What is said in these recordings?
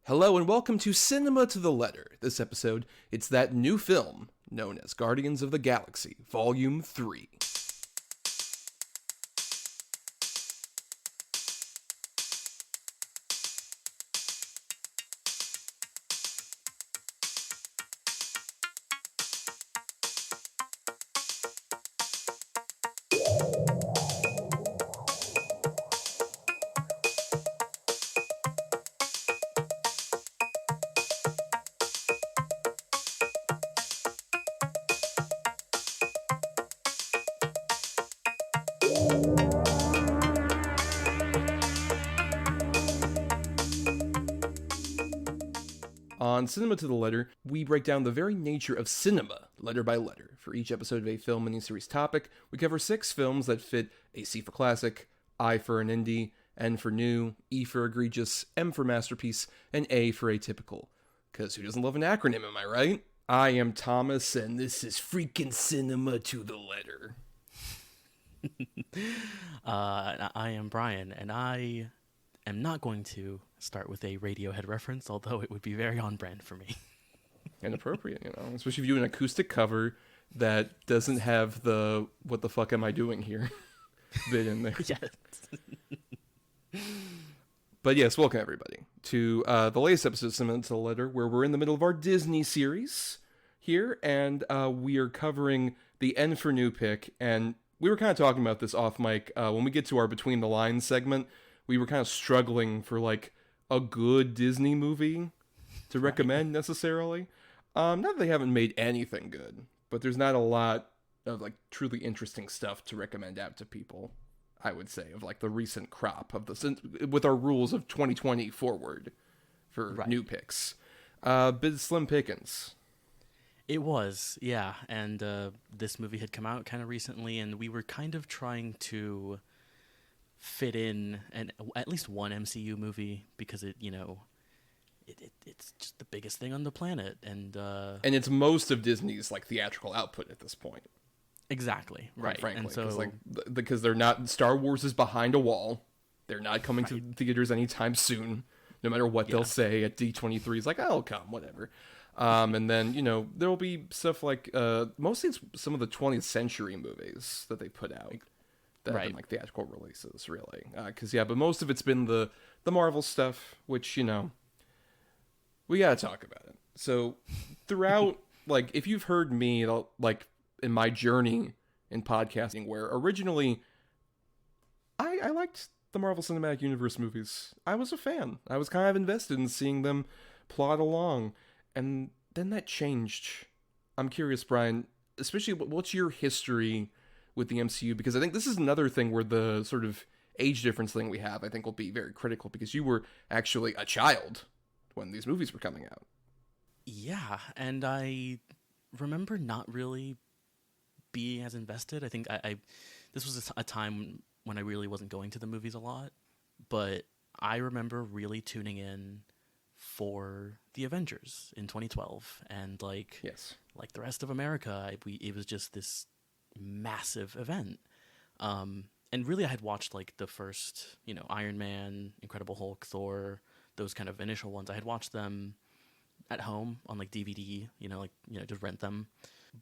Hello and welcome to Cinema to the Letter. This episode, it's that new film known as Guardians of the Galaxy, Volume 3. On Cinema to the Letter, we break down the very nature of cinema, letter by letter. For each episode of a film miniseries topic, we cover 6 films that fit a C for classic, I for an indie, N for new, E for egregious, M for masterpiece, and A for atypical. Because who doesn't love an acronym, am I right? I am Thomas, and this is freaking Cinema to the Letter. I am Bryan, and I am not going to start with a Radiohead reference, although it would be very on brand for me. And appropriate, especially if you do an acoustic cover that doesn't have the "what the fuck am I doing here" bit in there. Yes. But yes, welcome everybody to the latest episode of Cinema to the Letter, where we're in the middle of our Disney series here, and we are covering the N for New pick. And we were kind of talking about this off mic. When we get to our Between the Lines segment, we were kind of struggling for like a good Disney movie to recommend necessarily. Not that they haven't made anything good, but there's not a lot of like truly interesting stuff to recommend out to people, I would say, of like the recent crop of the, with our rules of 2020 forward for new picks. Bit slim pickings. It was, yeah. And this movie had come out kind of recently, and we were kind of trying to fit in at least one MCU movie because it's just the biggest thing on the planet, and it's most of Disney's like theatrical output at this point. Exactly, right. Frankly, and so because they're not, Star Wars is behind a wall. They're not coming to theaters anytime soon. No matter what they'll say at D23, it's like, oh, come, whatever. And then there'll be stuff like mostly it's some of the 20th century movies that they put out. That have been like theatrical releases, really. But most of it's been the Marvel stuff, which, we gotta talk about it. So, throughout, like, if you've heard me, like, in my journey in podcasting, where originally, I liked the Marvel Cinematic Universe movies. I was a fan. I was kind of invested in seeing them plod along. And then that changed. I'm curious, Bryan, especially, what's your history with the MCU, because I think this is another thing where the sort of age difference thing we have, I think, will be very critical, because you were actually a child when these movies were coming out. Yeah, and I remember not really being as invested. I think this was a time when I really wasn't going to the movies a lot, but I remember really tuning in for the Avengers in 2012, and like the rest of America, it was just this massive event. And really I had watched like the first, Iron Man, Incredible Hulk, Thor, those kind of initial ones. I had watched them at home on like DVD, just rent them.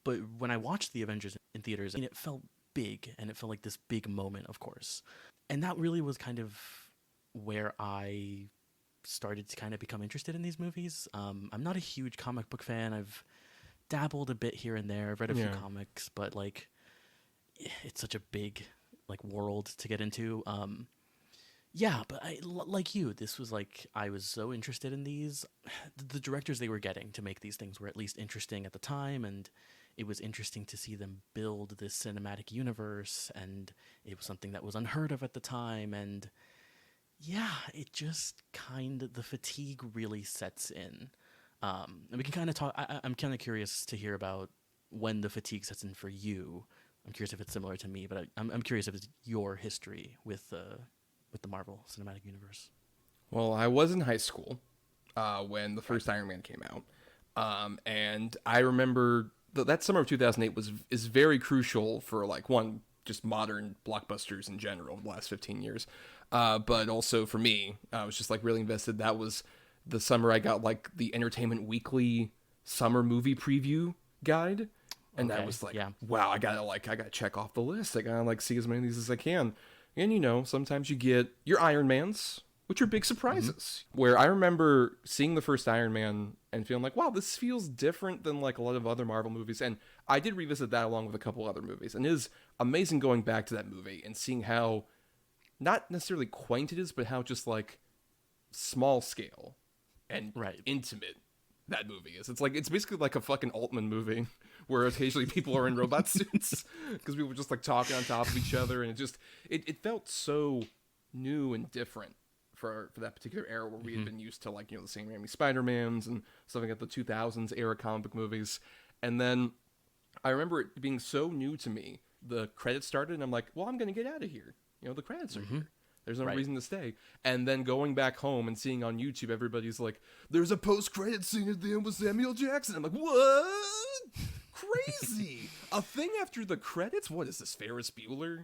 But when I watched the Avengers in theaters, it felt big, and it felt like this big moment, of course. And that really was kind of where I started to kind of become interested in these movies. I'm not a huge comic book fan. I've dabbled a bit here and there. I've read a few comics, but like, it's such a big like world to get into. But like you, this was like, I was so interested in these. The directors they were getting to make these things were at least interesting at the time, and it was interesting to see them build this cinematic universe, and it was something that was unheard of at the time. And it just the fatigue really sets in. And we can kind of talk. I'm kind of curious to hear about when the fatigue sets in for you. I'm curious if it's similar to me, but I'm curious if it's your history with the Marvel Cinematic Universe. Well, I was in high school when the first Iron Man came out, and I remember that summer of 2008 is very crucial for like just modern blockbusters in general the last 15 years, but also for me, I was just like really invested. That was the summer I got like the Entertainment Weekly summer movie preview guide. And I was like, wow, I gotta check off the list. I gotta like see as many of these as I can. And you know, sometimes you get your Iron Mans, which are big surprises. Where I remember seeing the first Iron Man and feeling like, wow, this feels different than like a lot of other Marvel movies. And I did revisit that along with a couple other movies. And it is amazing going back to that movie and seeing how not necessarily quaint it is, but how just like small scale and intimate that movie is. It's basically like a fucking Altman movie where occasionally people are in robot suits because people were just like talking on top of each other, and it felt so new and different for that particular era where we had been used to like, you know, the Sam Raimi Spider-Mans and something like the 2000s era comic book movies. And then I remember it being so new to me. The credits started and I'm like, well, I'm gonna get out of here. You know, the credits are here. There's no reason to stay. And then going back home and seeing on YouTube, everybody's like, there's a post-credit scene at the end with Samuel Jackson. I'm like, what? Crazy. A thing after the credits? What is this, Ferris Bueller?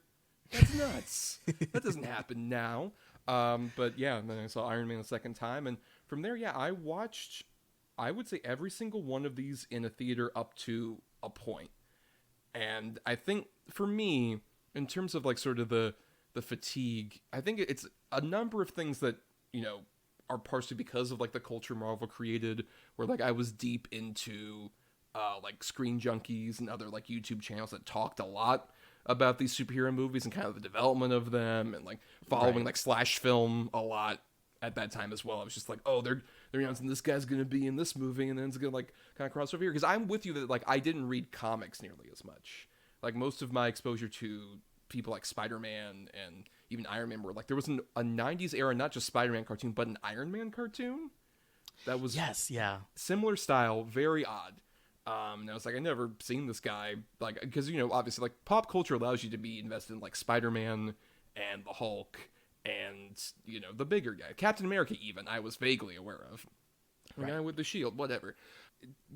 That's nuts. That doesn't happen now. But yeah, and then I saw Iron Man the second time. And from there, yeah, I watched, I would say, every single one of these in a theater up to a point. And I think for me, in terms of like sort of the fatigue, I think it's a number of things that, you know, are partially because of like the culture Marvel created, where like I was deep into like Screen Junkies and other like YouTube channels that talked a lot about these superhero movies and kind of the development of them, and like following like slash film a lot at that time as well. I was just like, oh, they're announcing this guy's gonna be in this movie and then it's gonna like kind of cross over here, because I'm with you that like I didn't read comics nearly as much. Like most of my exposure to people like Spider-Man and even Iron Man were like, there was a 90s era, not just Spider-Man cartoon, but an Iron Man cartoon that was similar style, very odd. And I was like, I never seen this guy, like, because, you know, obviously like pop culture allows you to be invested in like Spider-Man and the Hulk and, you know, the bigger guy, Captain America even, I was vaguely aware of. The guy with the shield, whatever.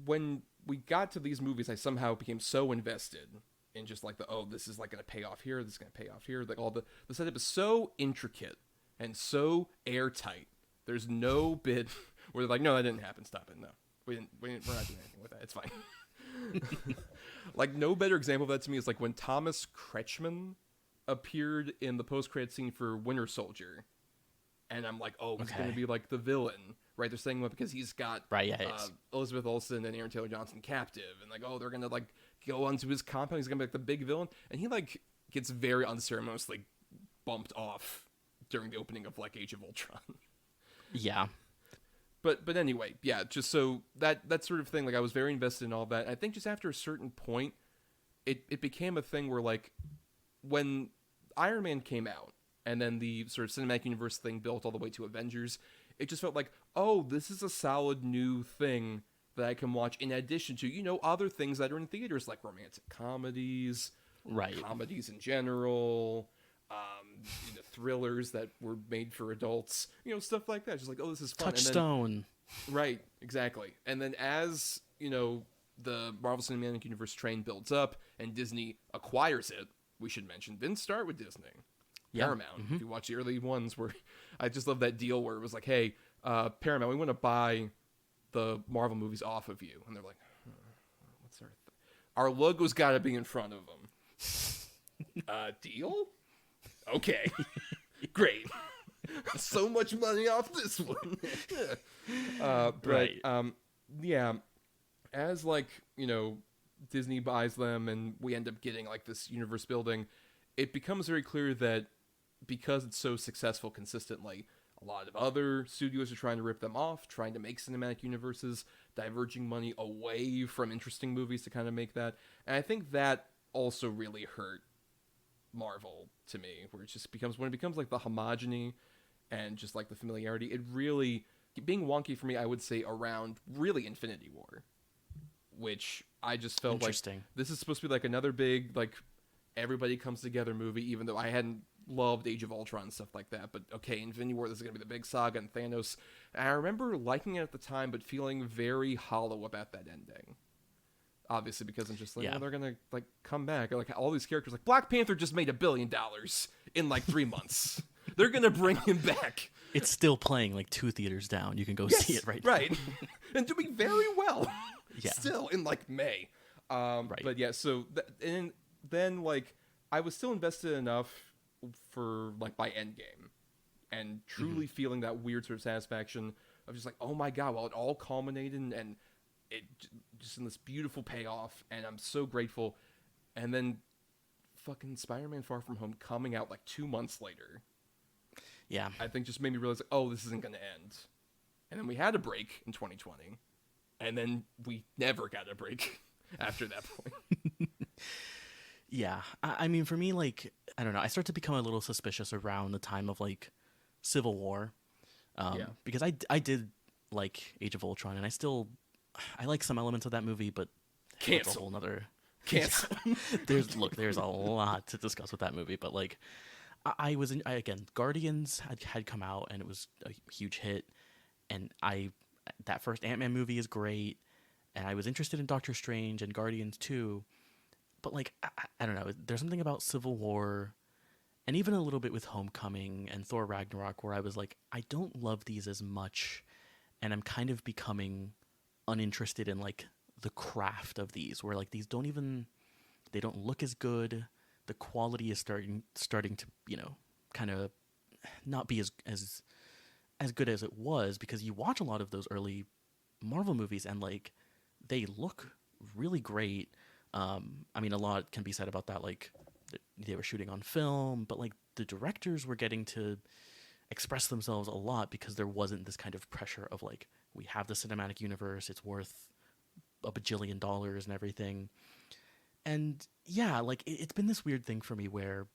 When we got to these movies, I somehow became so invested in just like this is like going to pay off here, this is going to pay off here. Like all the setup is so intricate and so airtight. There's no bit where they're like, no, that didn't happen. Stop it. No, we're not doing anything with that. It's fine. Like no better example of that to me is like when Thomas Kretschmann appeared in the post-credit scene for Winter Soldier. And I'm like, oh, he's going to be like the villain, right? They're saying, well, because he's got Elizabeth Olsen and Aaron Taylor Johnson captive. And like, oh, they're going to like go onto his compound. He's going to be like the big villain. And he like gets very unceremoniously bumped off during the opening of like Age of Ultron. Yeah. But anyway, yeah, just so that sort of thing, like I was very invested in all that. I think just after a certain point, it became a thing where like when Iron Man came out, and then the sort of cinematic universe thing built all the way to Avengers, it just felt like, oh, this is a solid new thing that I can watch in addition to, you know, other things that are in theaters, like romantic comedies, comedies in general, you know, thrillers that were made for adults, you know, stuff like that. Just like, oh, this is fun. Touchstone. Right, exactly. And then as, you know, the Marvel Cinematic Universe train builds up and Disney acquires it, we should mention, didn't start with Disney. Paramount. If you watch the early ones, where I just love that deal where it was like, hey, Paramount, we want to buy the Marvel movies off of you. And they're like, what's our logo's got to be in front of them. Deal? Okay. Great. So much money off this one. Yeah, as like, you know, Disney buys them and we end up getting like this universe building, it becomes very clear that because it's so successful consistently, a lot of other studios are trying to rip them off, trying to make cinematic universes, diverging money away from interesting movies to kind of make that. And I think that also really hurt Marvel to me, where it just becomes, when it becomes like the homogeny and just like the familiarity, it really, being wonky for me, I would say around really Infinity War, which I just felt like this is supposed to be like another big, like, everybody comes together movie, even though I hadn't loved Age of Ultron and stuff like that. But okay, Infinity War, this is going to be the big saga and Thanos. And I remember liking it at the time, but feeling very hollow about that ending. Obviously, because I'm just like, oh, they're going to like come back. Like all these characters, like Black Panther just made $1 billion in like 3 months. They're gonna bring him back. It's still playing like 2 theaters down. You can go see it right now. Right. And doing very well. Yeah. Still in like May. Right. But yeah, so and then like I was still invested enough for like by Endgame, and truly feeling that weird sort of satisfaction of just like, oh my god, well, it all culminated and it just in this beautiful payoff, and I'm so grateful. And then fucking Spider-Man Far From Home coming out like 2 months later, Yeah. I think just made me realize, like, oh, this isn't going to end. And then we had a break in 2020, and then we never got a break after that point. Yeah. I mean, for me, like, I don't know. I start to become a little suspicious around the time of like Civil War, because I did like Age of Ultron, and I like some elements of that movie, but it's a whole nother. Cancel. There's a lot to discuss with that movie, but like again, Guardians had come out and it was a huge hit, and that first Ant-Man movie is great, and I was interested in Doctor Strange and Guardians too, but like I don't know, there's something about Civil War and even a little bit with Homecoming and Thor Ragnarok where I was like, I don't love these as much, and I'm kind of becoming uninterested in like the craft of these, where like these they don't look as good. The quality is starting to, you know, kind of not be as good as it was, because you watch a lot of those early Marvel movies and like they look really great. I mean, a lot can be said about that, like they were shooting on film, but like the directors were getting to express themselves a lot because there wasn't this kind of pressure of like, we have the cinematic universe, it's worth a bajillion dollars and everything. And yeah, like it's been this weird thing for me where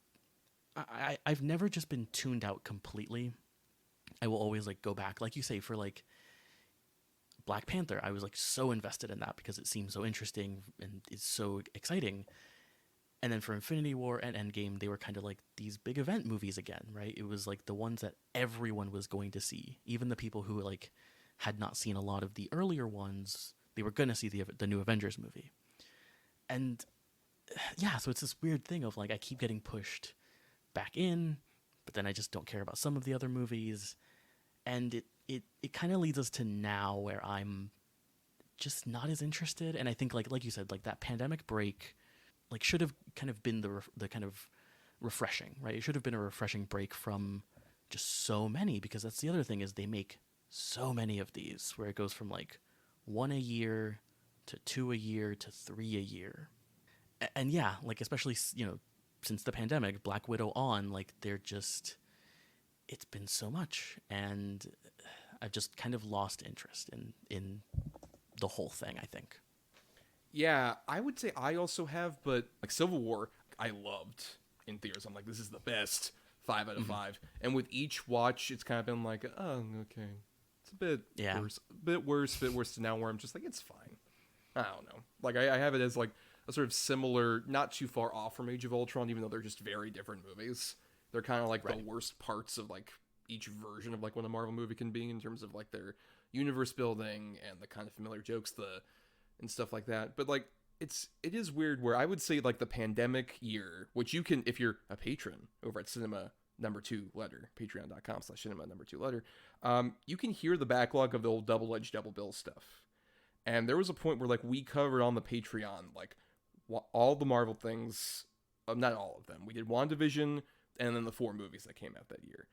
I've never just been tuned out completely. I will always like go back, like you say, for like Black Panther. I was like so invested in that because it seemed so interesting and it's so exciting. And then for Infinity War and Endgame, they were kind of like these big event movies again, right? It was like the ones that everyone was going to see, even the people who like had not seen a lot of the earlier ones. They were going to see the new Avengers movie. And yeah, so it's this weird thing of like I keep getting pushed back in, but then I just don't care about some of the other movies. And it kind of leads us to now where I'm just not as interested. And I think like you said, like that pandemic break like should have kind of been the kind of refreshing, right? It should have been a refreshing break from just so many, because that's the other thing is they make so many of these where it goes from like 1 a year to 2 a year to 3 a year. And yeah, like especially, you know, since the pandemic, Black Widow on, like it's been so much, and I've just kind of lost interest in the whole thing, I think. Yeah, I would say I also have, but like Civil War, I loved in theaters. I'm like, this is the best, 5 out of 5. And with each watch, it's kind of been like, oh, okay, it's a bit worse, to now where I'm just like, it's fine. I don't know. Like I have it as like a sort of similar, not too far off from Age of Ultron, even though they're just very different movies. They're kind of like the worst parts of like each version of like what a Marvel movie can be in terms of like their universe building and the kind of familiar jokes, and stuff like that. But like it is weird where I would say like the pandemic year, which you can, if you're a patron over at Cinema Number 2 Letter, patreon.com/Cinema Number 2 Letter, you can hear the backlog of the old double-edged double bill stuff. And there was a point where like we covered on the Patreon like all the Marvel things, not all of them. We did WandaVision and then the 4 movies that came out that year.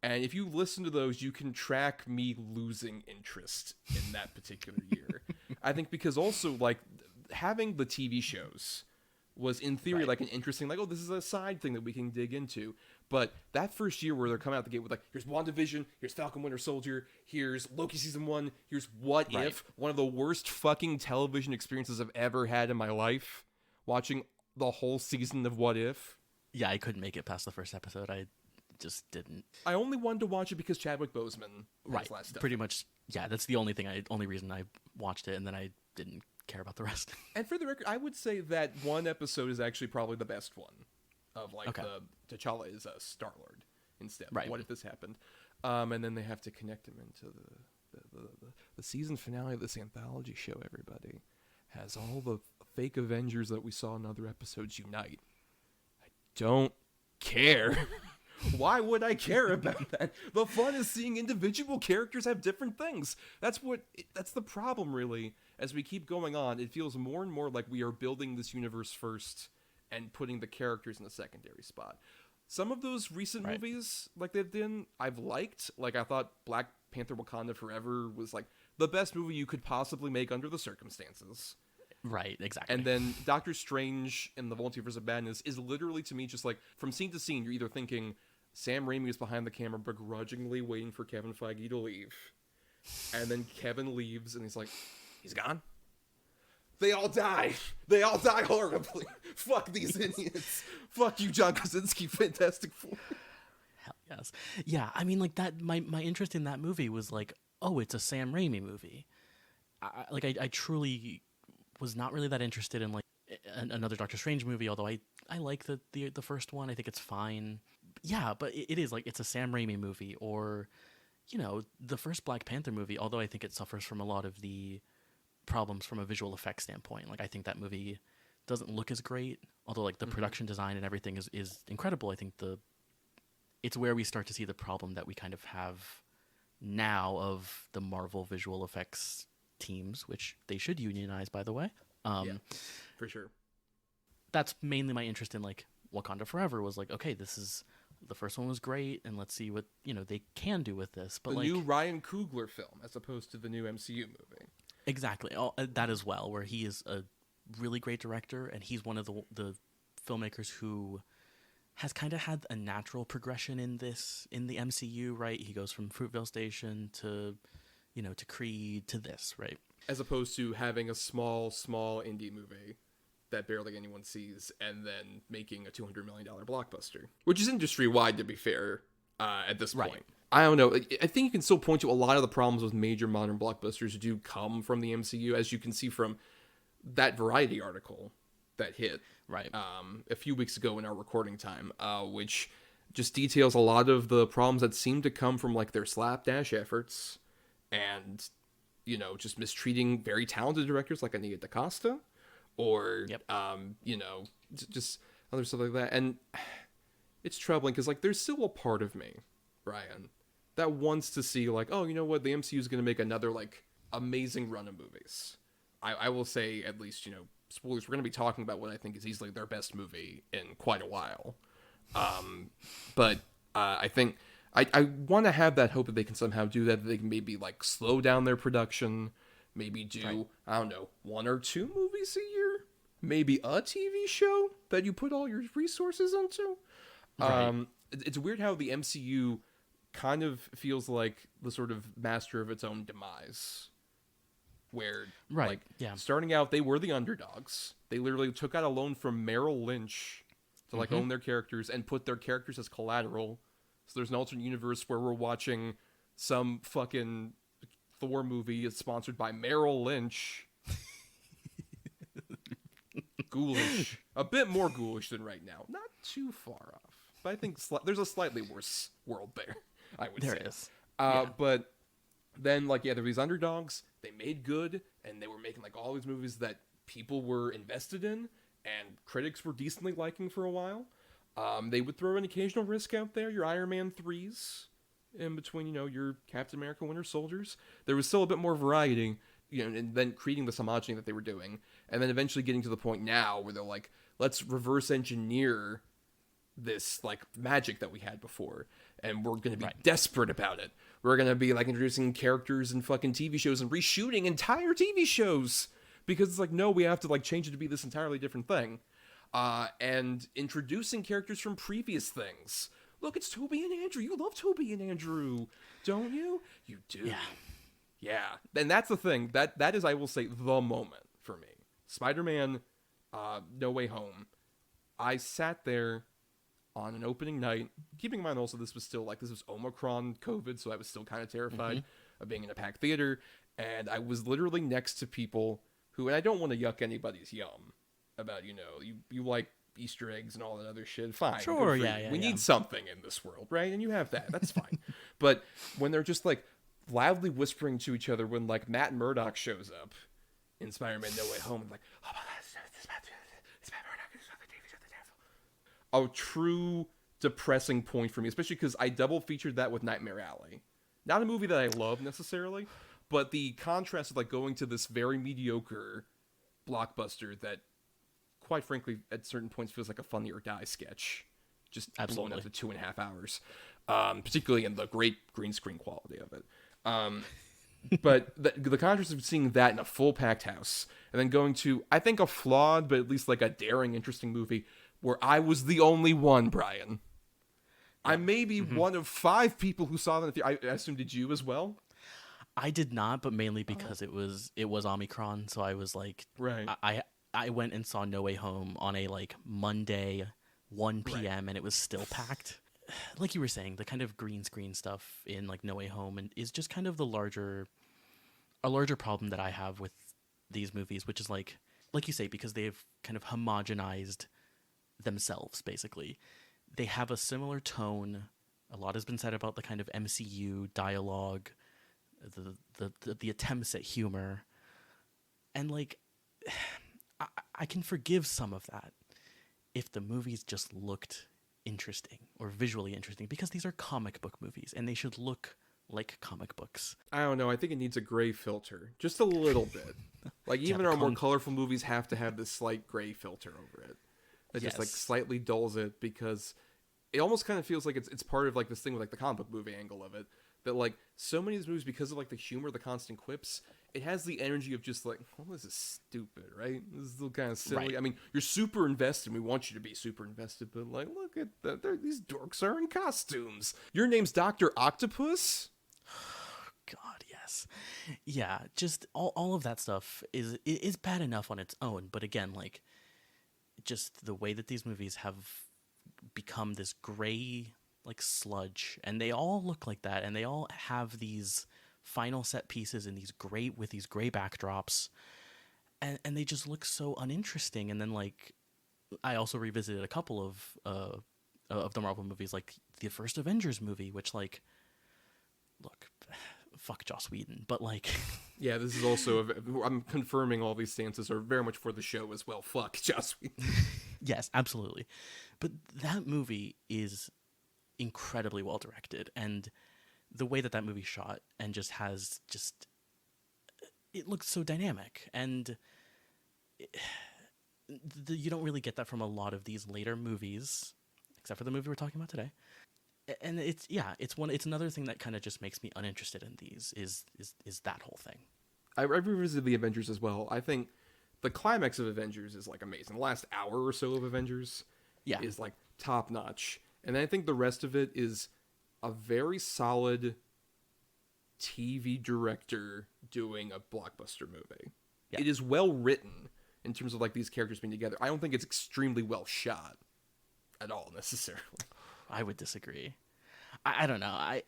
And if you listen to those, you can track me losing interest in that particular year. I think because also like having the TV shows was in theory like an interesting, like, oh, this is a side thing that we can dig into. But that first year where they're coming out the gate with like, here's WandaVision, here's Falcon Winter Soldier, here's Loki season 1, here's What If, one of the worst fucking television experiences I've ever had in my life, watching the whole season of What If. Yeah, I couldn't make it past the first episode. I just didn't. I only wanted to watch it because Chadwick Boseman was last stuff. Pretty much, yeah, that's the only reason I watched it, and then I didn't care about the rest. And for the record, I would say that one episode is actually probably the best one. Of like the T'Challa is a Star-Lord instead. Right. What if this happened? And then they have to connect him into the season finale of this anthology show. Everybody has all the fake Avengers that we saw in other episodes unite. I don't care Why would I care about that? The fun is seeing individual characters have different things. That's the problem, really. As we keep going on, it feels more and more like we are building this universe first and putting the characters in the secondary spot. Some of those recent movies, like they've done, I've liked. Like, I thought Black Panther Wakanda Forever was, like, the best movie you could possibly make under the circumstances. Right, exactly. And then Doctor Strange in the Multiverse of Madness is literally, to me, just like, from scene to scene, you're either thinking Sam Raimi is behind the camera begrudgingly waiting for Kevin Feige to leave. And then Kevin leaves, and he's like, he's gone? They all die. They all die horribly. Fuck these idiots. Fuck you, John Krasinski, Fantastic Four. Hell yes. Yeah, I mean, like, that. My interest in that movie was like, oh, it's a Sam Raimi movie. I truly was not really that interested in, like, another Doctor Strange movie, although I like the first one. I think it's fine. Yeah, but it is, like, it's a Sam Raimi movie, or, you know, the first Black Panther movie, although I think it suffers from a lot of the problems from a visual effects standpoint. Like, I think that movie doesn't look as great, although, like, the production design and everything is incredible. I think it's where we start to see the problem that we kind of have now of the Marvel visual effects teams, which they should unionize, by the way. Yeah, for sure. That's mainly my interest in, like, Wakanda Forever was like, okay, the first one was great, and let's see what, you know, they can do with this. But the like, new Ryan Coogler film, as opposed to the new MCU movie. Exactly. That as well, where he is a really great director, and he's one of the filmmakers who has kind of had a natural progression in the MCU, right? He goes from Fruitvale Station to, you know, to Creed to this, right? As opposed to having a small indie movie that barely anyone sees and then making a $200 million blockbuster, which is industry-wide, to be fair, at this point. I don't know. I think you can still point to a lot of the problems with major modern blockbusters do come from the MCU, as you can see from that Variety article that hit a few weeks ago in our recording time, which just details a lot of the problems that seem to come from, like, their slapdash efforts and, you know, just mistreating very talented directors like Nia DaCosta, or you know, just other stuff like that. And it's troubling because, like, there's still a part of me, Ryan, that wants to see, like, oh, you know what, the MCU is going to make another, like, amazing run of movies. I will say, at least, you know, spoilers, we're going to be talking about what I think is easily their best movie in quite a while. But I think I want to have that hope that they can somehow do that they can maybe, like, slow down their production, maybe do, I don't know, 1 or 2 movies a year, maybe a TV show that you put all your resources into. It's weird how the MCU kind of feels like the sort of master of its own demise, where starting out, they were the underdogs. They literally took out a loan from Merrill Lynch to, like, own their characters and put their characters as collateral. So there's an alternate universe where we're watching some fucking Thor movie is sponsored by Merrill Lynch. Ghoulish. A bit more ghoulish than right now. Not too far off. But I think there's a slightly worse world there, I would say. There is. But then, like, there were these underdogs. They made good, and they were making, like, all these movies that people were invested in, and critics were decently liking for a while. They would throw an occasional risk out there, your Iron Man 3s, in between, you know, your Captain America Winter Soldiers. There was still a bit more variety, you know, and then creating this homogeny that they were doing, and then eventually getting to the point now where they're like, let's reverse engineer this, like, magic that we had before, and we're going to be desperate about it. We're going to be, like, introducing characters in fucking TV shows and reshooting entire TV shows, because it's like, no, we have to, like, change it to be this entirely different thing, and introducing characters from previous things. Look, it's Toby and Andrew. You love Toby and Andrew, don't you? You do. Yeah. And that's the thing. That is, I will say, the moment for me. Spider-Man, No Way Home. I sat there on an opening night, keeping in mind also this was Omicron COVID, so I was still kind of terrified of being in a packed theater, and I was literally next to people who, and I don't want to yuck anybody's yum about, you know, you like Easter eggs and all that other shit, fine. Sure, we need something in this world, right? And you have that, that's fine. But when they're just, like, loudly whispering to each other when, like, Matt Murdock shows up in Spider-Man No Way Home, and like, oh my god, it's Matt Murdock, it's fucking TV show, the devil. A true depressing point for me, especially because I double featured that with Nightmare Alley. Not a movie that I love necessarily, but the contrast of like going to this very mediocre blockbuster that, quite frankly, at certain points feels like a Funny or Die sketch, just blown up to 2.5 hours, particularly in the great green screen quality of it. But the contrast of seeing that in a full packed house and then going to, I think, a flawed but at least like a daring, interesting movie where I was the only one, Brian. I may be one of 5 people who saw that. I assume, did you as well? I did not, but mainly because it was Omicron, so I was like, right. I went and saw No Way Home on a like Monday 1 p.m. and it was still packed. Like you were saying, the kind of green screen stuff in like No Way Home and is just kind of a larger problem that I have with these movies, which is like you say, because they've kind of homogenized themselves basically. They have a similar tone. A lot has been said about the kind of MCU dialogue, the attempts at humor, and like I can forgive some of that if the movies just looked interesting or visually interesting, because these are comic book movies and they should look like comic books. I don't know. I think it needs a gray filter, just a little bit. Like even our more colorful movies have to have this slight gray filter over it. That just like slightly dulls it, because it almost kind of feels like it's part of like this thing with like the comic book movie angle of it, that like so many of these movies, because of like the humor, the constant quips, it has the energy of just like, oh, this is stupid, right? This is kind of silly. Right. I mean, you're super invested. We want you to be super invested, but like, look at that. These dorks are in costumes. Your name's Dr. Octopus? God, yes. Yeah, just all of that stuff is bad enough on its own, but again, like, just the way that these movies have become this gray like sludge, and they all look like that, and they all have these final set pieces in these gray backdrops, and they just look so uninteresting. And then like I also revisited a couple of the Marvel movies, like the first Avengers movie, which like, look, fuck Joss Whedon, but like yeah, this is also I'm confirming all these stances are very much for the show as well. Fuck Joss Whedon. Yes, absolutely. But that movie is incredibly well directed, and the way that movie shot and just has it looks so dynamic, and you don't really get that from a lot of these later movies, except for the movie we're talking about today. And it's another thing that kind of just makes me uninterested in these is that whole thing. I revisited the Avengers as well. I think the climax of Avengers is like amazing. The last hour or so of Avengers is like top notch. And then I think the rest of it is a very solid TV director doing a blockbuster movie. Yeah. It is well written in terms of like these characters being together. I don't think it's extremely well shot at all necessarily. I would disagree. I don't know.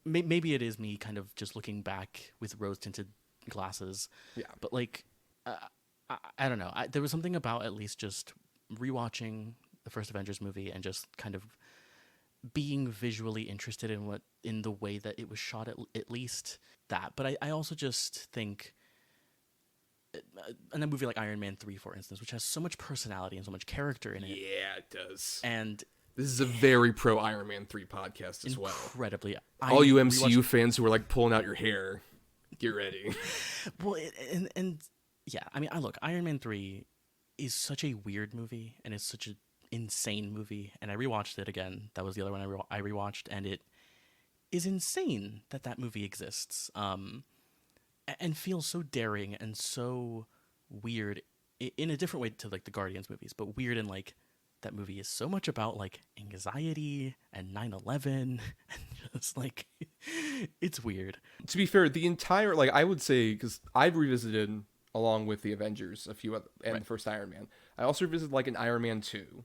Maybe it is me kind of just looking back with rose-tinted glasses. Yeah. But like, I don't know. There was something about at least just rewatching the first Avengers movie and just kind of being visually interested in the way that it was shot, at least that. But I also just think, in a movie like Iron Man 3, for instance, which has so much personality and so much character in it. Yeah, it does. And this is a very pro Iron Man 3 podcast as well. Incredibly. All you MCU fans who are like pulling out your hair, get ready. Well, and yeah, I mean, look, Iron Man 3 is such a weird movie, and it's such an insane movie, and I rewatched it again. That was the other one I rewatched, and it is insane that movie exists, and feels so daring and so weird in a different way to like the Guardians movies, but weird in like that movie is so much about like anxiety and 9/11 and just like it's weird. To be fair, the entire, like, I would say, because I've revisited along with the Avengers a few other, and the first Iron Man, I also revisited like an Iron Man 2,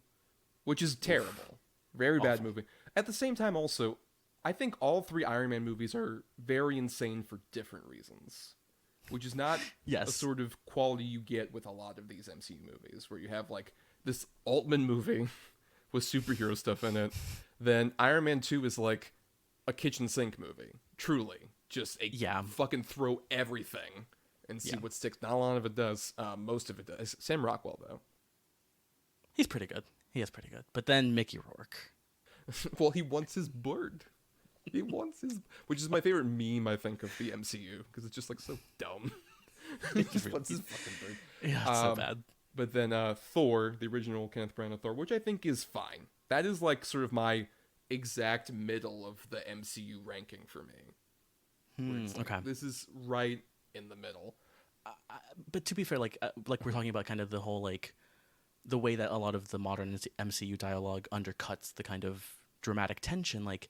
which is terrible. Very bad movie. At the same time, also, I think all 3 Iron Man movies are very insane for different reasons, which is not a sort of quality you get with a lot of these MCU movies, where you have like this Altman movie with superhero stuff in it. Then Iron Man 2 is like a kitchen sink movie. Truly. Just fucking throw everything and see what sticks. Not a lot of it does. Most of it does. Sam Rockwell, though. He's pretty good. He is pretty good. But then Mickey Rourke. Well, he wants his bird. He wants his, which is my favorite meme, I think, of the MCU, because it's just like so dumb. He just wants his fucking bird. Yeah, it's so bad. But then Thor, the original Kenneth Branagh Thor, which I think is fine. That is like sort of my exact middle of the MCU ranking for me. Like, Okay. this is right in the middle. But to be fair, like we're talking about kind of the whole like the way that a lot of the modern MCU dialogue undercuts the kind of dramatic tension. Like,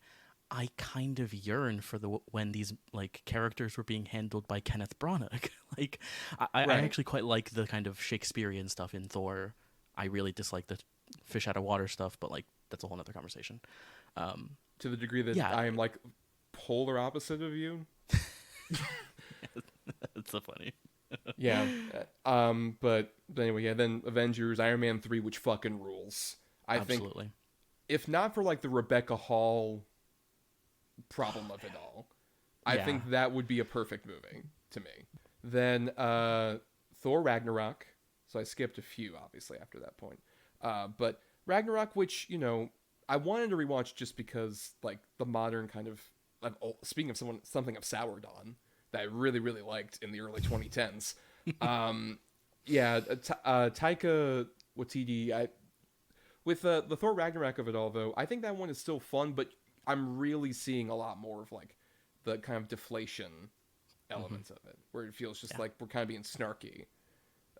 I kind of yearn for when these like characters were being handled by Kenneth Branagh. Like, I actually quite like the kind of Shakespearean stuff in Thor. I really dislike the fish out of water stuff, but like that's a whole other conversation. To the degree that I am like polar opposite of you. It's so funny. Yeah. But anyway, yeah. Then Avengers, Iron Man 3, which fucking rules. I think, if not for like the Rebecca Hall problem of it all, I think that would be a perfect movie to me. Then Thor Ragnarok. So I skipped a few, obviously, after that point. But Ragnarok, which, you know, I wanted to rewatch just because, like, the modern kind of, speaking of something I've soured on that I really, really liked in the early 2010s. Taika Waititi. With the Thor Ragnarok of it all, though, I think that one is still fun, but I'm really seeing a lot more of, like, the kind of deflation elements of it, where it feels just like we're kind of being snarky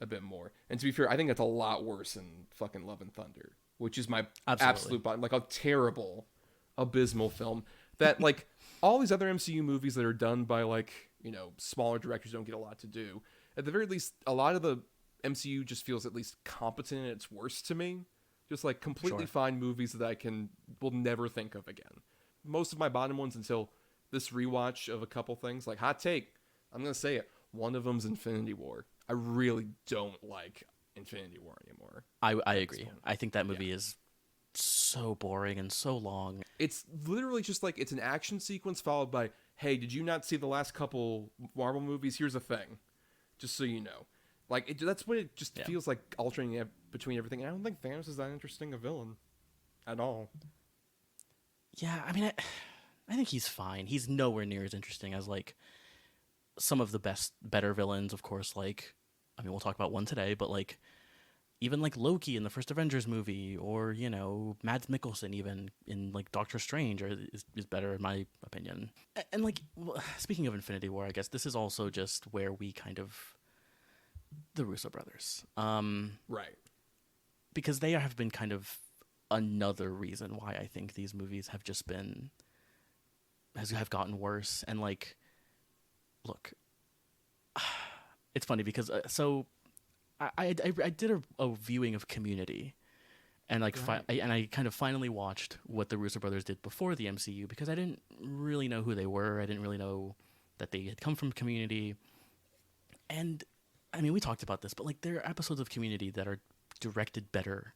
a bit more. And to be fair, I think that's a lot worse than fucking Love and Thunder, which is my absolute bottom, like a terrible, abysmal film that like all these other MCU movies that are done by like, you know, smaller directors don't get a lot to do. At the very least, a lot of the MCU just feels at least competent at its worst to me. Just like completely fine movies that will never think of again. Most of my bottom ones until this rewatch of a couple things, like hot take, I'm going to say it. One of them's Infinity War. I really don't like Infinity War anymore. I agree. I think that movie is so boring and so long. It's literally just like, it's an action sequence followed by, hey, did you not see the last couple Marvel movies? Here's a thing. Just so you know. Like, that's what it just feels like, alternating between everything. And I don't think Thanos is that interesting a villain at all. Yeah, I mean, I think he's fine. He's nowhere near as interesting as, like, some of the better villains, of course. Like, I mean, we'll talk about one today, but, like, even, like, Loki in the first Avengers movie, or, you know, Mads Mikkelsen even in, like, Doctor Strange is better, in my opinion. And, like, speaking of Infinity War, I guess this is also just where we kind of... the Russo brothers. Right. Because they have been kind of another reason why I think these movies have just been... have gotten worse. And, like, look, it's funny because, so... I did a viewing of Community, and like I kind of finally watched what the Russo brothers did before the MCU, because I didn't really know who they were. I didn't really know that they had come from Community. And I mean, we talked about this, but like there are episodes of Community that are directed better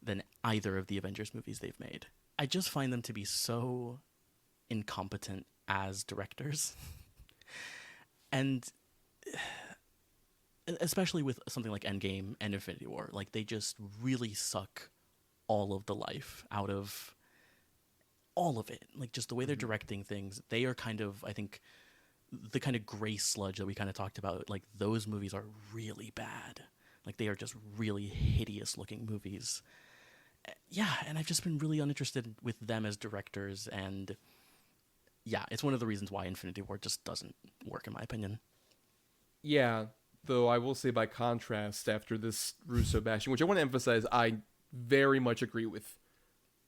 than either of the Avengers movies they've made. I just find them to be so incompetent as directors. And especially with something like Endgame and Infinity War, like they just really suck all of the life out of all of it. Like just the way they're directing things, they are kind of, I think, the kind of gray sludge that we kind of talked about. Like those movies are really bad. Like they are just really hideous looking movies. Yeah, and I've just been really uninterested with them as directors, and yeah, it's one of the reasons why Infinity War just doesn't work in my opinion. Yeah. Though I will say, by contrast, after this Russo bashing, which I want to emphasize, I very much agree with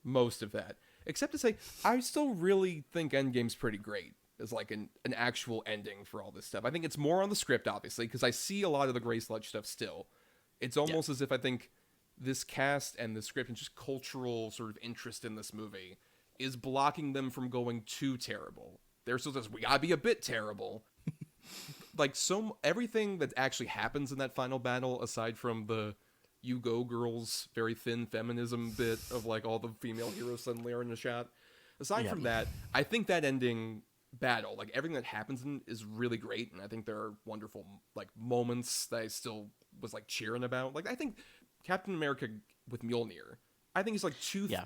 most of that. Except to say, I still really think Endgame's pretty great as like an actual ending for all this stuff. I think it's more on the script, obviously, because I see a lot of the gray sludge stuff still. It's almost as if I think this cast and the script and just cultural sort of interest in this movie is blocking them from going too terrible. They're still just, we gotta be a bit terrible. Like, everything that actually happens in that final battle, aside from the you go girls very thin feminism bit of like all the female heroes suddenly are in the shot, aside from that, I think that ending battle, like everything that happens in is really great, and I think there are wonderful like moments that I still was like cheering about. Like I think Captain America with Mjolnir I think it's like too Yeah.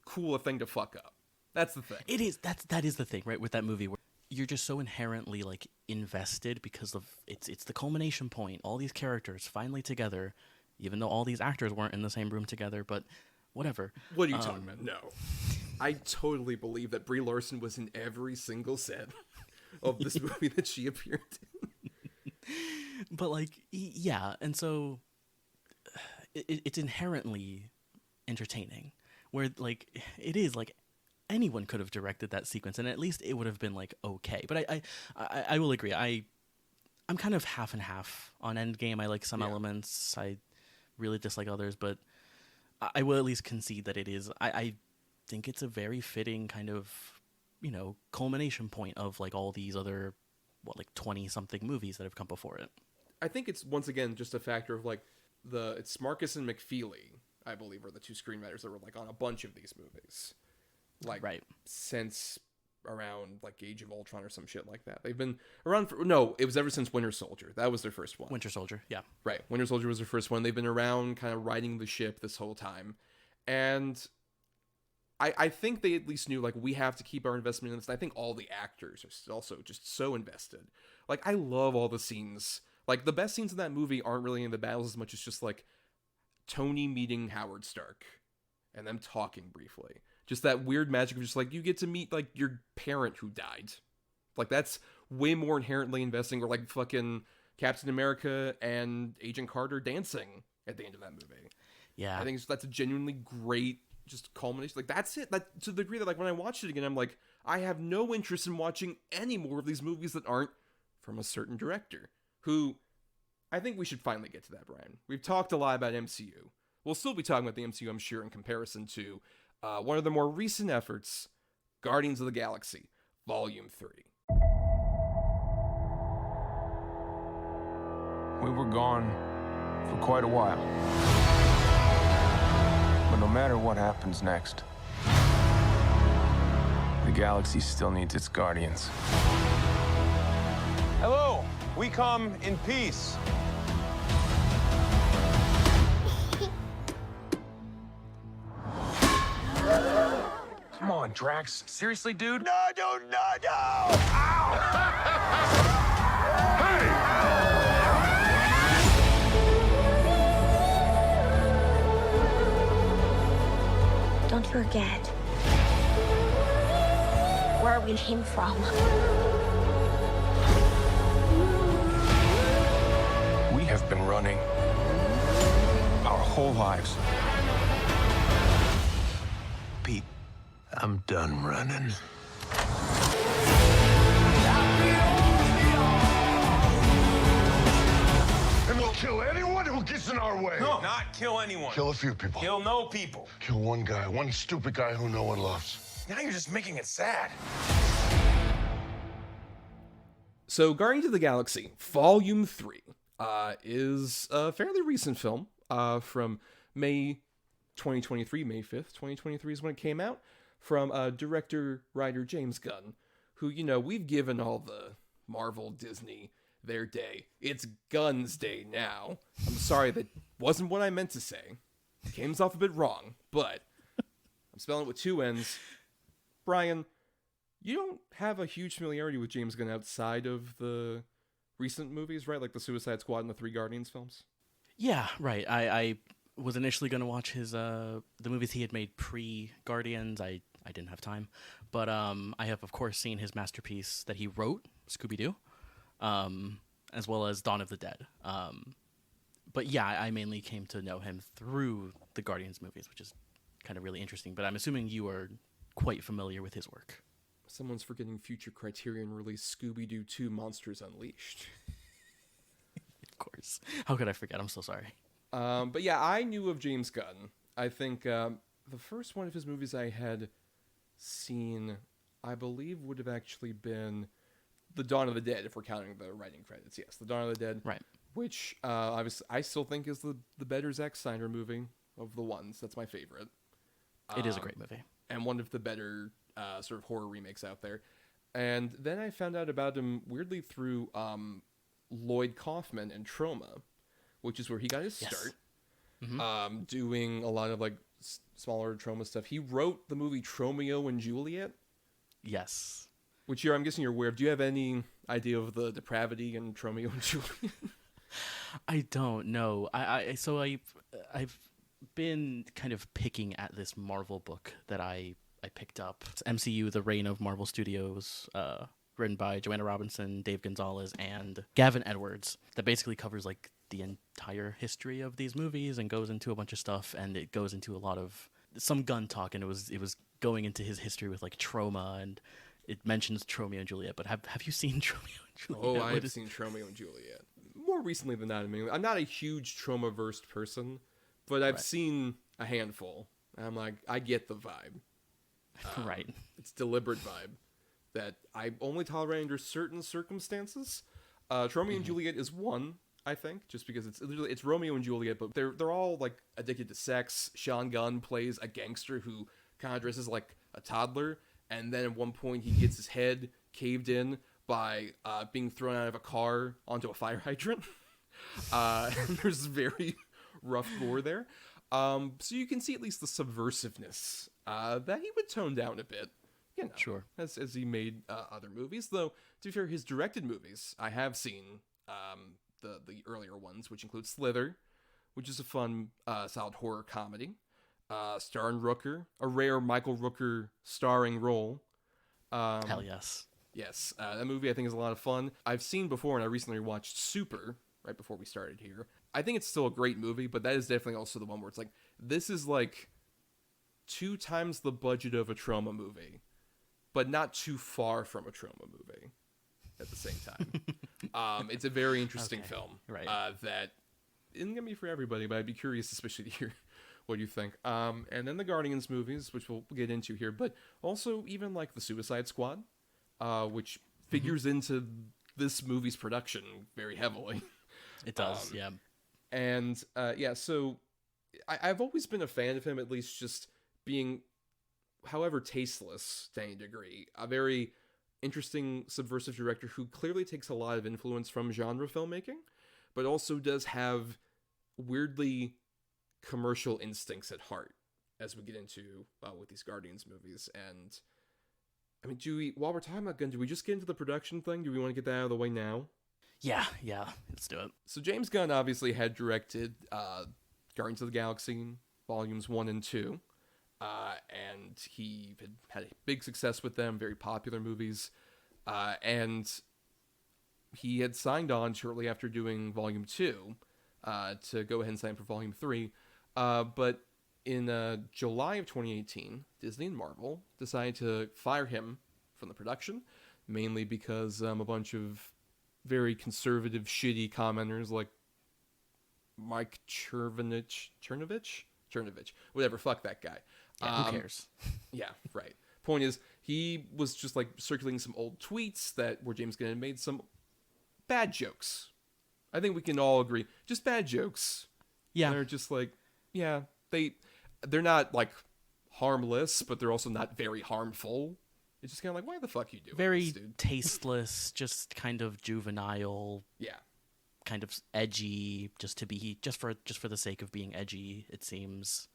cool a thing to fuck up. That's the thing. It is. That is the thing, right? With that movie, where you're just so inherently like invested because of it's the culmination point. All these characters finally together, even though all these actors weren't in the same room together. But whatever. What are you talking about? No, I totally believe that Brie Larson was in every single set of this movie that she appeared in. But like, yeah, and so it's inherently entertaining. Where like it is like anyone could have directed that sequence, and at least it would have been like okay. But I will agree. I'm kind of half and half on Endgame. I like some elements. I really dislike others, but I will at least concede that it is. I think it's a very fitting kind of, culmination point of like all these other, 20-something movies that have come before it. I think it's once again just a factor of like it's Marcus and McFeely, I believe, are the two screenwriters that were like on a bunch of these movies, like since around like Age of Ultron or some shit like that. They've been around it was ever since Winter Soldier. That was their first one. Winter Soldier, yeah. Right. Winter Soldier was their first one. They've been around kind of riding the ship this whole time. And I think they at least knew, like, we have to keep our investment in this. And I think all the actors are also just so invested. Like, I love all the scenes. Like, the best scenes in that movie aren't really in the battles as much as just, like, Tony meeting Howard Stark and them talking briefly. Just that weird magic of just, like, you get to meet, like, your parent who died. Like, that's way more inherently investing. Or, like, fucking Captain America and Agent Carter dancing at the end of that movie. Yeah. I think that's a genuinely great just culmination. Like, that's it. That, to the degree that, like, when I watched it again, I'm like, I have no interest in watching any more of these movies that aren't from a certain director. Who, I think we should finally get to that, Brian. We've talked a lot about MCU. We'll still be talking about the MCU, I'm sure, in comparison to one of the more recent efforts, Guardians of the Galaxy, Volume 3. We were gone for quite a while. But no matter what happens next, the galaxy still needs its guardians. Hello, we come in peace. Come on, Drax. Seriously, dude? No! Ow! Don't forget where we came from. We have been running our whole lives. Pete, I'm done running. And we'll kill anyone who gets in our way. No, not kill anyone. Kill a few people. Kill no people. Kill one guy, one stupid guy who no one loves. Now you're just making it sad. So, Guardians of the Galaxy, Volume 3, is a fairly recent film from May 2023, May 5th, 2023 is when it came out, from director-writer James Gunn, who, we've given all the Marvel, Disney their day. It's Gunn's day now. I'm sorry, that wasn't what I meant to say. It came off a bit wrong, but I'm spelling it with two N's. Brian, you don't have a huge familiarity with James Gunn outside of the recent movies, right? Like the Suicide Squad and the three Guardians films? Yeah, right. I was initially going to watch his the movies he had made pre-Guardians. I didn't have time. But I have, of course, seen his masterpiece that he wrote, Scooby-Doo, as well as Dawn of the Dead. But yeah, I mainly came to know him through the Guardians movies, which is kind of really interesting. But I'm assuming you are quite familiar with his work. Someone's forgetting future Criterion release Scooby-Doo 2 Monsters Unleashed. Of course. How could I forget? I'm so sorry. But yeah, I knew of James Gunn. I think the first one of his movies I had seen, I believe, would have actually been The Dawn of the Dead, if we're counting the writing credits. Yes, The Dawn of the Dead. Right. Which, obviously, I still think is the better Zack Snyder movie of the ones. That's my favorite. It is a great movie. And one of the better sort of horror remakes out there. And then I found out about him weirdly through Lloyd Kaufman and Troma, which is where he got his start. Mm-hmm. Doing a lot of like smaller Troma stuff. He wrote the movie Tromeo and Juliet, Yes. which I'm guessing you're aware of. Do you have any idea of the depravity in Tromeo and Juliet? I don't know. I've been kind of picking at this Marvel book that I picked up. It's MCU: The Reign of Marvel Studios, written by Joanna Robinson, Dave Gonzalez, and Gavin Edwards. That basically covers like the entire history of these movies and goes into a bunch of stuff, and it goes into a lot of some Gunn talk, and it was going into his history with like trauma, and it mentions Tromeo and Juliet. But have you seen Tromeo and Juliet? Oh, I've seen Tromeo and Juliet. More recently than that. I mean, I'm not a huge trauma-versed person, but I've seen a handful. And I'm like, I get the vibe. Right. It's deliberate vibe that I only tolerate under certain circumstances. Romeo and Juliet is one, I think, just because it's Romeo and Juliet, but they're all like addicted to sex. Sean Gunn plays a gangster who kind of dresses like a toddler, and then at one point he gets his head caved in by being thrown out of a car onto a fire hydrant. There's very rough gore there. So you can see at least the subversiveness that he would tone down a bit. You know, Sure. As he made other movies. Though, to be fair, his directed movies, I have seen the earlier ones, which include Slither, which is a fun, solid horror comedy. Starring Rooker, a rare Michael Rooker starring role. Hell yes. Yes, that movie I think is a lot of fun. I've seen before, and I recently watched Super right before we started here. I think it's still a great movie, but that is definitely also the one where it's like, this is like 2 times the budget of a Troma movie, but not too far from a Troma movie at the same time. It's a very interesting film. Right. That isn't going to be for everybody, but I'd be curious especially to hear what you think. And then the Guardians movies, which we'll get into here, but also even like the Suicide Squad, which figures into this movie's production very heavily. It does, yeah. And so I've always been a fan of him, at least just being, however tasteless to any degree, a very interesting subversive director who clearly takes a lot of influence from genre filmmaking, but also does have weirdly commercial instincts at heart, as we get into with these Guardians movies. And I mean, while we're talking about Gunn, do we just get into the production thing? Do we want to get that out of the way now? Yeah, let's do it. So James Gunn obviously had directed Guardians of the Galaxy Volumes 1 and 2, and he had a big success with them, very popular movies, and he had signed on shortly after doing Volume 2 to go ahead and sign for Volume 3, but in July of 2018, Disney and Marvel decided to fire him from the production, mainly because a bunch of very conservative, shitty commenters like Mike Chernovich, whatever, fuck that guy. Yeah, who cares? Yeah, right. Point is, he was just like circulating some old tweets that where James Gunn had made some bad jokes. I think we can all agree, just bad jokes. Yeah, they're just like, yeah, they're not like harmless, but they're also not very harmful. It's just kind of like, why the fuck you doing very this, dude? tasteless, just kind of juvenile. Yeah, kind of edgy, just for the sake of being edgy. It seems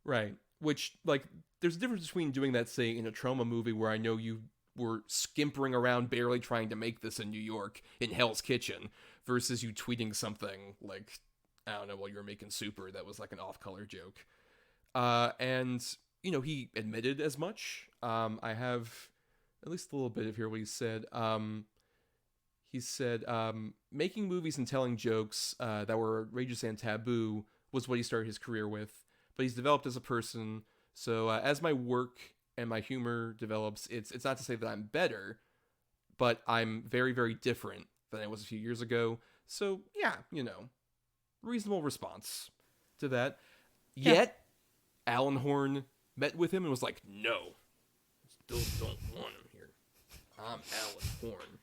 right. Which, like, there's a difference between doing that, say, in a Troma movie where I know you were skimpering around, barely trying to make this in New York in Hell's Kitchen, versus you tweeting something like, I don't know, while you were making Super that was like an off-color joke. And you know, he admitted as much. I have at least a little bit of here what he said. He said, making movies and telling jokes that were outrageous and taboo was what he started his career with, but he's developed as a person. So as my work and my humor develops, it's not to say that I'm better, but I'm very, very different than I was a few years ago. So yeah, you know, reasonable response to that. Yeah. Yet, Alan Horn met with him and was like, no, still don't want him here. I'm Alan Horn,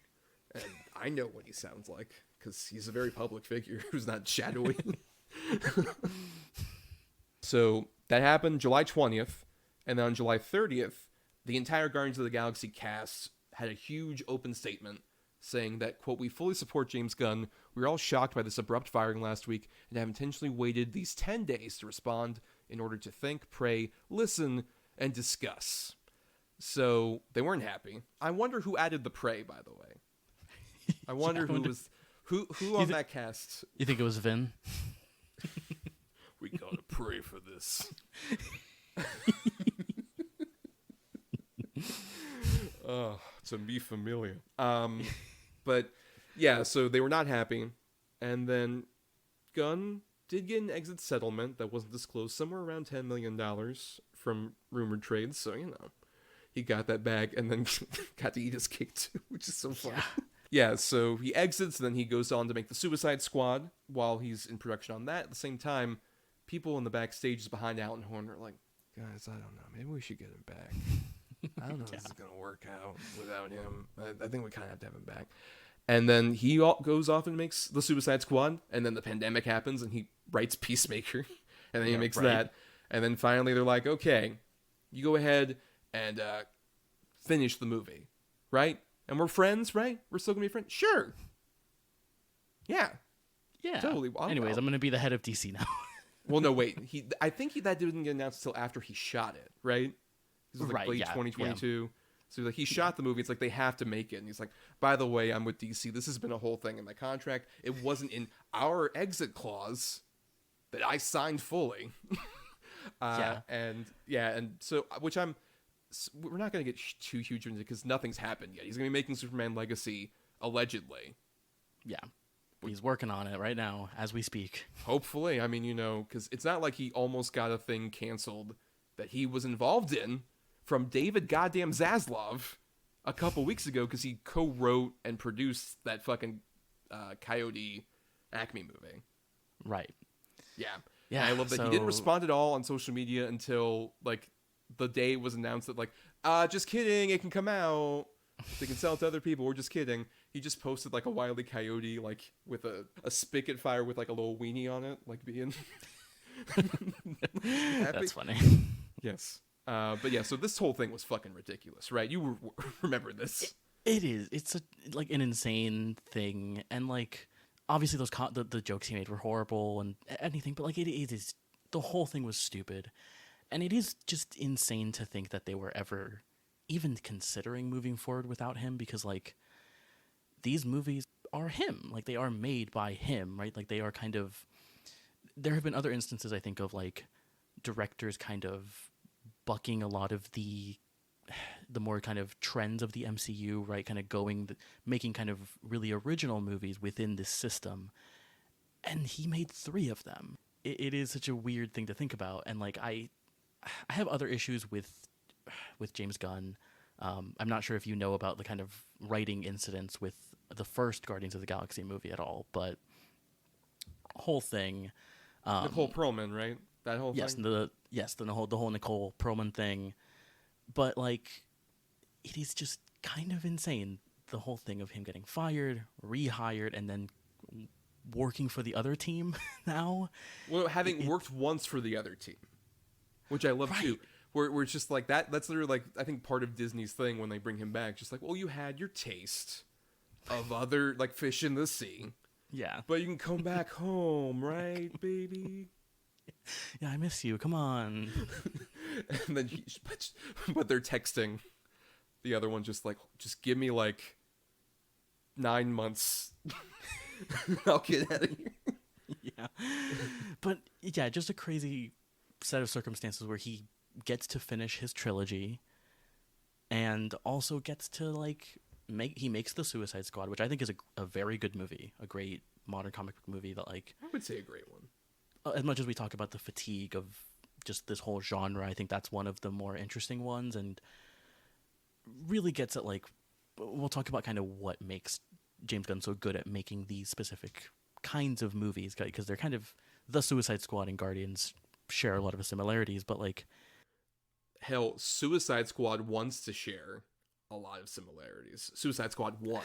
and I know what he sounds like, because he's a very public figure who's not shadowy. So that happened July 20th, and then on July 30th, the entire Guardians of the Galaxy cast had a huge open statement saying that, quote, "We fully support James Gunn. We were all shocked by this abrupt firing last week and have intentionally waited these 10 days to respond in order to think, pray, listen, and discuss. So they weren't happy. I wonder who added the pray, by the way. I wonder who on that cast. You think it was Vin? We gotta pray for this. Oh, to be familiar. But yeah, so they were not happy, and then Gunn did get an exit settlement that wasn't disclosed, somewhere around $10 million from rumored trades. So he got that bag, and then got to eat his cake too, which is so fun. Yeah, so he exits, and then he goes on to make the Suicide Squad while he's in production on that. At the same time, people in the backstages behind Alan Horn are like, guys, I don't know, maybe we should get him back. I don't know if this is going to work out without him. I think we kind of have to have him back. And then he goes off and makes the Suicide Squad, and then the pandemic happens, and he writes Peacemaker, and then he makes that. And then finally they're like, okay, you go ahead and finish the movie, right? And we're friends, right? We're still going to be friends? Sure. Yeah. Yeah. Totally. Anyways, I'm going to be the head of DC now. Well, no, wait. I think that didn't get announced until after he shot it, right? This was like late 2022. Yeah. So like he shot the movie. It's like they have to make it. And he's like, by the way, I'm with DC. This has been a whole thing in my contract. It wasn't in our exit clause that I signed fully. And so, which we're not going to get too huge into because nothing's happened yet. He's going to be making Superman Legacy, allegedly. Yeah. He's working on it right now as we speak. Hopefully. I mean, because it's not like he almost got a thing canceled that he was involved in from David goddamn Zaslav a couple weeks ago because he co-wrote and produced that fucking Coyote Acme movie. Right. Yeah. Yeah. And I love that he didn't respond at all on social media until like the day it was announced that like, just kidding, it can come out. They can sell it to other people. We're just kidding. He just posted like a Wile E. Coyote like with a spigot fire with like a little weenie on it, like being happy. That's funny. Yes. But yeah, so this whole thing was fucking ridiculous, right? You remember this? It is. It's like an insane thing, and like obviously those the jokes he made were horrible and anything, but like it is the whole thing was stupid, and it is just insane to think that they were ever even considering moving forward without him, because like these movies are him, like they are made by him, right? Like they are kind of. There have been other instances, I think, of like directors kind of bucking a lot of the more kind of trends of the MCU, right? Kind of making kind of really original movies within this system. And he made 3 of them. It is such a weird thing to think about. And like, I have other issues with James Gunn. I'm not sure if you know about the kind of writing incidents with the first Guardians of the Galaxy movie at all, but whole thing. Nicole Perlman, right? That whole thing? The whole Nicole Perlman thing. But like, it is just kind of insane, the whole thing of him getting fired, rehired, and then working for the other team now. Well, having worked once for the other team, which I love too. Where it's just like that's literally like, I think part of Disney's thing when they bring him back, just like, well, you had your taste of other like fish in the sea. Yeah. But you can come back home, right, baby? Yeah, I miss you. Come on. And then but they're texting the other one just give me like 9 months. I'll get out of here. Yeah. But yeah, just a crazy set of circumstances where he gets to finish his trilogy and also gets to like he makes the Suicide Squad, which I think is a very good movie, a great modern comic book movie that like I would say a great one. As much as we talk about the fatigue of just this whole genre, I think that's one of the more interesting ones, and really gets at like, we'll talk about kind of what makes James Gunn so good at making these specific kinds of movies, because they're kind of, the Suicide Squad and Guardians share a lot of similarities, but like, hell, Suicide Squad wants to share a lot of similarities. Suicide Squad 1.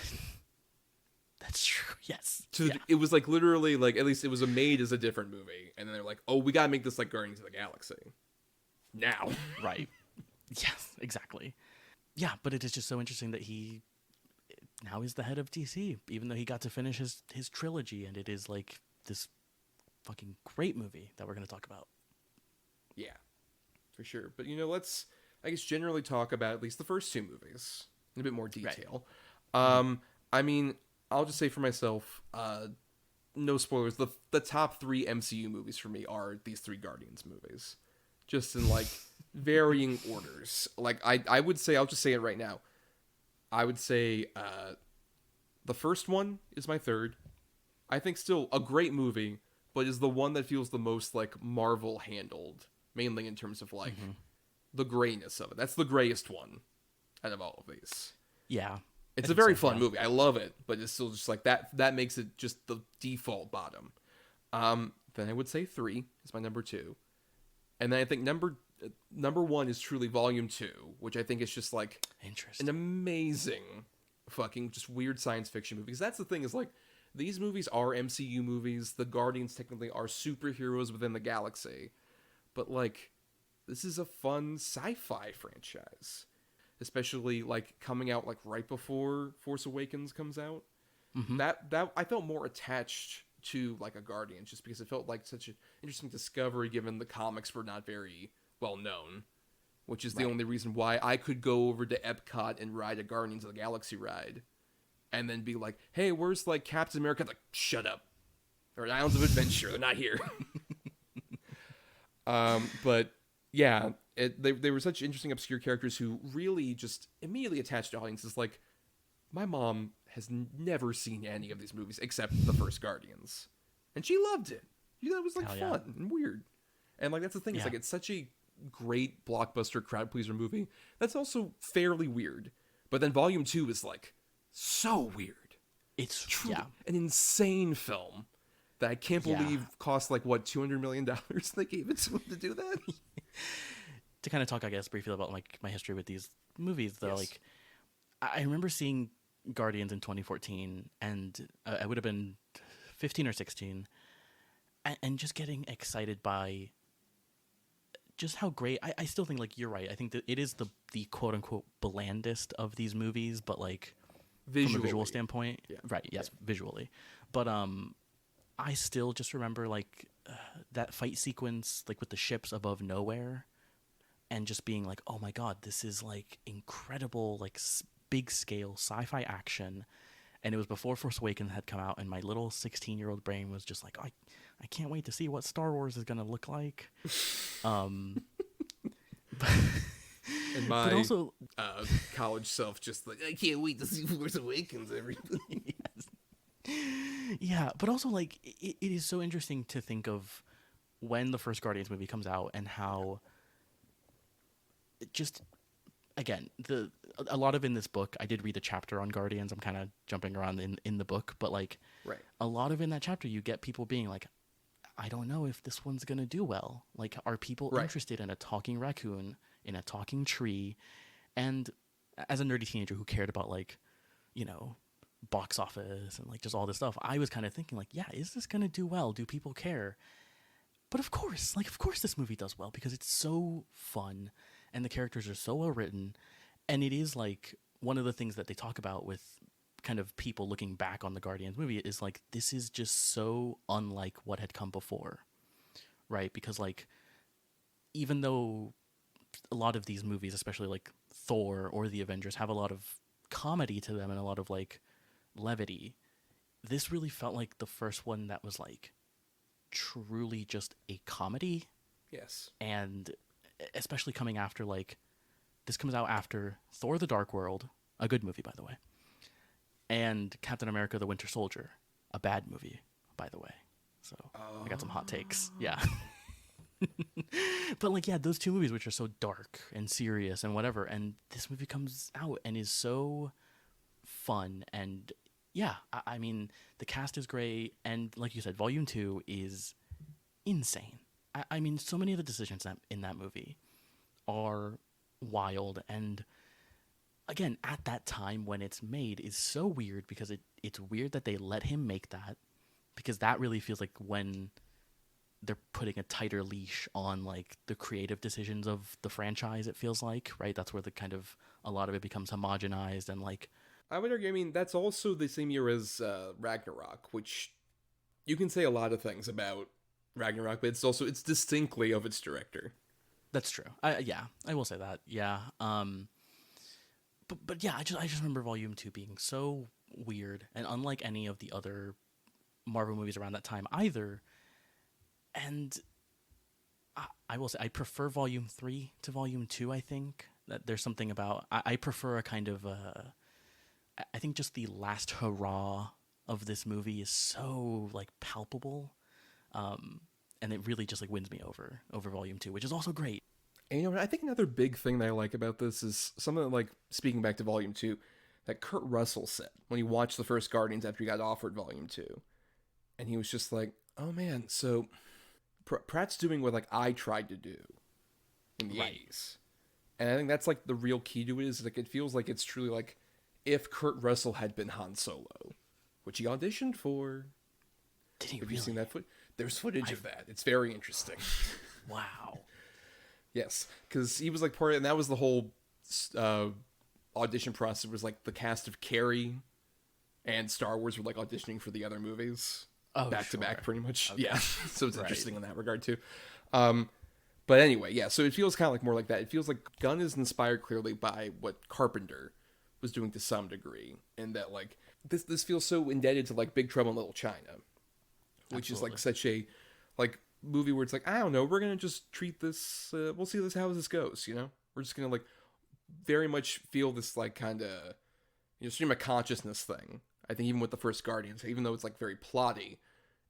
That's true. Yes. It was like literally like, at least it was made as a different movie, and then they're like, oh, we gotta make this like Guardians of the Galaxy now. Right. Yes, exactly. Yeah, but it is just so interesting that he now is the head of DC, even though he got to finish his trilogy, and it is like this fucking great movie that we're going to talk about. Yeah, for sure. But, let's, I guess, generally talk about at least the first two movies in a bit more detail. Right. I mean, I'll just say for myself, no spoilers, the top 3 MCU movies for me are these 3 Guardians movies. Just in, like, varying orders. Like, I would say, I'll just say it right now. I would say the first one is my third. I think still a great movie, but is the one that feels the most, like, Marvel handled. Mainly in terms of, like, the grayness of it. That's the grayest one out of all of these. Yeah. It's a very fun movie. I love it, but it's still just like that makes it just the default bottom. Then I would say 3 is my number 2. And then I think number 1 is truly Volume 2, which I think is just like an amazing fucking just weird science fiction movie. Because that's the thing is like these movies are MCU movies. The Guardians technically are superheroes within the galaxy. But like this is a fun sci-fi franchise. Especially like coming out like right before Force Awakens comes out. Mm-hmm. That I felt more attached to like a Guardian just because it felt like such an interesting discovery given the comics were not very well known, which is the only reason why I could go over to Epcot and ride a Guardians of the Galaxy ride and then be like, hey, where's like Captain America? Like, shut up. Or Islands of Adventure, they're not here. But yeah, they were such interesting, obscure characters who really just immediately attached to audiences. Like, my mom has never seen any of these movies except the first Guardians. And she loved it. She thought it was, like, fun and weird. And, like, that's the thing. It's, like, it's such a great blockbuster crowd pleaser movie that's also fairly weird. But then Volume 2 is, like, so weird. It's truly an insane film that I can't believe cost, like, what, $200 million they gave it to him to do that? To kind of talk, I guess, briefly about like my history with these movies, though, like I remember seeing Guardians in 2014, and I would have been 15 or 16, and just getting excited by just how great. I still think, like, you're right. I think that it is the quote unquote blandest of these movies, but like visually. From a visual standpoint, right? Yes, visually, but I still just remember like that fight sequence, like with the ships above nowhere. And just being like, oh my god, this is like incredible, like big scale sci-fi action. And it was before Force Awakens had come out, and my little 16-year-old brain was just like, I can't wait to see what Star Wars is gonna look like. And my but also, college self just like, I can't wait to see Force Awakens. Everything. Yes. Yeah, but also like it is so interesting to think of when the first Guardians movie comes out and how. Just again, a lot of in this book, I did read a chapter on Guardians. I'm kind of jumping around in the book, but like a lot of in that chapter, you get people being like, I don't know if this one's gonna do well. Like, are people interested in a talking raccoon, in a talking tree? And as a nerdy teenager who cared about like, box office and like just all this stuff, I was kind of thinking like, yeah, is this gonna do well? Do people care? But of course this movie does well because it's so fun. And the characters are so well written, and it is like one of the things that they talk about with kind of people looking back on the Guardians movie is like, this is just so unlike what had come before, right? Because like, even though a lot of these movies, especially like Thor or the Avengers, have a lot of comedy to them and a lot of like levity, this really felt like the first one that was like truly just a comedy. Yes. And especially coming after, like, this comes out after Thor the Dark World, a good movie, by the way, and Captain America the Winter Soldier, a bad movie, by the way. So I got some hot takes. Yeah. But, like, yeah, those two movies, which are so dark and serious and whatever, and this movie comes out and is so fun. And, yeah, I mean, the cast is great, and like you said, Volume 2 is insane. I mean, so many of the decisions in that movie are wild, and again, at that time when it's made is so weird because it's weird that they let him make that, because that really feels like when they're putting a tighter leash on like the creative decisions of the franchise, it feels like, right? That's where the kind of a lot of it becomes homogenized and like. I would argue, I mean, that's also the same year as Ragnarok, which you can say a lot of things about Ragnarok, but it's distinctly of its director. That's true. Yeah, I will say that. Yeah. But yeah, I just remember Volume 2 being so weird and unlike any of the other Marvel movies around that time either. And I will say I prefer Volume 3 to Volume 2, I think. That there's something about I prefer a kind of I think just the last hurrah of this movie is so like palpable. And it really just like wins me over Volume 2, which is also great. And I think another big thing that I like about this is something like, speaking back to Volume 2, that Kurt Russell said when he watched the first Guardians after he got offered Volume 2. And he was just like, oh man, so Pratt's doing what like I tried to do in the 80s. And I think that's like the real key to it, is like it feels like it's truly like if Kurt Russell had been Han Solo, which he auditioned for. Did he Have really? you seen that There's footage of that. It's very interesting. Wow. Yes, because he was like part of it, and that was the whole audition process. Was like the cast of Carrie and Star Wars were like auditioning for the other movies back to back, pretty much. Okay. Yeah, so it's interesting in that regard too. But anyway, yeah. So it feels kind of like more like that. It feels like Gunn is inspired clearly by what Carpenter was doing to some degree, and that like this feels so indebted to like Big Trouble in Little China, which is like such a like movie where it's like, I don't know, we're gonna just treat this we'll see how this goes, we're just gonna like very much feel this like kind of stream of consciousness thing. I think even with the first Guardians, even though it's like very plotty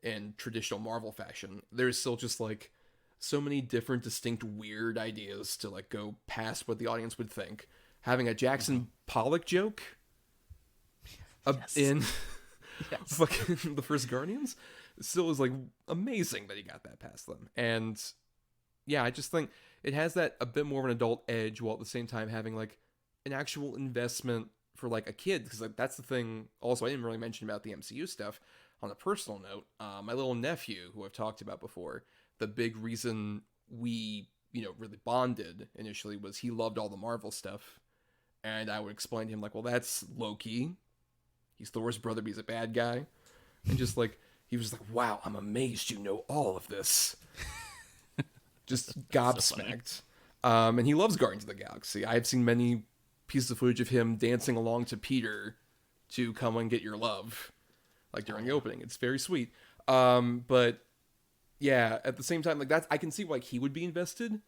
in traditional Marvel fashion, there's still just like so many different distinct weird ideas to like go past what the audience would think. Having a Jackson Pollock joke in fucking the first Guardians still is like amazing that he got that past them. And yeah, I just think it has that a bit more of an adult edge, while at the same time having like an actual investment for like a kid, because like that's the thing also I didn't really mention about the MCU stuff on a personal note. My little nephew, who I've talked about before, the big reason we really bonded initially was he loved all the Marvel stuff, and I would explain to him like, well, that's Loki, he's Thor's brother, but he's a bad guy, and just like he was like, wow, I'm amazed you know all of this. Just gobsmacked. And he loves Guardians of the Galaxy. I've seen many pieces of footage of him dancing along to Peter to Come and Get Your Love, like during the opening. It's very sweet. But yeah, at the same time, like that's, I can see why he would be invested.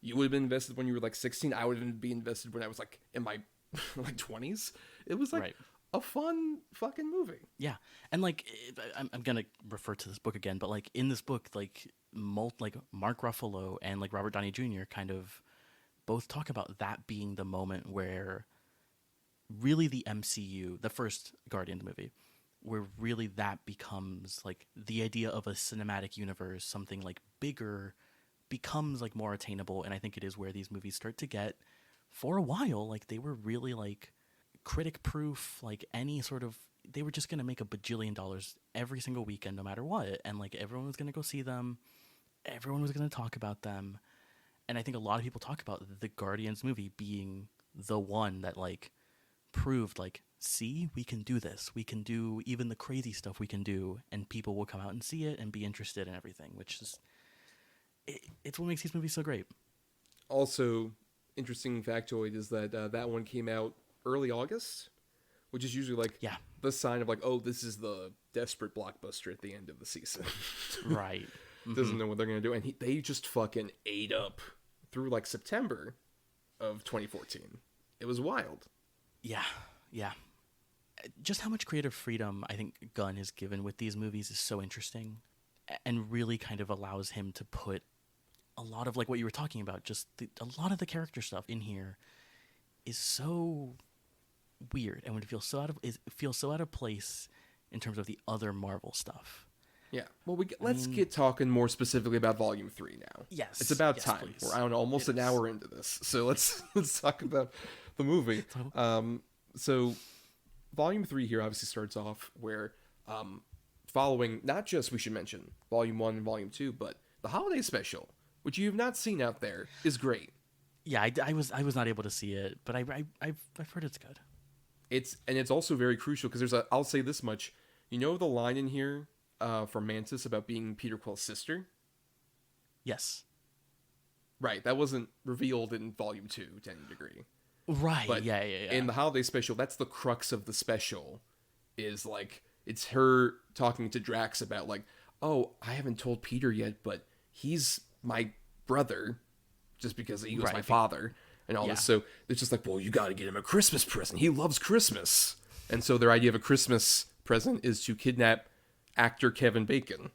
You would have been invested when you were like 16. I would have been invested when I was like in my like 20s. It was like a fun fucking movie. Yeah, and like I'm gonna refer to this book again, but like in this book, like Mark Ruffalo and like Robert Downey Jr. kind of both talk about that being the moment where really the MCU, the first Guardians movie, where really that becomes like the idea of a cinematic universe, something like bigger, becomes like more attainable. And I think it is where these movies start to get, for a while, like they were really like critic proof, like any sort of, they were just going to make $1 bajillion every single weekend no matter what, and like everyone was going to go see them, everyone was going to talk about them. And I think a lot of people talk about the Guardians movie being the one that like proved like, see, we can do this, we can do even the crazy stuff we can do, and people will come out and see it and be interested in everything, which is it's what makes these movies so great. Also, interesting factoid is that that one came out early August, which is usually like the sign of like, oh, this is the desperate blockbuster at the end of the season. Right. Doesn't know what they're gonna do, and they just fucking ate up through like September of 2014. It was wild. Yeah. Just how much creative freedom I think Gunn has given with these movies is so interesting, and really kind of allows him to put a lot of like what you were talking about, just a lot of the character stuff in here is so weird and would feel so out of place in terms of the other Marvel stuff. Yeah. Well, let's get talking more specifically about Volume 3 now. Yes. It's about time. Please. We're almost an hour into this. So let's talk about the movie. So Volume 3 here obviously starts off where following not just, we should mention, Volume 1 and Volume 2, but the holiday special, which you have not seen out there, is great. Yeah, I was not able to see it, but I've heard it's good. It's also very crucial because I'll say this much. You know the line in here from Mantis about being Peter Quill's sister? Yes. Right, that wasn't revealed in Volume 2 to any degree. Right. But yeah. in the holiday special, that's the crux of the special. Is like it's her talking to Drax about like, oh, I haven't told Peter yet, but he's my brother, just because he was my father and all this. So it's just like, well, you got to get him a Christmas present. He loves Christmas, and so their idea of a Christmas present is to kidnap actor Kevin Bacon,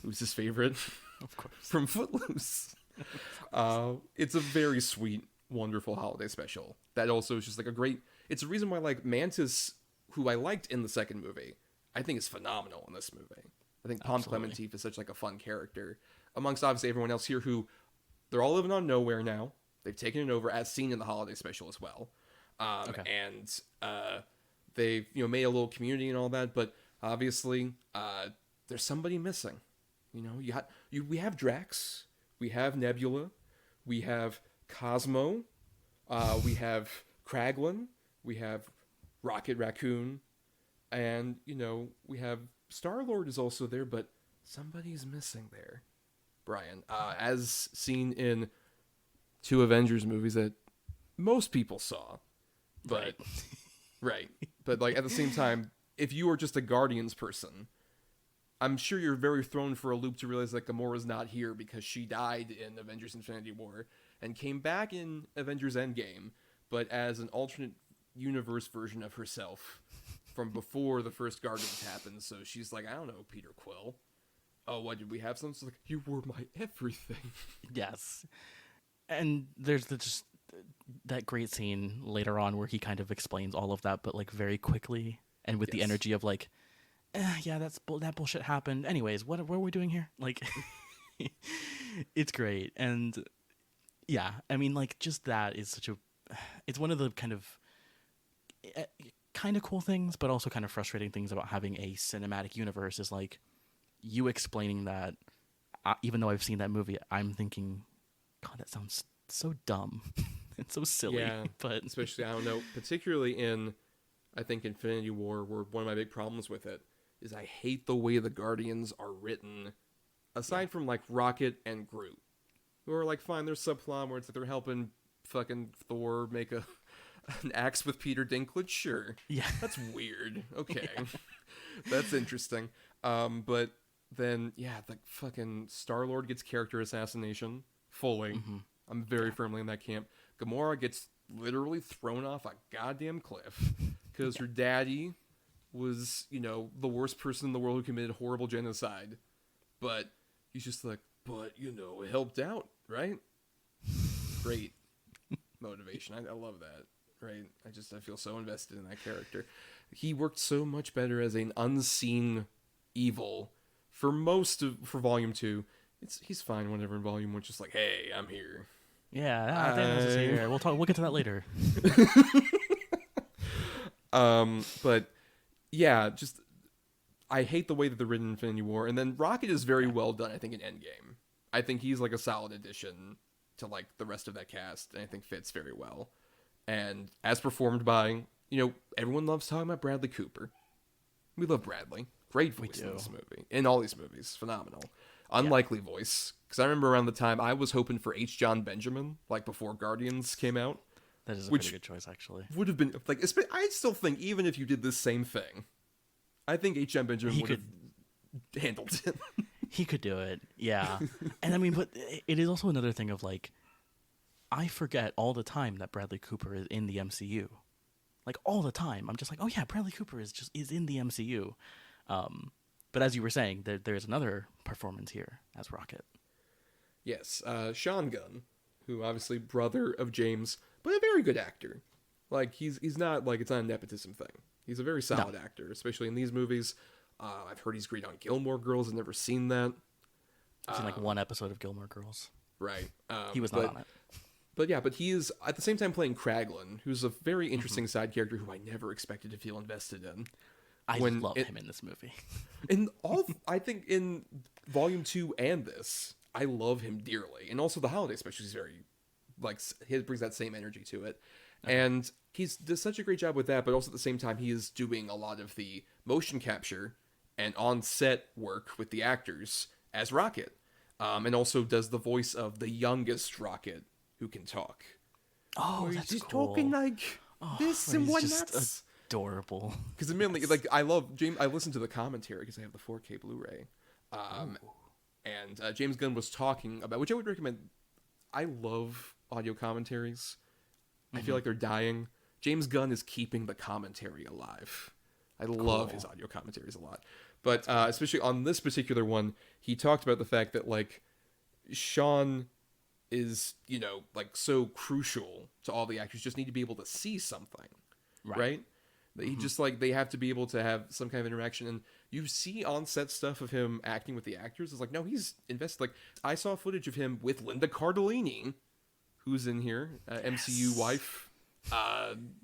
who's his favorite, Of course. from Footloose. It's a very sweet, wonderful holiday special. That also is just like a great. It's a reason why like Mantis, who I liked in the second movie, I think is phenomenal in this movie. I think Pom Clementif is such like a fun character amongst obviously everyone else here who they're all living on nowhere now. They've taken it over as seen in the holiday special as well. And they've made a little community and all that, but obviously there's somebody missing. We have Drax, we have Nebula, we have Cosmo, we have Kraglin, we have Rocket Raccoon, and we have Star-Lord is also there, but somebody's missing there, Brian, as seen in 2 Avengers movies that most people saw, but right. But like at the same time, if you are just a Guardians person, I'm sure you're very thrown for a loop to realize that Gamora's not here because she died in Avengers Infinity War and came back in Avengers Endgame, but as an alternate universe version of herself from before the first Guardians happened. So she's like, I don't know, Peter Quill. Oh, what did we have? Something like, you were my everything. Yes. And there's just that great scene later on where he kind of explains all of that, but like very quickly and with the energy of like, yeah, that bullshit happened. Anyways, what are we doing here? Like, it's great. And yeah, I mean, like just that is it's one of the kind of cool things, but also kind of frustrating things about having a cinematic universe is like you explaining that, even though I've seen that movie, I'm thinking, God, that sounds so dumb. It's so silly. Yeah, but especially, I don't know, particularly in, I think, Infinity War, where one of my big problems with it is I hate the way the Guardians are written, aside from, like, Rocket and Groot, who are, like, fine, there's subplot where it's like they're helping fucking Thor make an axe with Peter Dinklage, sure. Yeah. That's weird. Okay. That's interesting. But then, yeah, the fucking Star-Lord gets character assassination fully. Mm-hmm. I'm very firmly in that camp. Gamora gets literally thrown off a goddamn cliff because her daddy was, the worst person in the world who committed horrible genocide. But he's just like, but, it helped out, right? Great motivation. I love that, right? I feel so invested in that character. He worked so much better as an unseen evil for Volume 2. He's fine whenever in Volume 1, just like, hey, I'm here. Yeah, Thanos is here. We'll get to that later. But yeah, just I hate the way that they're written in Infinity War, and then Rocket is very well done. I think in Endgame, I think he's like a solid addition to like the rest of that cast, and I think fits very well. And as performed by, everyone loves talking about Bradley Cooper. We love Bradley. Great voice in this movie, in all these movies, phenomenal. Unlikely voice, because I remember around the time I was hoping for H. John Benjamin, like before Guardians came out. That is a pretty good choice, actually. Would have been like, I still think even if you did the same thing, I think H. John Benjamin would have handled it. He could do it, yeah. And I mean, but it is also another thing of like, I forget all the time that Bradley Cooper is in the MCU, like all the time. I'm just like, oh yeah, Bradley Cooper is in the MCU. But as you were saying, there's another performance here as Rocket. Yes, Sean Gunn, who obviously brother of James, but a very good actor. Like he's not like it's not a nepotism thing. He's a very solid actor, especially in these movies. I've heard he's great on Gilmore Girls. I've never seen that. I've seen like one episode of Gilmore Girls. Right. He was not on it. But yeah, but he is at the same time playing Kraglin, who's a very interesting side character who I never expected to feel invested in. I love him in this movie. I think in Volume 2 and this, I love him dearly. And also the holiday special is very, like, he brings that same energy to it. And he does such a great job with that, but also at the same time, he is doing a lot of the motion capture and on-set work with the actors as Rocket. and also does the voice of the youngest Rocket who can talk. Oh, that's He's cool. talking like this and He's whatnot. just adorable. Because admittedly, like I love James. I listened to the commentary because I have the 4K Blu-ray, and James Gunn was talking about, which I would recommend. I love audio commentaries. I feel like they're dying. James Gunn is keeping the commentary alive. I love his audio commentaries a lot, but especially on this particular one, he talked about the fact that like Sean is, you know, like so crucial to all the actors. Just need to be able to see something, right? He just like they have to be able to have some kind of interaction, and you see on set stuff of him acting with the actors. It's like, no, he's invested. Like I saw footage of him with Linda Cardellini, who's in here, MCU wife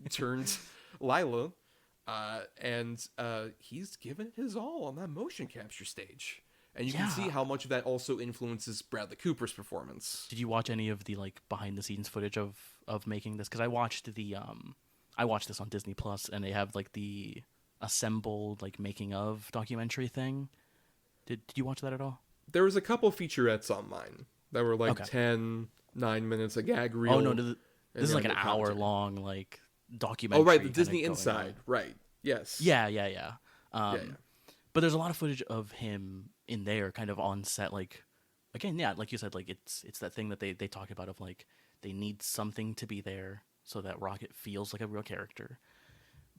turned Lila, and he's given his all on that motion capture stage. And you can see how much of that also influences Bradley Cooper's performance. Did you watch any of the like behind the scenes footage of making this? Because I watched I watched this on Disney Plus, and they have like the assembled like making of documentary thing. Did you watch that at all? There was a couple featurettes online that were like 9 minutes, a gag reel. Oh no, this is like an hour long like documentary. Oh right, the Disney Inside, right? Yes. Yeah. But there's a lot of footage of him in there, kind of on set, like again, yeah, like you said, like it's that thing that they talk about of like they need something to be there so that Rocket feels like a real character,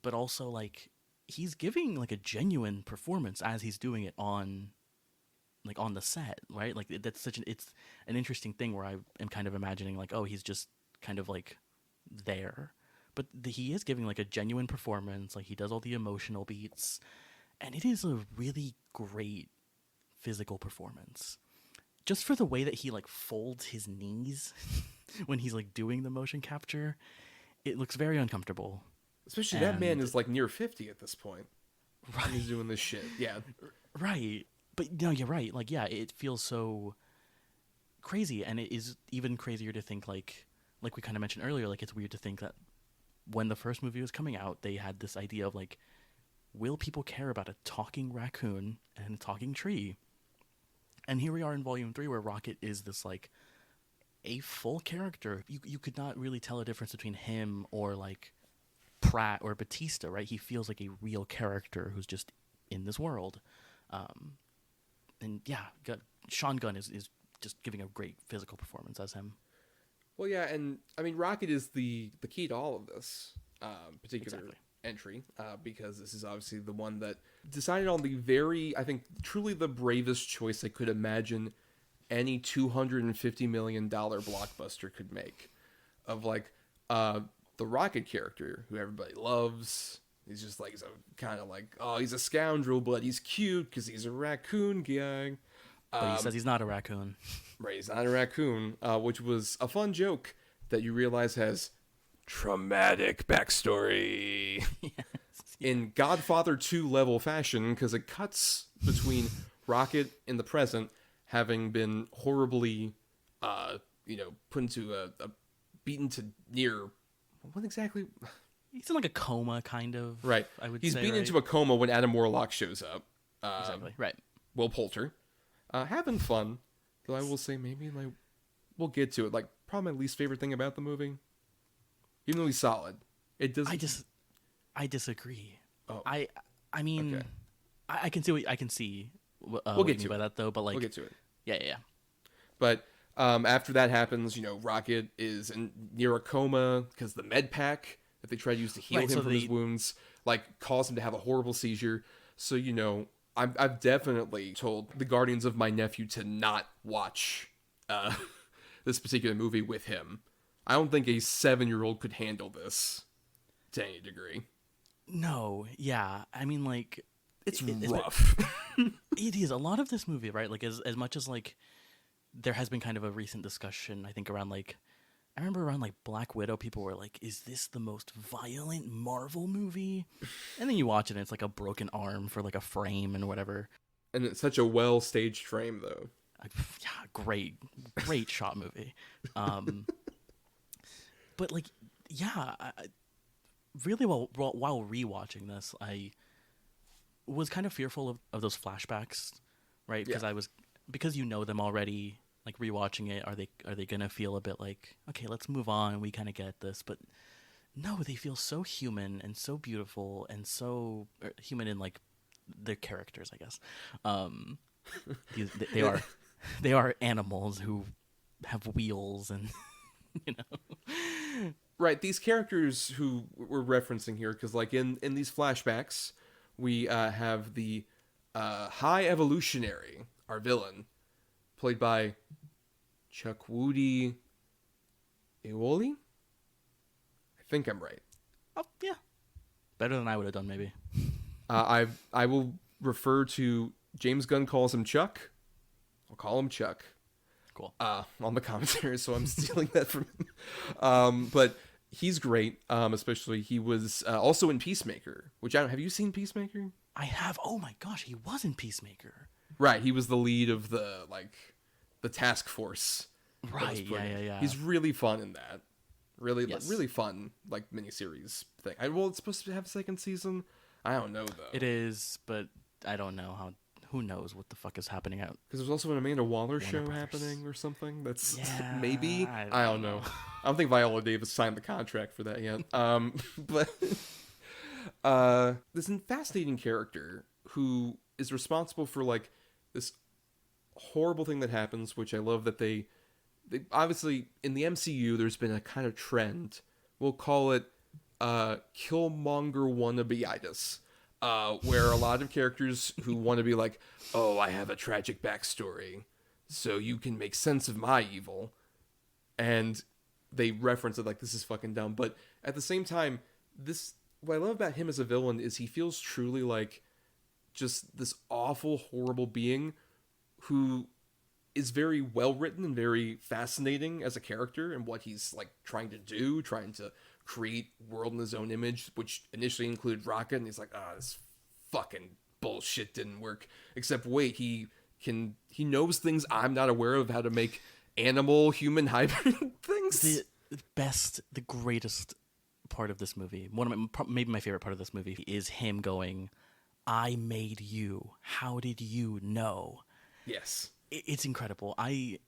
but also like he's giving like a genuine performance as he's doing it on the set, right? Like that's it's an interesting thing where I am kind of imagining like, oh, he's just kind of like there, but he is giving like a genuine performance. Like he does all the emotional beats, and it is a really great physical performance. Just for the way that he like folds his knees when he's like doing the motion capture, it looks very uncomfortable. Especially that man is like near 50 at this point. Right. He's doing this shit. Yeah. Right. But no, you're right. Like, yeah, it feels so crazy, and it is even crazier to think like we kind of mentioned earlier, like it's weird to think that when the first movie was coming out, they had this idea of like, will people care about a talking raccoon and a talking tree? And here we are in Volume 3 where Rocket is this like a full character. You could not really tell a difference between him or like Pratt or Batista, right? He feels like a real character who's just in this world. And yeah, Sean Gunn is just giving a great physical performance as him. Well, yeah, and I mean, Rocket is the key to all of this particular entry, because this is obviously the one that decided on the very, I think, truly the bravest choice I could imagine any $250 million blockbuster could make, of like the Rocket character who everybody loves. He's just like, he's a kind of like, oh, he's a scoundrel, but he's cute because he's a raccoon guy. But he says he's not a raccoon. Right, he's not a raccoon, which was a fun joke that you realize has traumatic backstory. Yes. In Godfather 2 level fashion, because it cuts between Rocket in the present having been horribly, put into a beaten to near, what exactly? He's in like a coma, kind of. Right. I would He's say, beaten right? into a coma when Adam Warlock shows up. Exactly. Right. Will Poulter. Having fun, though I will say maybe like we'll get to it. Like probably my least favorite thing about the movie, even though he's solid, it doesn't. I disagree. Oh. I mean, Okay. I can see what We'll what get you mean to by it. that though. But like, We'll get to it. Yeah. But after that happens, Rocket is near a coma because the med pack that they try to use to heal him from his wounds like caused him to have a horrible seizure. So I've definitely told the guardians of my nephew to not watch this particular movie with him. I don't think a 7-year-old could handle this to any degree. No, yeah. I mean, like, it's rough. It is. A lot of this movie, right? Like, as much as like there has been kind of a recent discussion, I think around like, I remember around like Black Widow, people were like, is this the most violent Marvel movie? And then you watch it and it's like a broken arm for like a frame and whatever. And it's such a well-staged frame, though. Yeah, great shot movie. But like, yeah, really while rewatching this, I was kind of fearful of those flashbacks, right? Because I was because you know them already, like rewatching it, are they gonna feel a bit like, okay, let's move on, we kind of get this, but no, they feel so human and so beautiful and so human in like their characters, I guess. They are they are animals who have wheels and you know. Right, these characters who we're referencing here, because like in these flashbacks, we have the High Evolutionary, our villain, played by Chukwudi Iwoli. I think I'm right. Oh yeah, better than I would have done maybe. I will refer to James Gunn calls him Chuck. I'll call him Chuck. Cool. On the commentary, so I'm stealing that from him. But he's great. Especially he was also in Peacemaker. Which have you seen Peacemaker? I have. Oh my gosh, he was in Peacemaker. Right, he was the lead of the task force. Right. Yeah. He's really fun in that. Really, Yes. really fun miniseries thing. Well, it's supposed to have a second season. I don't know though. It is, but I don't know how. Who knows what the fuck is happening out? Because there's also an Amanda Waller show Brothers. happening or something. That's Yeah, maybe. I don't know. I don't think Viola Davis signed the contract for that yet. But this fascinating character who is responsible for like this horrible thing that happens, which I love that they obviously in the MCU there's been a kind of trend. We'll call it Killmonger wannabeitis. Where a lot of characters who want to be like, oh, I have a tragic backstory, so you can make sense of my evil. And they reference it like, this is fucking dumb. But at the same time, what I love about him as a villain is he feels truly like just this awful, horrible being who is very well written and very fascinating as a character and what he's like trying to create world in his own image, which initially included Rocket, and he's like, this fucking bullshit didn't work. Except wait, he knows things I'm not aware of, how to make animal human hybrid things. The greatest part of this movie, maybe my favorite part of this movie, is him going, I made you, how did you know? Yes. It's incredible. I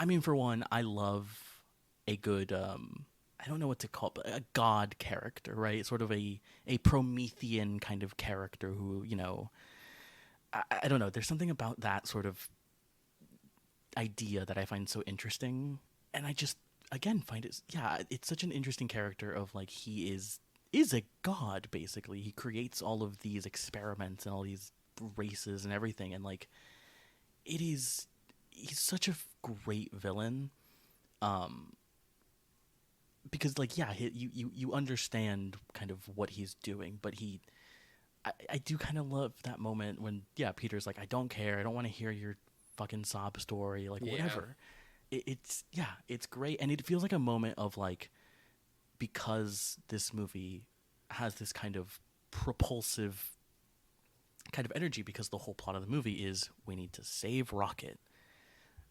mean, for one, I love a good I don't know what to call it, but a god character, right? Sort of a Promethean kind of character who, you know, I don't know. There's something about that sort of idea that I find so interesting. And I just, again, find it's such an interesting character of like, he is a god, basically. He creates all of these experiments and all these races and everything. And like, he's such a great villain. Because like, yeah, you understand kind of what he's doing, but I do kind of love that moment when, yeah, Peter's like, I don't care, I don't want to hear your fucking sob story, like, whatever. It's great, and it feels like a moment of like, because this movie has this kind of propulsive kind of energy, because the whole plot of the movie is we need to save Rocket,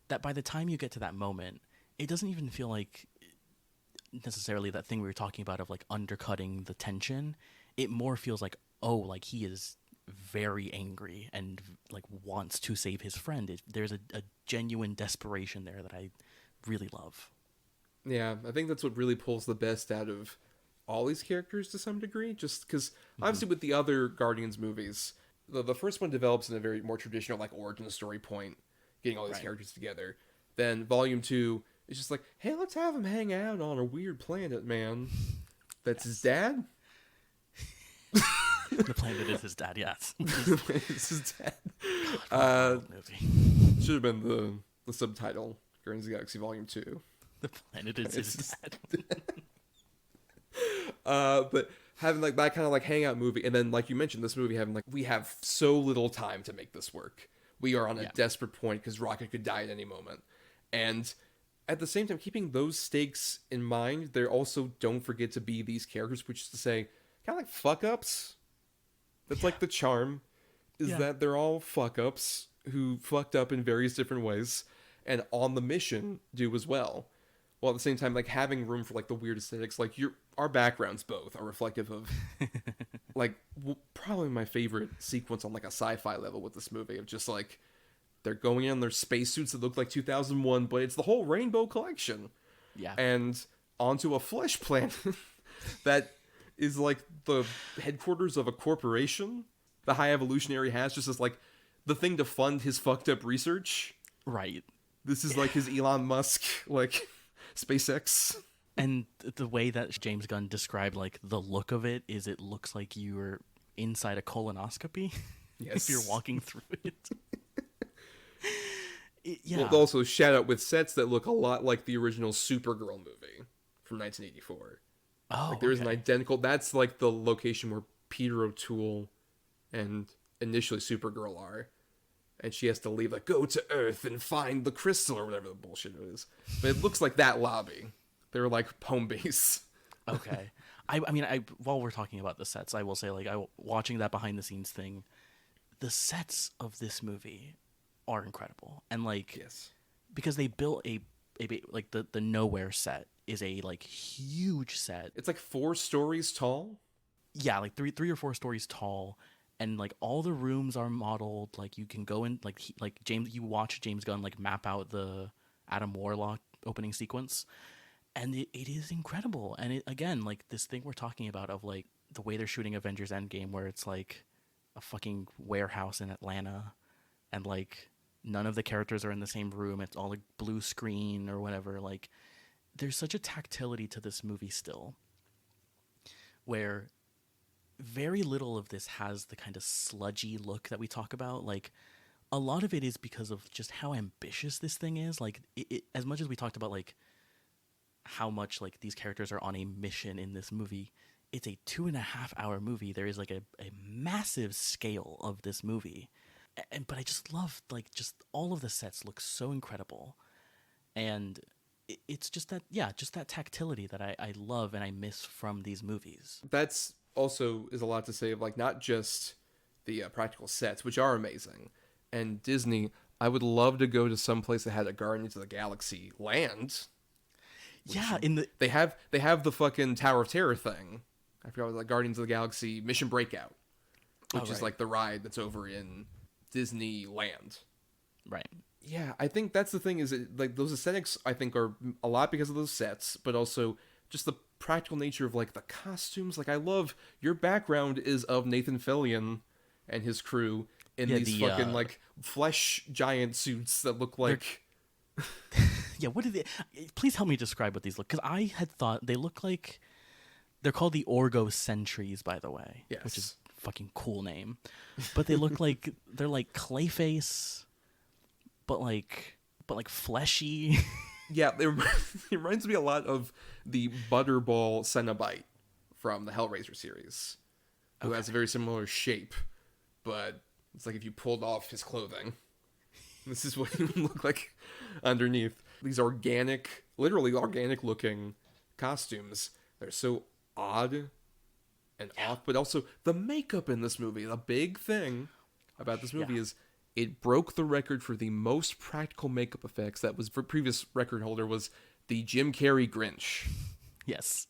that by the time you get to that moment, it doesn't even feel like necessarily that thing we were talking about of like undercutting the tension. It more feels like, oh, like he is very angry and like wants to save his friend. There's a genuine desperation there that I really love. Yeah, I think that's what really pulls the best out of all these characters to some degree, just because obviously with the other Guardians movies, the first one develops in a very more traditional like origin story point, getting all these characters together. Then Volume 2 is just like, hey, let's have him hang out on a weird planet, man. That's his dad? The planet is his dad, yes. It's his dad. Movie. Should have been the subtitle, Guardians of the Galaxy Volume 2. The planet is his dad. But having like that kind of like hangout movie, and then like you mentioned, this movie having like, we have so little time to make this work. We are on a desperate point because Rocket could die at any moment. And at the same time, keeping those stakes in mind, they also don't forget to be these characters, which is to say, kind of like fuck-ups. That's like the charm, is that they're all fuck-ups who fucked up in various different ways, and on the mission do as well. While at the same time, like having room for like the weird aesthetics, like our backgrounds both are reflective of like probably my favorite sequence on like a sci-fi level with this movie, of just like They're going in their spacesuits that look like 2001, but it's the whole Rainbow Collection. Yeah. And onto a flesh planet that is like the headquarters of a corporation. The High Evolutionary has just as like the thing to fund his fucked up research. Right. This is like his Elon Musk, like SpaceX. And the way that James Gunn described like the look of it is it looks like you're inside a colonoscopy. Yes. If you're walking through it. Yeah. Well, also shout out with sets that look a lot like the original Supergirl movie from 1984. Oh, like there's an identical. That's like the location where Peter O'Toole and initially Supergirl are, and she has to leave, like, go to Earth and find the crystal or whatever the bullshit it is. But it looks like that lobby. They're like home base. Okay. I mean, while we're talking about the sets, I will say, like, watching that behind the scenes thing, the sets of this movie are incredible, and like, Yes, because they built a like the Nowhere set is a like huge set. it's like 4 stories tall. Yeah, like three or 4 stories tall, and like all the rooms are modeled. Like you can go in, like you watch James Gunn like map out the Adam Warlock opening sequence, and it is incredible. And it, again, like this thing we're talking about of like the way they're shooting Avengers Endgame, where it's like a fucking warehouse in Atlanta, and like none of the characters are in the same room. It's all like blue screen or whatever. Like there's such a tactility to this movie still, where very little of this has the kind of sludgy look that we talk about. Like a lot of it is because of just how ambitious this thing is. Like it as much as we talked about like how much like these characters are on a mission in this movie, it's a 2.5-hour movie. There is like a massive scale of this movie. But I just love like just all of the sets look so incredible. And it's just that, yeah, just that tactility that I love and I miss from these movies. That's also is a lot to say of like not just the practical sets, which are amazing. And Disney, I would love to go to some place that had a Guardians of the Galaxy land. Yeah, They have the fucking Tower of Terror thing. I forgot what, like Guardians of the Galaxy Mission Breakout, which is like the ride that's over in Disneyland. right. Yeah, I think that's the thing is like those aesthetics I think are a lot because of those sets, but also just the practical nature of like the costumes. Like I love your background is of Nathan Fillion and his crew in these fucking like flesh giant suits that look like Yeah, what did they... Please help me describe what these look, because I had thought they look like... They're called the Orgo Sentries, by the way. Yes. Which is a fucking cool name. But they look like... They're like Clayface, but like fleshy. yeah, it reminds me a lot of the Butterball Cenobite from the Hellraiser series, who has a very similar shape, but it's like if you pulled off his clothing. This is what he would look like underneath. These organic, literally organic looking costumes. They're so odd and off, but also the makeup in this movie. The big thing about this movie is it broke the record for the most practical makeup effects. That was for previous record holder was the Jim Carrey Grinch. Yes,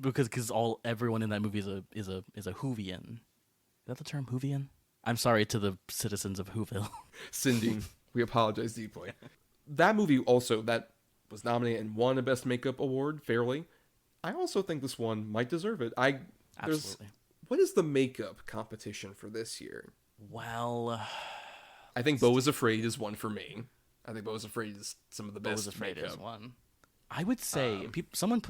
because everyone in that movie is a Whovian. Is that the term, Whovian? I'm sorry to the citizens of Whoville. Cindy, we apologize deeply. That movie also, that was nominated and won a Best Makeup Award, fairly. I also think this one might deserve it. Absolutely. What is the makeup competition for this year? Well... I think Beau is Afraid is one for me. I think Beau is Afraid is some of the Beau best is Afraid makeup. is one. I would say, someone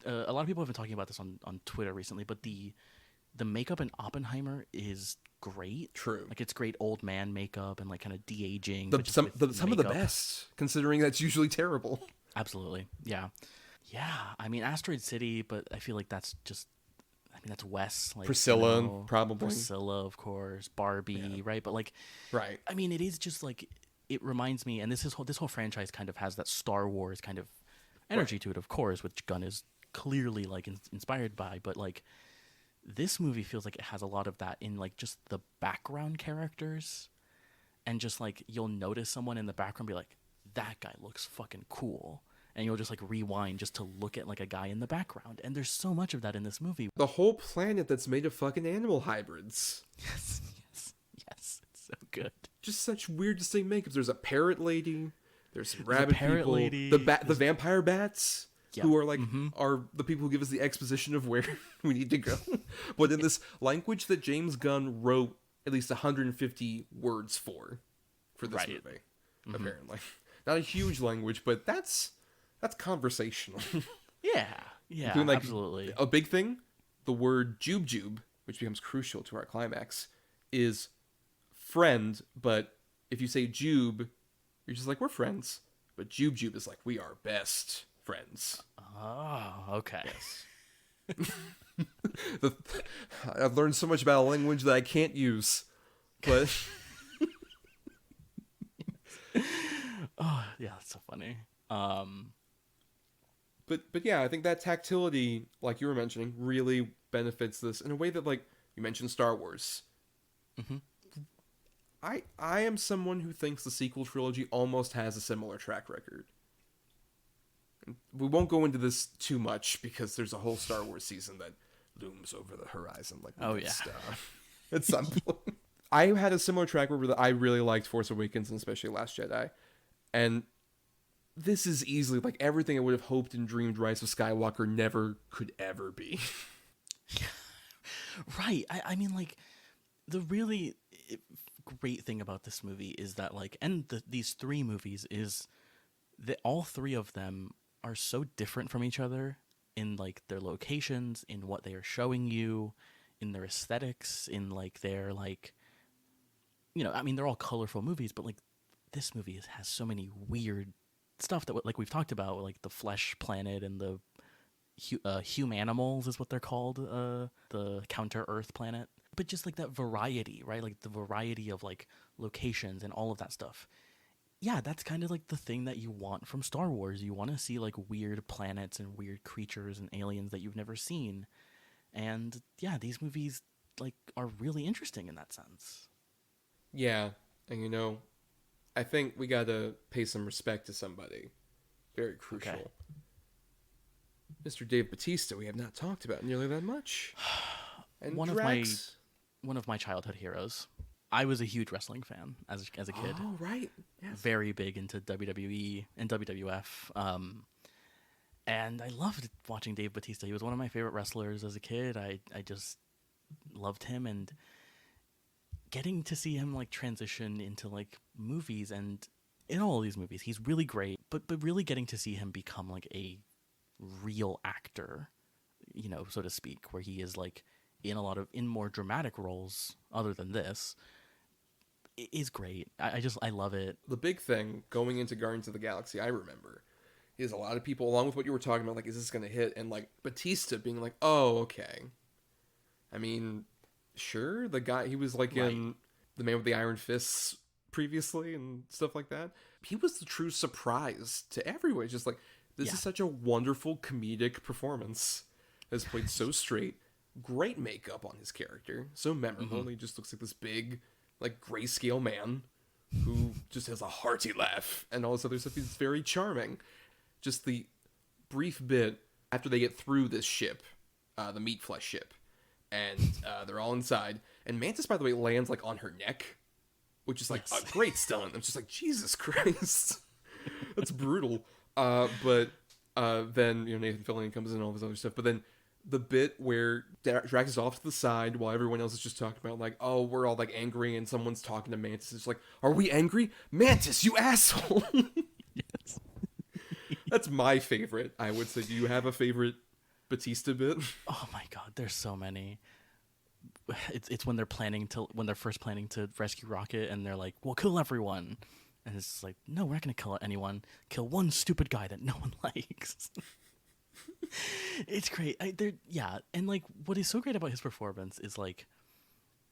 a lot of people have been talking about this on Twitter recently, but the makeup in Oppenheimer is great. True. Like it's great old man makeup and like kind of de-aging. Some of the best, considering that's usually terrible. Absolutely. Yeah. Yeah. I mean, Asteroid City, but I feel like that's just, I mean, that's Wes. Like, Priscilla, you know, probably. Priscilla, of course. Barbie, right? But like, right. I mean, it is just like, it reminds me, and this whole franchise kind of has that Star Wars kind of energy to it, of course, which Gunn is clearly like inspired by, but like, this movie feels like it has a lot of that in like just the background characters, and just like you'll notice someone in the background be like, that guy looks fucking cool, and you'll just like rewind just to look at like a guy in the background, and there's so much of that in this movie. The whole planet that's made of fucking animal hybrids. Yes, it's so good. just such weird, distinct makeups. There's a parrot lady. There's some rabbit parrot people. lady. The vampire bats. Yep. Who are like are the people who give us the exposition of where we need to go, but in this language that James Gunn wrote at least 150 words for this movie, apparently. Not a huge language, but that's conversational. Yeah, Including, like, absolutely. A big thing, the word jube, which becomes crucial to our climax, is friend, but if you say jube, you're just like, we're friends. But jube is like, we are best friends. Oh, okay. Yes. I've learned so much about a language that I can't use, but... Oh, yeah, that's so funny. But yeah, I think that tactility, like you were mentioning, really benefits this in a way that, like, you mentioned Star Wars. Mm-hmm. I am someone who thinks the sequel trilogy almost has a similar track record. We won't go into this too much because there's a whole Star Wars season that looms over the horizon. Like, at some point. I had a similar track record that I really liked Force Awakens and especially Last Jedi. And this is easily, like, everything I would have hoped and dreamed Rise of Skywalker never could ever be. Right. I mean, like, the really great thing about this movie is that, like, and these three movies is that all three of them are so different from each other in, like, their locations, in what they are showing you, in their aesthetics, in, like, their, like, you know, I mean, they're all colorful movies, but, like, this movie has so many weird stuff that, like, we've talked about, like the flesh planet and the humanimals is what they're called, the counter Earth planet, but just like that variety, right? Like the variety of, like, locations and all of that stuff. Yeah, that's kind of like the thing that you want from Star Wars. You want to see, like, weird planets and weird creatures and aliens that you've never seen. And yeah, these movies, like, are really interesting in that sense. Yeah, and you know, I think we gotta pay some respect to somebody. Very crucial. Okay. Mr. Dave Bautista, we have not talked about nearly that much. And one Drax. of my childhood heroes. I was a huge wrestling fan as a kid. Oh, right. Yes. Very big into WWE and WWF. And I loved watching Dave Bautista. He was one of my favorite wrestlers as a kid. I just loved him, and getting to see him, like, transition into, like, movies, and in all of these movies he's really great, but really getting to see him become, like, a real actor, you know, so to speak, where he is, like, in more dramatic roles other than this, is great. I love it. The big thing going into Guardians of the Galaxy, I remember, is a lot of people, along with what you were talking about, like, is this going to hit? And, like, Batista being like, oh, okay. I mean, sure, the guy, he was, like, in The Man with the Iron Fists previously and stuff like that. He was the true surprise to everyone. It's just like, this is such a wonderful comedic performance. It's played so straight. Great makeup on his character. So memorable. Mm-hmm. He just looks like this big, like, grayscale man who just has a hearty laugh and all this other stuff. He's very charming. Just the brief bit after they get through this ship, the meat flesh ship, and they're all inside. And Mantis, by the way, lands, like, on her neck, which is, like, a great stunt. I'm just like, Jesus Christ. That's brutal. But then, you know, Nathan Fillion comes in and all this other stuff. But then the bit where Drax is off to the side while everyone else is just talking about, like, oh, we're all, like, angry, and someone's talking to Mantis. It's like, are we angry? Mantis, you asshole! Yes. That's my favorite, I would say. Do you have a favorite Batista bit? Oh my god, there's so many. It's when they're first planning to rescue Rocket, and they're like, we'll kill everyone. And it's like, no, we're not going to kill anyone. Kill one stupid guy that no one likes. It's great. And, like, what is so great about his performance is, like,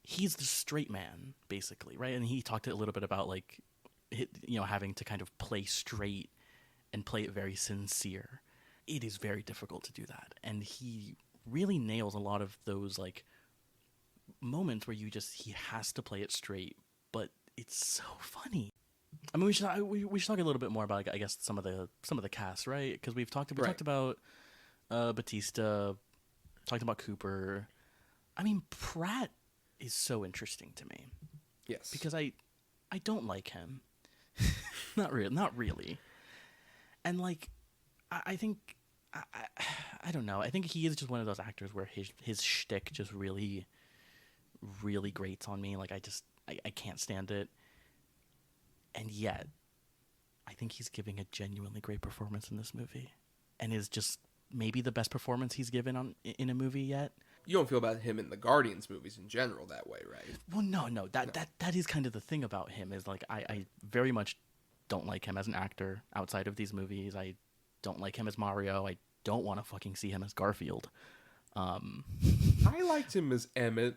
he's the straight man, basically, right? And he talked a little bit about, like, you know, having to kind of play straight and play it very sincere. It is very difficult to do that. And he really nails a lot of those, like, moments where he has to play it straight, but it's so funny. I mean, we should talk a little bit more about, I guess, some of the cast, right? Because we talked about Batista, talked about Cooper. I mean, Pratt is so interesting to me. Yes. Because I I don't like him. Not really. And like, I think, I don't know. I think he is just one of those actors where his shtick just really, really grates on me. Like I can't stand it. And yet, I think he's giving a genuinely great performance in this movie, and is just maybe the best performance he's given in a movie yet. You don't feel about him in the Guardians movies in general that way, right? Well, no. That is kind of the thing about him, is like I very much don't like him as an actor outside of these movies. I don't like him as Mario. I don't want to fucking see him as Garfield. I liked him as Emmett,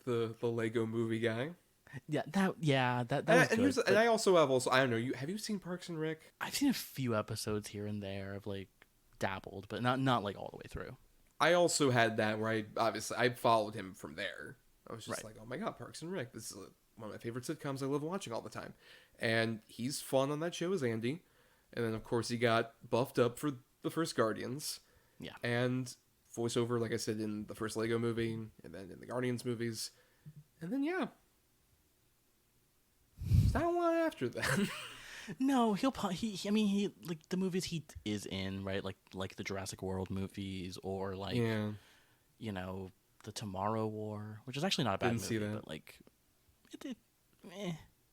the Lego movie guy. Yeah, that was good. And I I don't know, have you seen Parks and Rec? I've seen a few episodes here and there. I've like dabbled, but not like all the way through. I also had that where I followed him from there. I was just Right. like, oh my god, Parks and Rec, this is one of my favorite sitcoms I love watching all the time. And he's fun on that show as Andy. And then of course he got buffed up for the first Guardians. Yeah. And voiceover, like I said, in the first Lego movie, and then in the Guardians movies. And then yeah. There's not a lot after that. No, he like the movies he is in, right? Like the Jurassic World movies, or like Yeah. you know, the Tomorrow War, which is actually not a bad Didn't movie, see that. but like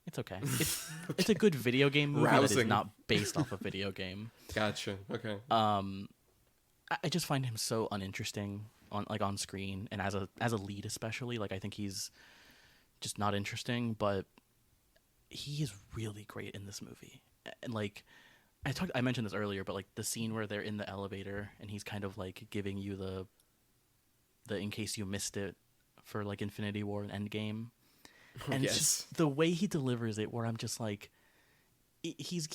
it's okay. It's a good video game movie that is Rousing. not based off a video game. Gotcha. Okay. I just find him so uninteresting on screen, and as a lead especially. Like I think he's just not interesting, but he is really great in this movie. And like I mentioned this earlier, but like the scene where they're in the elevator and he's kind of like giving you the in case you missed it for like Infinity War and Endgame. And Yes. it's just the way he delivers it, where I'm just like, he's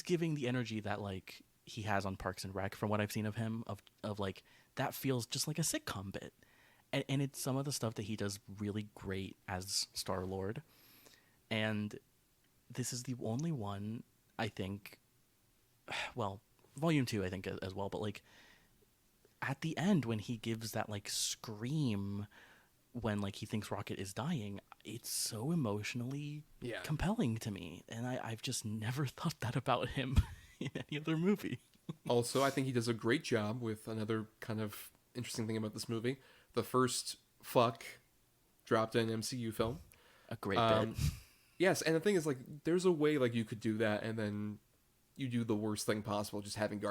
giving the energy that like he has on Parks and Rec from what I've seen of him, of like that feels just like a sitcom bit. And it's some of the stuff that he does really great as Star-Lord. And this is the only one, I think, well, Volume 2, I think, as well, but, like, at the end, when he gives that, like, scream when, like, he thinks Rocket is dying, it's so emotionally compelling to me. And I've just never thought that about him in any other movie. Also, I think he does a great job with another kind of interesting thing about this movie. The first fuck dropped in an MCU film. A great bit. Yes, and the thing is, like, there's a way, like, you could do that, and then you do the worst thing possible, just having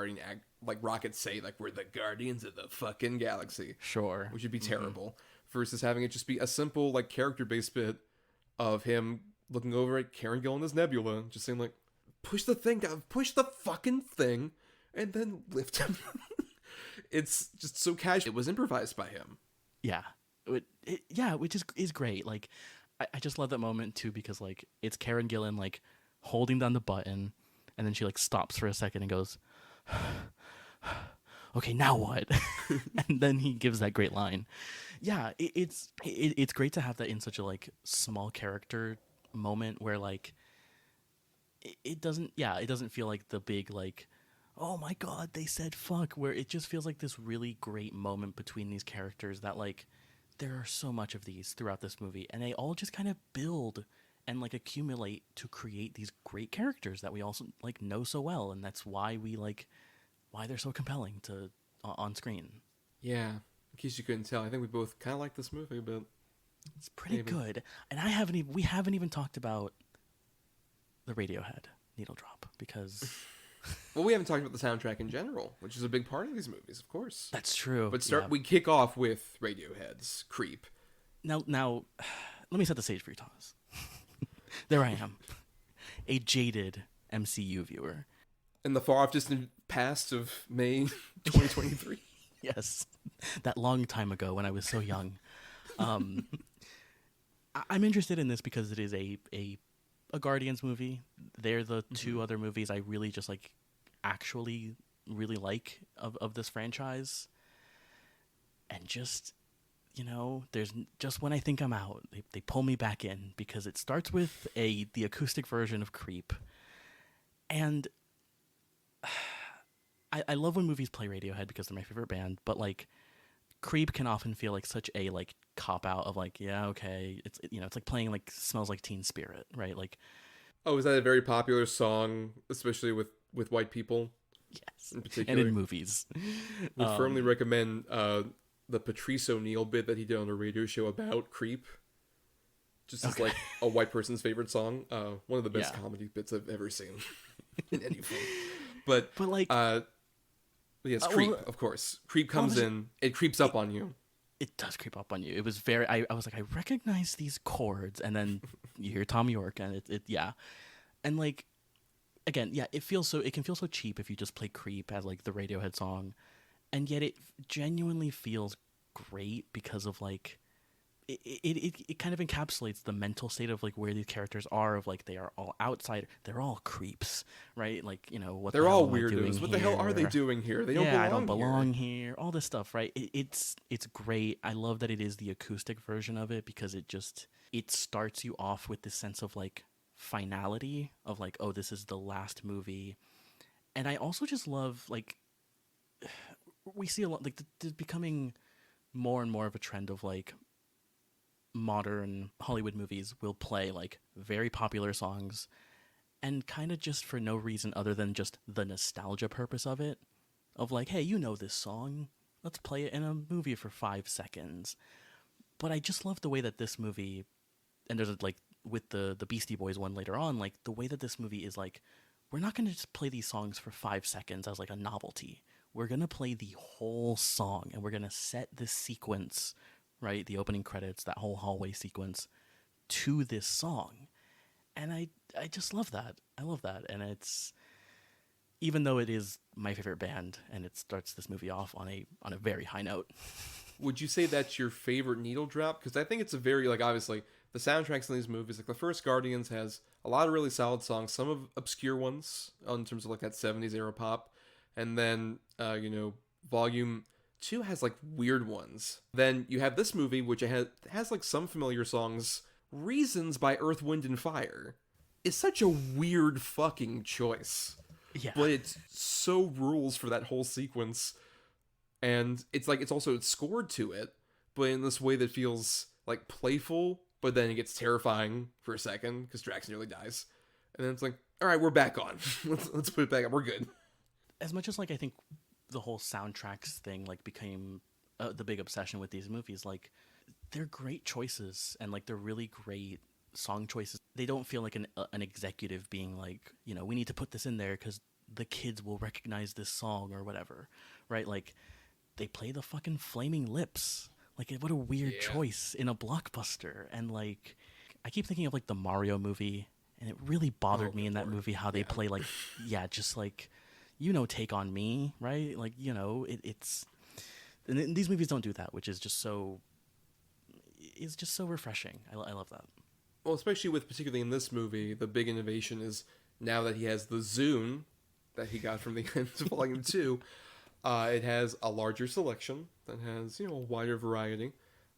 Rocket say, like, we're the guardians of the fucking galaxy. Sure. Which would be terrible. Versus having it just be a simple, like, character-based bit of him looking over at Karen Gillan as Nebula, just saying, like, push the thing down, push the fucking thing, and then lift him. It's just so casual. It was improvised by him. Yeah. Which is great. Like, I just love that moment too, because like it's Karen Gillan like holding down the button, and then she like stops for a second and goes, okay, now what? And then he gives that great line. Yeah, it's great to have that in such a like small character moment where like it doesn't feel like the big like, oh my god, they said fuck, where it just feels like this really great moment between these characters that like there are so much of these throughout this movie, and they all just kind of build and like accumulate to create these great characters that we also like know so well, and that's why they're so compelling to on screen. Yeah, in case you couldn't tell, I think we both kind of like this movie, but it's pretty good. And we haven't even talked about the Radiohead needle drop, because well, we haven't talked about the soundtrack in general, which is a big part of these movies, of course. That's true. But we kick off with Radiohead's Creep. Now, let me set the stage for you, Thomas. There I am, a jaded MCU viewer. In the far off distant past of May 2023. Yes, that long time ago when I was so young. I'm interested in this because it is a Guardians movie. They're the two other movies I really just like actually really like of this franchise. And just, you know, there's just when I think I'm out, they pull me back in, because it starts with the acoustic version of Creep. And I love when movies play Radiohead because they're my favorite band, but like Creep can often feel like such a like cop out of like, yeah, okay, it's like playing like Smells Like Teen Spirit, right? Like Oh, is that a very popular song, especially with white people Yes, in particular? and in movies. Would firmly recommend the Patrice O'Neill bit that he did on a radio show about Creep. Just as like a white person's favorite song. One of the best comedy bits I've ever seen in anything. But like, yes, Creep, of course. Creep comes in, it creeps up on you. It does creep up on you. It was very. I was like, I recognize these chords, and then you hear Tom York, and and like, again, it feels so. It can feel so cheap if you just play Creep as like the Radiohead song, and yet it genuinely feels great because of like. It kind of encapsulates the mental state of like where these characters are, of like they are all outside, they're all creeps, right? Like, you know, what they're the hell all am I doing weirdos. What the hell are they here? doing here? They don't belong I don't belong here. here. All this stuff, right? It's great. I love that it is the acoustic version of it because it starts you off with this sense of like finality of like, oh, this is the last movie. And I also just love like we see a lot like there's becoming more and more of a trend of like modern Hollywood movies will play like very popular songs and kind of just for no reason other than just the nostalgia purpose of it, of like, hey, you know this song, let's play it in a movie for 5 seconds. But I just love the way that this movie, and there's like with the Beastie Boys one later on, like the way that this movie is like, we're not going to just play these songs for 5 seconds as like a novelty. We're going to play the whole song and we're going to set this sequence, right, the opening credits, that whole hallway sequence, to this song. And I just love that. I love that. And it's, even though it is my favorite band and it starts this movie off on a very high note. Would you say that's your favorite needle drop? Because I think it's a very, like, obviously, the soundtracks in these movies, like the first Guardians has a lot of really solid songs, some of obscure ones in terms of like that 70s era pop. And then, Volume 2 has like weird ones. Then you have this movie, which has like some familiar songs. Reasons by Earth, Wind, and Fire is such a weird fucking choice. Yeah. But it's so rules for that whole sequence. And it's like, it's scored to it, but in this way that feels like playful, but then it gets terrifying for a second because Drax nearly dies. And then it's like, all right, we're back on. let's put it back on. We're good. As much as like I think the whole soundtracks thing like became the big obsession with these movies, like they're great choices and like they're really great song choices. They don't feel like an executive being like, we need to put this in there because the kids will recognize this song or whatever, right? Like they play the fucking Flaming Lips. Like what a weird choice in a blockbuster. And like I keep thinking of like the Mario movie, and it really bothered me in that movie how they play like just like Take on Me, right? Like, it's... And these movies don't do that, which is just so... It's just so refreshing. I love that. Well, especially particularly in this movie, the big innovation is now that he has the Zune that he got from the end of Volume 2, it has a larger selection that has, a wider variety.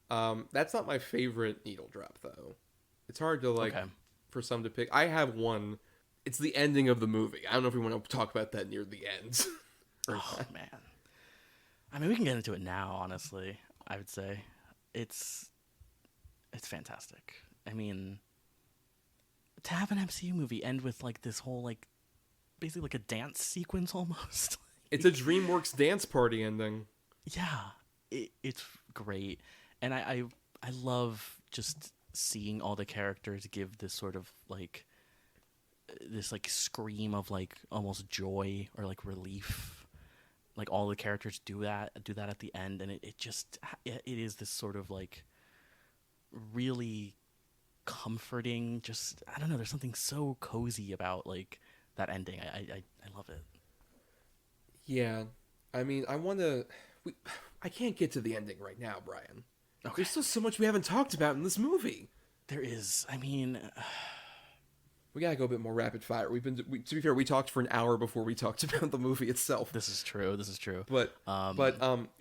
That's not my favorite needle drop, though. It's hard to, for some to pick. I have one... It's the ending of the movie. I don't know if we want to talk about that near the end. Man. I mean, we can get into it now, honestly, I would say. It's fantastic. I mean, to have an MCU movie end with, like, this whole, like, basically like a dance sequence almost. It's a DreamWorks dance party ending. Yeah. It's great. And I love just seeing all the characters give this sort of, like... this like scream of like almost joy or like relief, like all the characters do that at the end, and it is this sort of like really comforting, just I don't know, there's something so cozy about like that ending. I love it. Yeah, I mean, I can't get to the ending right now, Brian. Okay. There's still so much we haven't talked about in this movie. There is. I mean, we gotta go a bit more rapid fire. To be fair, we talked for an hour before we talked about the movie itself. This is true. But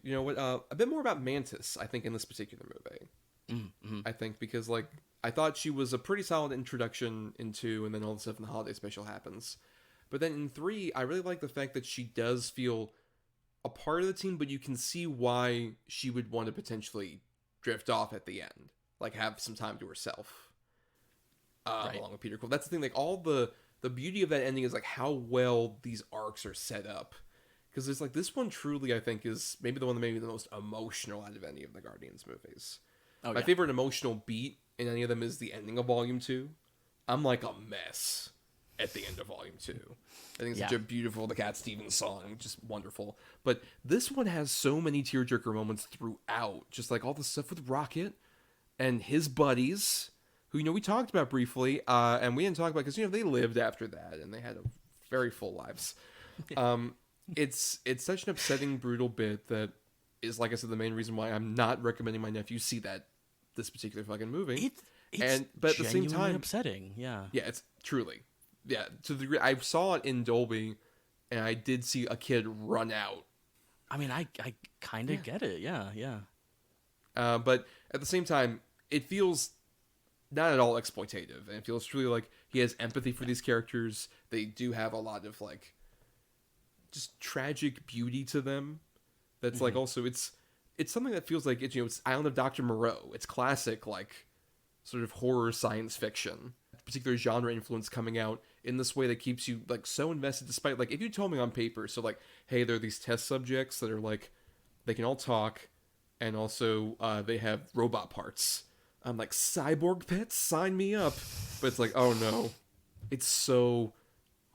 you know what? A bit more about Mantis, I think, in this particular movie. Mm-hmm. I think because like I thought she was a pretty solid introduction in 2, and then all the stuff in the holiday special happens. But then in 3, I really like the fact that she does feel a part of the team, but you can see why she would want to potentially drift off at the end, like have some time to herself. along with Peter Quill. That's the thing. Like all the beauty of that ending is like how well these arcs are set up. Because it's like this one truly, I think, is maybe the one that made me the most emotional out of any of the Guardians movies. My favorite emotional beat in any of them is the ending of Volume 2. I'm like a mess at the end of Volume 2. I think it's such a beautiful, the Cat Stevens song, just wonderful. But this one has so many tearjerker moments throughout. Just like all the stuff with Rocket and his buddies, who, we talked about briefly, and we didn't talk about because, they lived after that, and they had very full lives. It's such an upsetting, brutal bit that is, like I said, the main reason why I'm not recommending my nephew see this particular fucking movie. But at the same time, upsetting. Yeah, it's truly, to the degree I saw it in Dolby, and I did see a kid run out. I mean, I kind of get it. Yeah. But at the same time, it feels not at all exploitative, and it feels truly like he has empathy for these characters. They do have a lot of like just tragic beauty to them. That's like also it's something that feels like it's Island of Dr. Moreau. It's classic like sort of horror science fiction, particular genre influence coming out in this way that keeps you like so invested. Despite like if you told me on paper, so like, hey, there are these test subjects that are like they can all talk, and also they have robot parts. I'm like, cyborg pets, sign me up. But it's like, oh no, it's so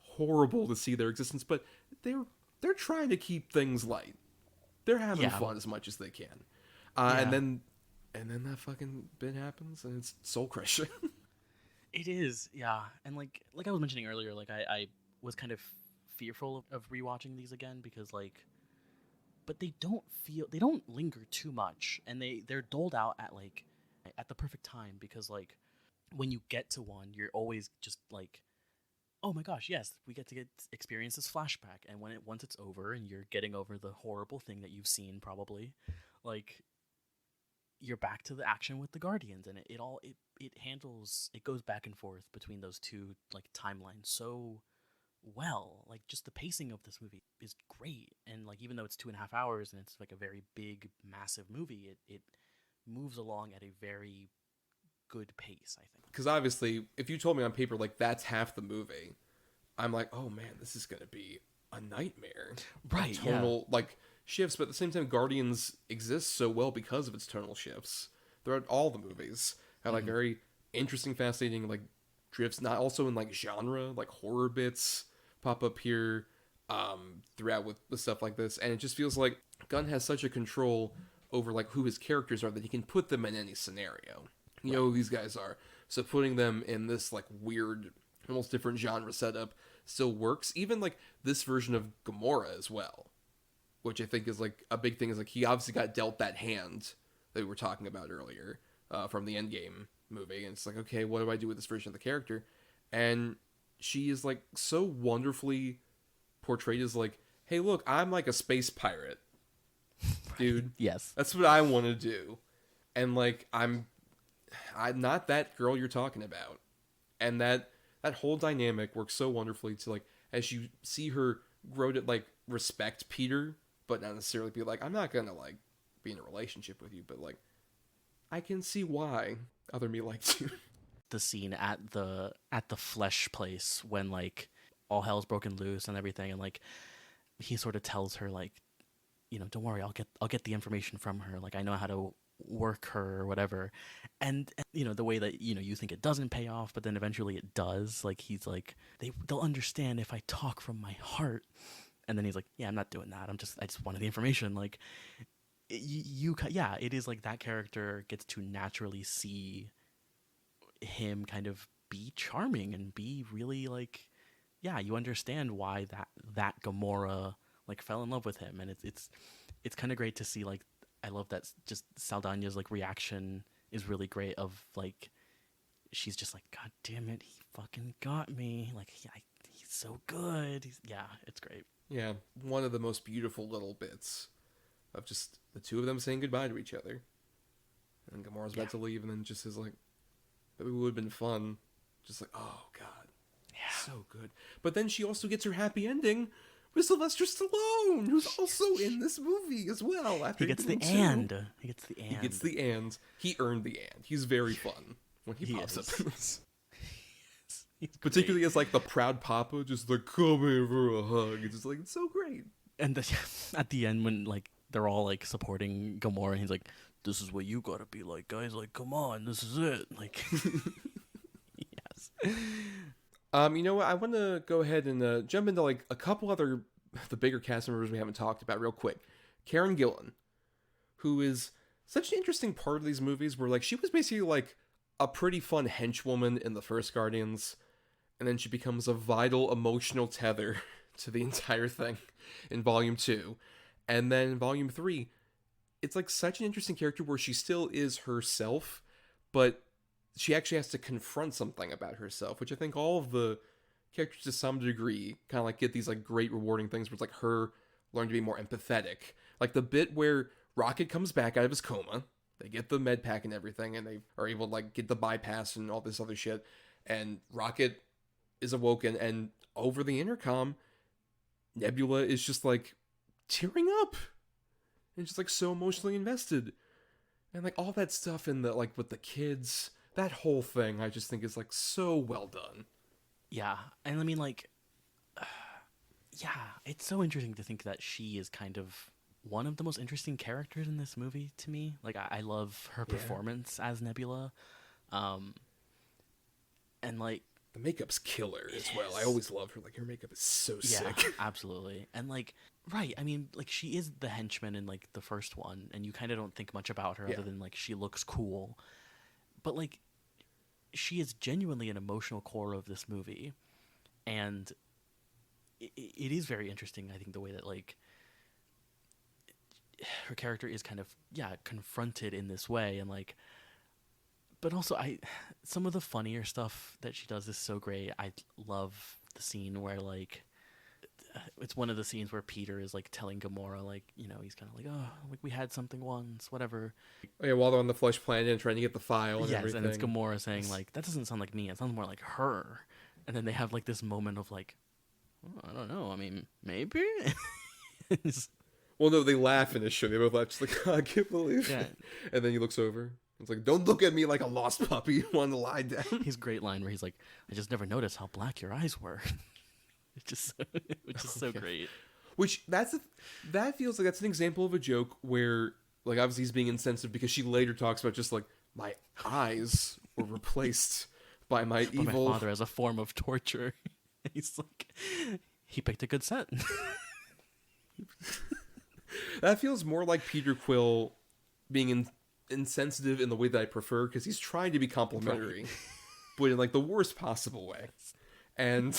horrible to see their existence. But they're trying to keep things light. They're having fun as much as they can. And then that fucking bit happens, and it's soul crushing. It is, yeah. And like I was mentioning earlier, like I was kind of fearful of rewatching these again because like, but they don't linger too much, and they're doled out at the perfect time because like when you get to one, you're always just like, oh my gosh, yes, we get to experience this flashback, and once it's over and you're getting over the horrible thing that you've seen probably, like you're back to the action with the Guardians, and it goes back and forth between those two like timelines so well. Like just the pacing of this movie is great, and like even though it's 2.5 hours and it's like a very big massive movie, it moves along at a very good pace, I think. Because obviously, if you told me on paper like that's half the movie, I'm like, oh man, this is gonna be a nightmare. Right? Tonal like shifts, but at the same time, Guardians exists so well because of its tonal shifts throughout all the movies. Have like very interesting, fascinating like drifts. Not also in like genre, like horror bits pop up here throughout with stuff like this, and it just feels like Gunn has such a control over like who his characters are that he can put them in any scenario. You know who these guys are. So putting them in this like weird, almost different genre setup still works. Even like this version of Gamora as well, which I think is like a big thing, is like he obviously got dealt that hand that we were talking about earlier from the Endgame movie. And it's like, okay, what do I do with this version of the character? And she is like so wonderfully portrayed as like, hey, look, I'm like a space pirate, dude. Yes. That's what I want to do. And like, I'm not that girl you're talking about. And that whole dynamic works so wonderfully to like, as you see her grow to like respect Peter, but not necessarily be like, I'm not gonna like be in a relationship with you, but like, I can see why other me likes you. The scene at the flesh place when like all hell's broken loose and everything, and like he sort of tells her like, don't worry, I'll get the information from her. Like I know how to work her or whatever. And the way that you think it doesn't pay off, but then eventually it does. Like he's like, they'll understand if I talk from my heart. And then he's like, yeah, I'm not doing that. I just wanted the information. Like it is like that character gets to naturally see him kind of be charming and be really like, yeah, you understand why that Gamora like fell in love with him. And it's kind of great to see. Like I love that just Saldana's like reaction is really great, of like she's just like, god damn it, he fucking got me. Like he's so good. It's great. Yeah, one of the most beautiful little bits of just the two of them saying goodbye to each other. And Gamora's about to leave, and then just is like, that would have been fun. Just like, oh god, so good. But then she also gets her happy ending with Sylvester Stallone, who's also in this movie as well. After he gets the and. He earned the and. He's very fun when he pops up in this. Particularly as like the proud papa, just like come here for a hug. It's just like it's so great. And at the end when like they're all like supporting Gamora, and he's like, "This is what you gotta be like, guys. Like, come on, this is it." Like, yes. You know what? I want to go ahead and jump into like a couple other the bigger cast members we haven't talked about real quick. Karen Gillan, who is such an interesting part of these movies, where like she was basically like a pretty fun henchwoman in the first Guardians, and then she becomes a vital emotional tether to the entire thing in Volume 2. And then in Volume 3, it's like such an interesting character where she still is herself, but she actually has to confront something about herself, which I think all of the characters to some degree kind of like get these like great rewarding things where it's like her learning to be more empathetic. Like the bit where Rocket comes back out of his coma, they get the med pack and everything, and they are able to like get the bypass and all this other shit, and Rocket is awoken, and over the intercom, Nebula is just like tearing up and just like so emotionally invested, and like all that stuff in the like with the kids, that whole thing I just think is like so well done. Yeah, and I mean like, yeah, it's so interesting to think that she is kind of one of the most interesting characters in this movie to me. Like I love her performance as Nebula, and like the makeup's killer as well. I always love her. Like her makeup is so sick. Absolutely. And like, right, I mean, like she is the henchman in like the first one, and you kind of don't think much about her other than like she looks cool, but like she is genuinely an emotional core of this movie, and it is very interesting. I think the way that like her character is kind of confronted in this way, and like, but also some of the funnier stuff that she does is so great. I love the scene where like it's one of the scenes where Peter is like telling Gamora, like, you know, he's kind of like, oh, like we had something once, whatever. Oh, yeah, while they're on the Flesh Planet and trying to get the file and everything. And it's Gamora saying like, that doesn't sound like me. It sounds more like her. And then they have like this moment of like, oh, I don't know. I mean, maybe. Well, no, they laugh in this show. They both laugh, just like, oh, I can't believe it. And then he looks over. It's like, don't look at me like a lost puppy. You want to lie down. His great line where he's like, I just never noticed how black your eyes were. Which is so great. Which that feels like that's an example of a joke where, like, obviously he's being insensitive because she later talks about just like my eyes were replaced by my evil my father as a form of torture. He's like, he picked a good set. That feels more like Peter Quill being insensitive in the way that I prefer, because he's trying to be complimentary, but in like the worst possible way. And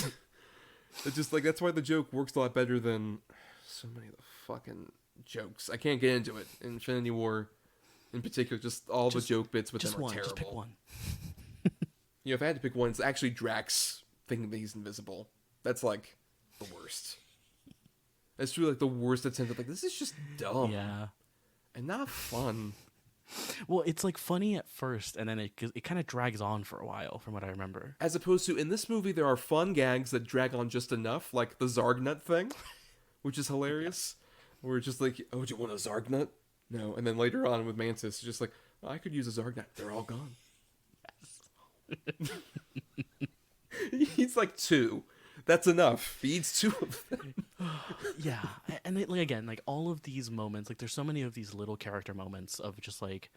it's just like, that's why the joke works a lot better than so many of the fucking jokes. I can't get into it. Infinity War in particular, just all the joke bits with them are terrible. Just pick one. You know, if I had to pick one, it's actually Drax thinking that he's invisible. That's like the worst. That's really like the worst attempt at like, this is just dumb. Yeah. And not fun. Well, it's like funny at first, and then it kind of drags on for a while, from what I remember. As opposed to, in this movie, there are fun gags that drag on just enough, like the Zarg nut thing, which is hilarious. Where it's just like, oh, do you want a Zarg nut? No. And then later on with Mantis, it's just like, oh, I could use a Zarg nut. They're all gone. Yes. He's like 2. That's enough. He eats 2 of them. Yeah, and it, like, again, like all of these moments, like there's so many of these little character moments of just like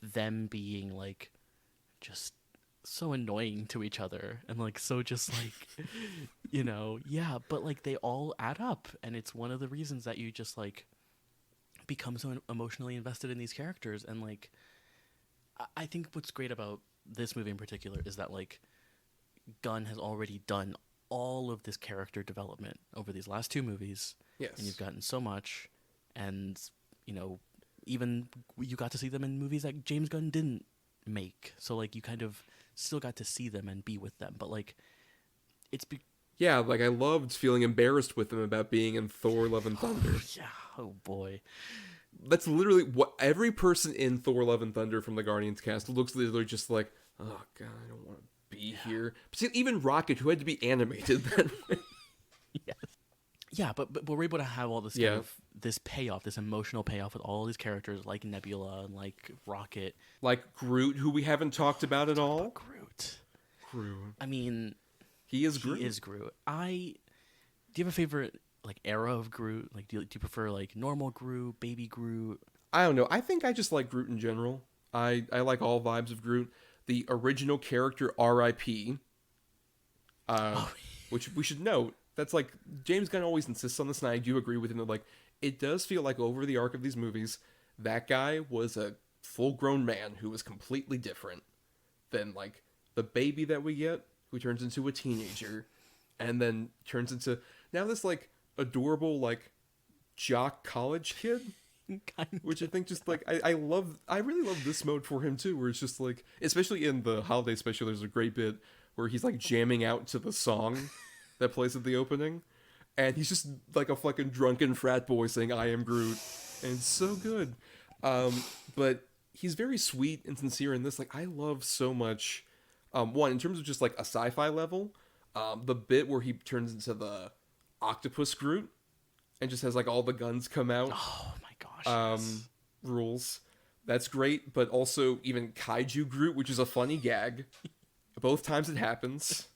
them being like just so annoying to each other, and like so just like you know, yeah, but like they all add up, and it's one of the reasons that you just like become so emotionally invested in these characters. And like I think what's great about this movie in particular is that like Gunn has already done all of this character development over these last 2 movies. Yes. And you've gotten so much, and you know, even you got to see them in movies that James Gunn didn't make, so like you kind of still got to see them and be with them. But like yeah, like I loved feeling embarrassed with them about being in Thor Love and Thunder. Yeah, oh boy, that's literally what every person in Thor Love and Thunder from the Guardians cast looks literally just like, oh god, I don't want to be here. But see, even Rocket, who had to be animated that way. Yes. Yeah, but we're able to have all this kind of this payoff, this emotional payoff with all these characters like Nebula and like Rocket, like Groot, who we haven't talked about at all. Groot. Groot. I mean, He is Groot. He is Groot. Do you have a favorite like era of Groot? Like, do you prefer like normal Groot, baby Groot? I don't know. I think I just like Groot in general. I like all vibes of Groot. The original character R.I.P., which we should note, that's like, James Gunn always insists on this, and I do agree with him that, like, it does feel like over the arc of these movies, that guy was a full-grown man who was completely different than, like, the baby that we get, who turns into a teenager, and then turns into, now this, like, adorable, like, jock college kid. Which I think just like I really love this mode for him too, where it's just like, especially in the holiday special, there's a great bit where he's like jamming out to the song that plays at the opening, and he's just like a fucking drunken frat boy saying "I am Groot," and it's so good. But he's very sweet and sincere in this. Like, I love so much. One, in terms of just like a sci-fi level, the bit where he turns into the octopus Groot and just has like all the guns come out. Oh my gosh. Yes. Rules. That's great, but also even Kaiju Groot, which is a funny gag. Both times it happens.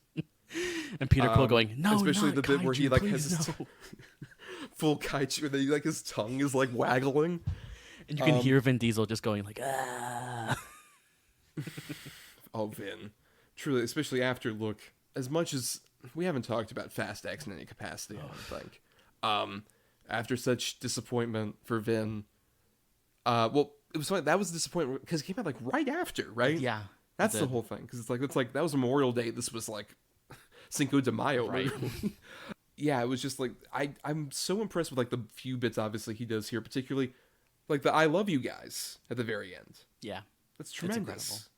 And Peter Quill going, no, especially not the bit kaiju, where he like please, has his no. full kaiju, and then like his tongue is like waggling. And you can hear Vin Diesel just going like, ah. Oh, Vin. Truly, especially after, look, as much as we haven't talked about Fast X in any capacity, I don't think. After such disappointment for Vin, well, it was funny, that was a disappointment because it came out like right after, right? Yeah. That's the whole thing, because it's like that was Memorial Day. This was like Cinco de Mayo, right? Yeah, it was just like I'm so impressed with like the few bits obviously he does here, particularly like the "I love you guys" at the very end. Yeah, that's tremendous.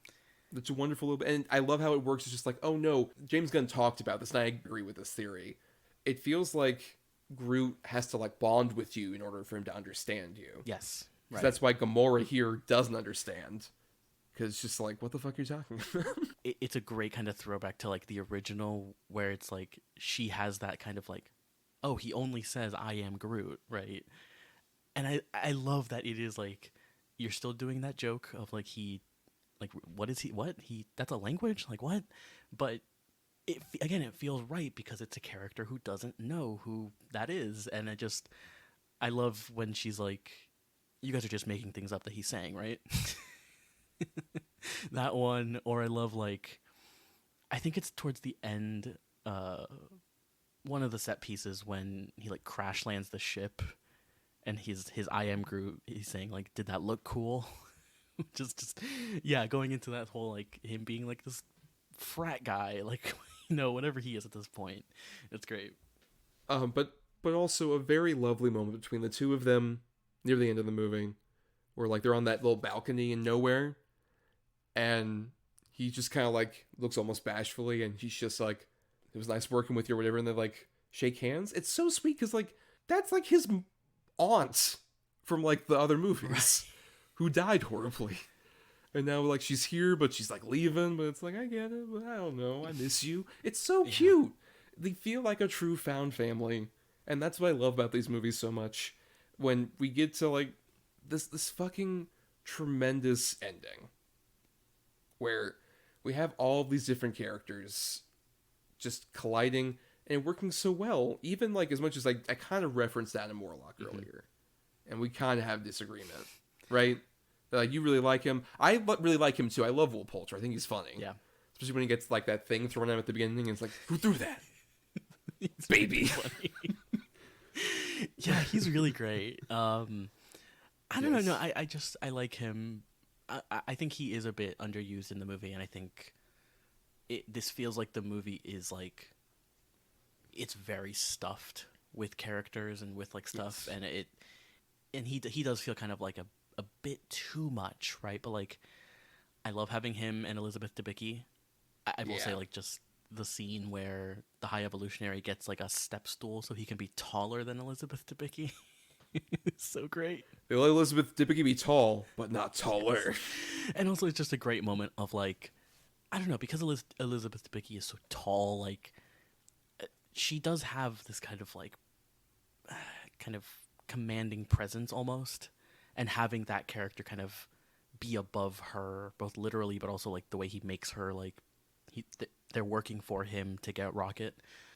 That's a wonderful little bit, and I love how it works. It's just like, oh no, James Gunn talked about this, and I agree with this theory. It feels like Groot has to like bond with you in order for him to understand you. Yes, right. That's why Gamora here doesn't understand, because it's just like, what the fuck are you talking about? It's a great kind of throwback to like the original, where it's like she has that kind of like, oh, he only says "I am Groot," right? And I love that it is like you're still doing that joke of like he, like what is he? What he? That's a language? Like what? But it feels right because it's a character who doesn't know who that is, and I love when she's like, you guys are just making things up that he's saying, right? That one. Or I love, like, I think it's towards the end, one of the set pieces when he like crash lands the ship, and his "I am Groot," he's saying like, did that look cool? just yeah, going into that whole like him being like this frat guy, like, you know, whatever he is at this point. It's great. But also a very lovely moment between the two of them near the end of the movie, where like they're on that little balcony in nowhere, and he just kind of like looks almost bashfully, and he's just like, it was nice working with you or whatever, and they like shake hands. It's so sweet because like that's like his aunt from like the other movies, right, who died horribly, and now like she's here but she's like leaving, but it's like, I get it, but I don't know, I miss you. It's so cute. They feel like a true found family, and that's what I love about these movies so much. When we get to like this fucking tremendous ending where we have all these different characters just colliding and working so well, even like as much as I kind of referenced Adam Warlock earlier, and we kind of have disagreement, right? Like, you really like him. I really like him too. I love Will Poulter. I think he's funny. Yeah. Especially when he gets like that thing thrown at him at the beginning, and it's like, who threw that? Baby. Yeah, he's really great. I don't know. No, I like him. I think he is a bit underused in the movie, and I think this feels like the movie is like, it's very stuffed with characters and with like stuff, yes. And he does feel kind of like a bit too much, right? But like, I love having him and Elizabeth Debicki. I will say, like, just the scene where the High Evolutionary gets like a step stool so he can be taller than Elizabeth Debicki. It's so great. They let Elizabeth Debicki be tall, but not taller. Yes. And also, it's just a great moment of like, I don't know, because Elizabeth Debicki is so tall, like, she does have this kind of like, kind of commanding presence almost, and having that character kind of be above her, both literally, but also like the way he makes her like, they're working for him to get Rocket.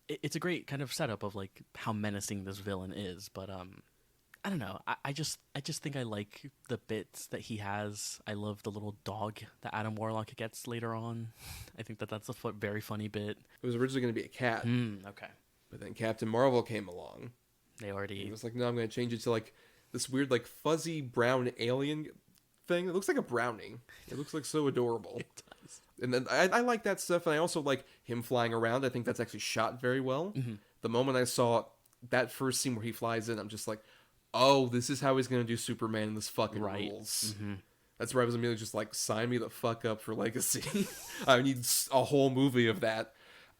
It's a great kind of setup of like how menacing this villain is, but I don't know. I just think I like the bits that he has. I love the little dog that Adam Warlock gets later on. I think that's a very funny bit. It was originally going to be a cat, Okay. but then Captain Marvel came along. They already... He was like, no, I'm going to change it to like this weird like fuzzy brown alien thing. It looks like a brownie. It looks like so adorable. It does. And then I like that stuff, and I also like him flying around. I think that's actually shot very well. Mm-hmm. The moment I saw that first scene where he flies in, I'm just like, oh, this is how he's going to do Superman in this fucking rules. Mm-hmm. That's where I was immediately just like, sign me the fuck up for Legacy. I need a whole movie of that.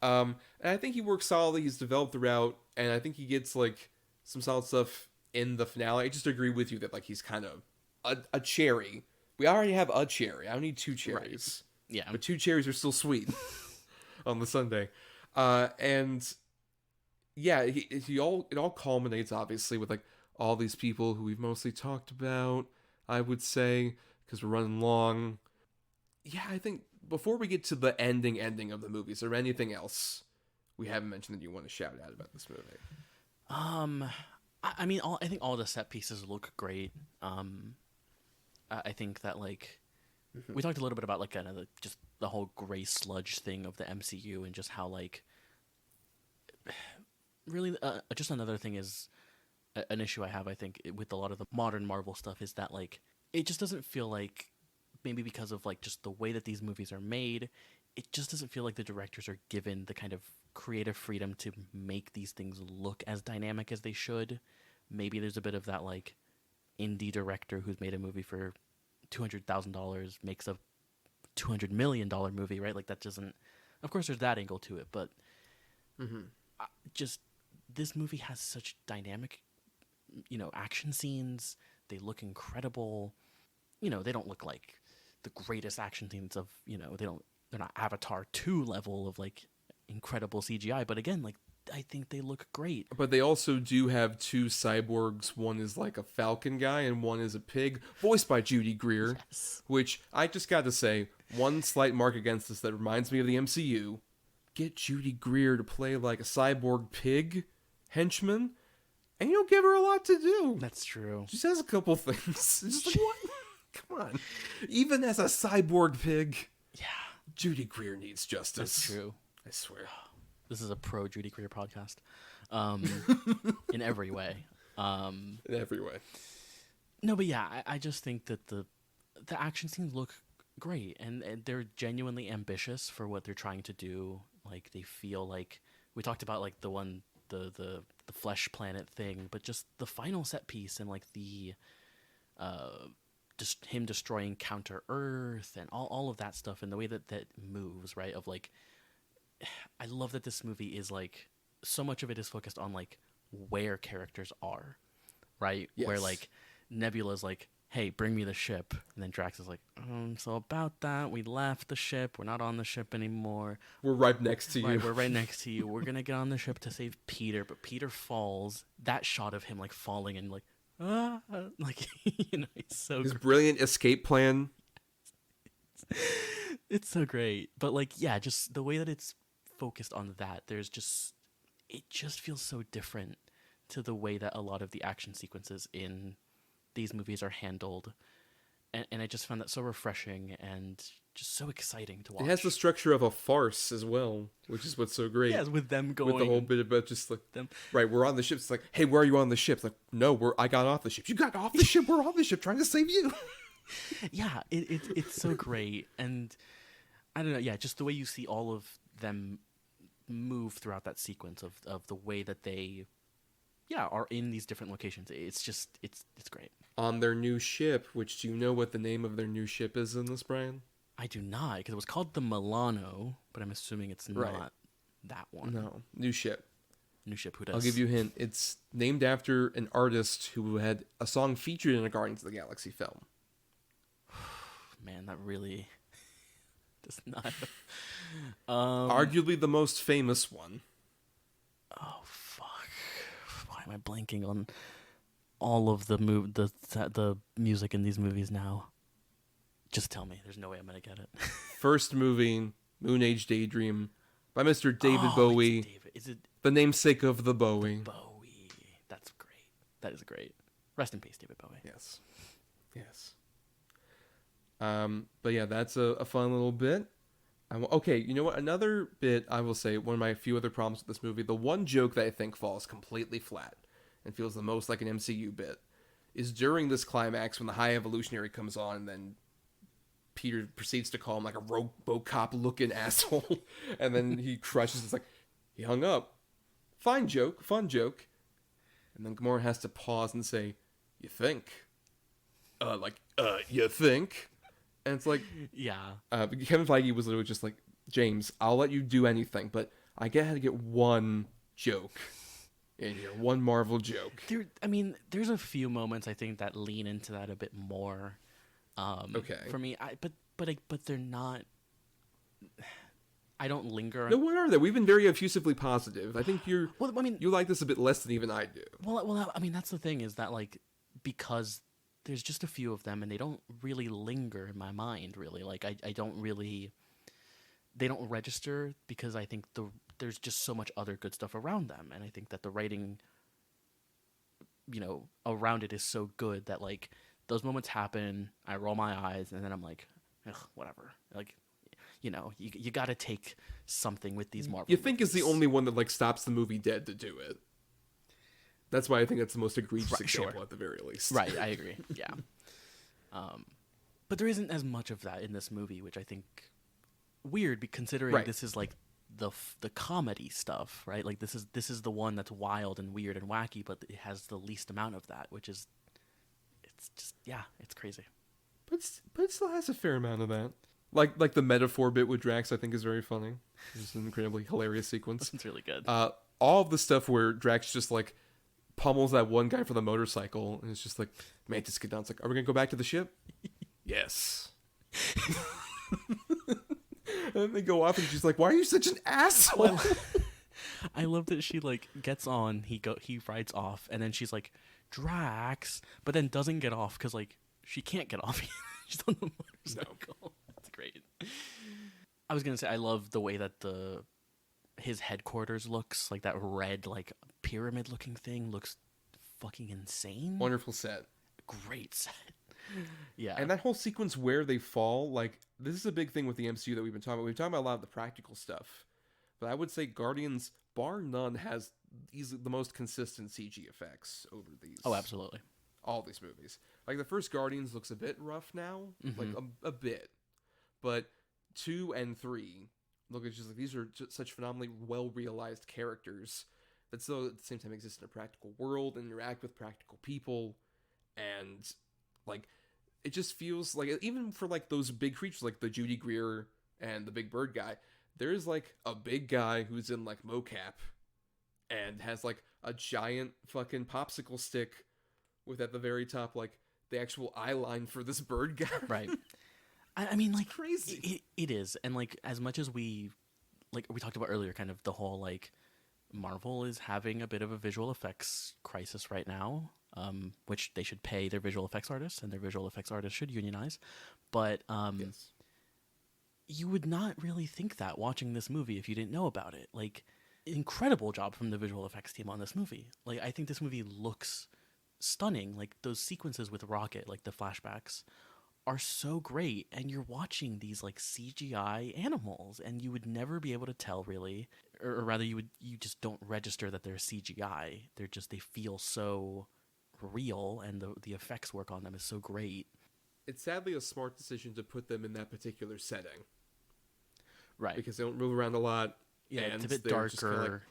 And I think he works solidly. He's developed throughout, and I think he gets like some solid stuff in the finale. I just agree with you that like he's kind of a cherry. We already have a cherry. I don't need 2 cherries. Yeah. But 2 cherries are still sweet on the Sunday. And yeah, it all culminates obviously with like all these people who we've mostly talked about, I would say, because we're running long. Yeah, I think before we get to the ending of the movie, is there anything else we haven't mentioned that you want to shout out about this movie? I mean, I think all the set pieces look great. I think that like we talked a little bit about like kind of just the whole gray sludge thing of the MCU and just how like really just another thing is an issue I have, I think, with a lot of the modern Marvel stuff is that like it just doesn't feel like, maybe because of like just the way that these movies are made, it just doesn't feel like the directors are given the kind of creative freedom to make these things look as dynamic as they should. Maybe there's a bit of that like indie director who's made a movie for $200,000 makes a $200 million movie, right? Like that doesn't, of course there's that angle to it, but just this movie has such dynamic, action scenes. They look incredible. They don't look like the greatest action scenes of, they're not Avatar 2 level of like incredible CGI, but again, like I think they look great. But they also do have 2 cyborgs. One is like a falcon guy and one is a pig, voiced by Judy Greer. Yes. Which I just got to say, one slight mark against this that reminds me of the MCU. Get Judy Greer to play like a cyborg pig henchman, and you don't give her a lot to do. That's true. She says a couple things. It's just like, what? Come on. Even as a cyborg pig, Yeah, Judy Greer needs justice. that's true. I swear. This is a pro Judy Greer podcast, in every way. In every way. No, but yeah, I just think that the action scenes look great, and they're genuinely ambitious for what they're trying to do. Like they feel like we talked about like the flesh planet thing, but just the final set piece and like the just him destroying Counter Earth and all of that stuff and the way that moves, right? Of like, I love that this movie is like, so much of it is focused on like where characters are, right? Yes. Where like Nebula's like, hey, bring me the ship. And then Drax is like, so about that, we left the ship. We're not on the ship anymore. We're right next to you. Right, we're right next to you. We're going to get on the ship to save Peter. But Peter falls. That shot of him like falling and like, like, he's so His great. brilliant escape plan. It's so great. But like, yeah, just the way that it's focused on that, it just feels so different to the way that a lot of the action sequences in these movies are handled, and I just found that so refreshing and just so exciting to watch. It has the structure of a farce as well, which is what's so great. Yeah, with them going, With the whole bit about just like them. Right, we're on the ship. It's like, hey, where are you on the ship? It's like, no, I got off the ship. You got off the ship. We're on the ship trying to save you. Yeah, it's so great, and I don't know. Yeah, just the way you see all of them move throughout that sequence of the way that they, are in these different locations. It's just it's great. On their new ship, which, do you know what the name of their new ship is in this, Brian? I do not, because it was called the Milano, but I'm assuming it's Right. not that one. No, new ship. New ship. Who does? I'll give you a hint. It's named after an artist who had a song featured in a Guardians of the Galaxy film. Man, that really does not. Arguably the most famous one. Oh fuck! Why am I blanking on all of the the music in these movies now? Just tell me. There's no way I'm gonna get it. First movie, Moon Age Daydream. by Mr. David Bowie, Is it the namesake of the Bowie. Bowie? That's great. That is great. Rest in peace, David Bowie. Yes. But yeah, that's a fun little bit. Okay, you know what? Another bit, I will say, one of my few other problems with this movie, the one joke that I think falls completely flat and feels the most like an MCU bit, is during this climax when the High Evolutionary comes on and then Peter proceeds to call him like a RoboCop-looking asshole, and then he crushes. It's like, he hung up. Fine joke, fun joke. And then Gamora has to pause and say, you think? You think? And it's like... Yeah. Kevin Feige was literally just like, James, I'll let you do anything, but I had to get one joke in here, one Marvel joke. There's a few moments I think that lean into that a bit more. Okay. For me, but they're not. I don't linger. No, what are they? We've been very effusively positive. I think you like this a bit less than even I do. Well, that's the thing is that because there's just a few of them and they don't really linger in my mind. Really, I don't really. They don't register because I think there's just so much other good stuff around them, and I think that the writing, around it is so good that those moments happen. I roll my eyes, and then I'm like, ugh, whatever. You got to take something with these Marvel. You think is the only one that stops the movie dead to do it. That's why I think that's the most egregious example at the very least. Right, I agree. Yeah. But there isn't as much of that in this movie, which I think weird, considering this is the comedy stuff, right? This is the one that's wild and weird and wacky, but it has the least amount of that, which is. It's just, it's crazy. But it still has a fair amount of that. Like the metaphor bit with Drax, I think is very funny. It's an incredibly hilarious sequence. It's really good. All of the stuff where Drax just pummels that one guy for the motorcycle, and it's just like, Mantis get down. It's like, are we gonna go back to the ship? Yes. And then they go off, and she's like, why are you such an asshole? I love that she gets on, he rides off, and then she's like, Drax, but then doesn't get off because she can't get off. She's on the motorcycle. No. That's great. I was gonna say I love the way that his headquarters looks, that red pyramid looking thing looks fucking insane. Wonderful set. Great set. Yeah. And that whole sequence where they fall, this is a big thing with the MCU that we've been talking about. We've been talking about a lot of the practical stuff, but I would say Guardians, bar none, has easily the most consistent CG effects over these. Oh, absolutely. All these movies. The first Guardians looks a bit rough now, a bit, but 2 and 3 look at just these are just such phenomenally well realized characters that still at the same time exist in a practical world and interact with practical people, and it just feels even for those big creatures like the Judy Greer and the big bird guy, there's a big guy who's in mocap and has a giant fucking popsicle stick with at the very top the actual eye line for this bird guy. Right. I mean, crazy. It is, and as much as we talked about earlier, kind of the whole Marvel is having a bit of a visual effects crisis right now, which they should pay their visual effects artists, and their visual effects artists should unionize. But yes. You would not really think that watching this movie if you didn't know about it. Incredible job from the visual effects team on this movie. I think this movie looks stunning. Those sequences with Rocket, the flashbacks, are so great, and you're watching these CGI animals, and you would never be able to tell really, or rather you just don't register that they're CGI. They feel so real, and the effects work on them is so great. It's sadly a smart decision to put them in that particular setting. Right. Because they don't move around a lot. Yeah, and it's a bit darker.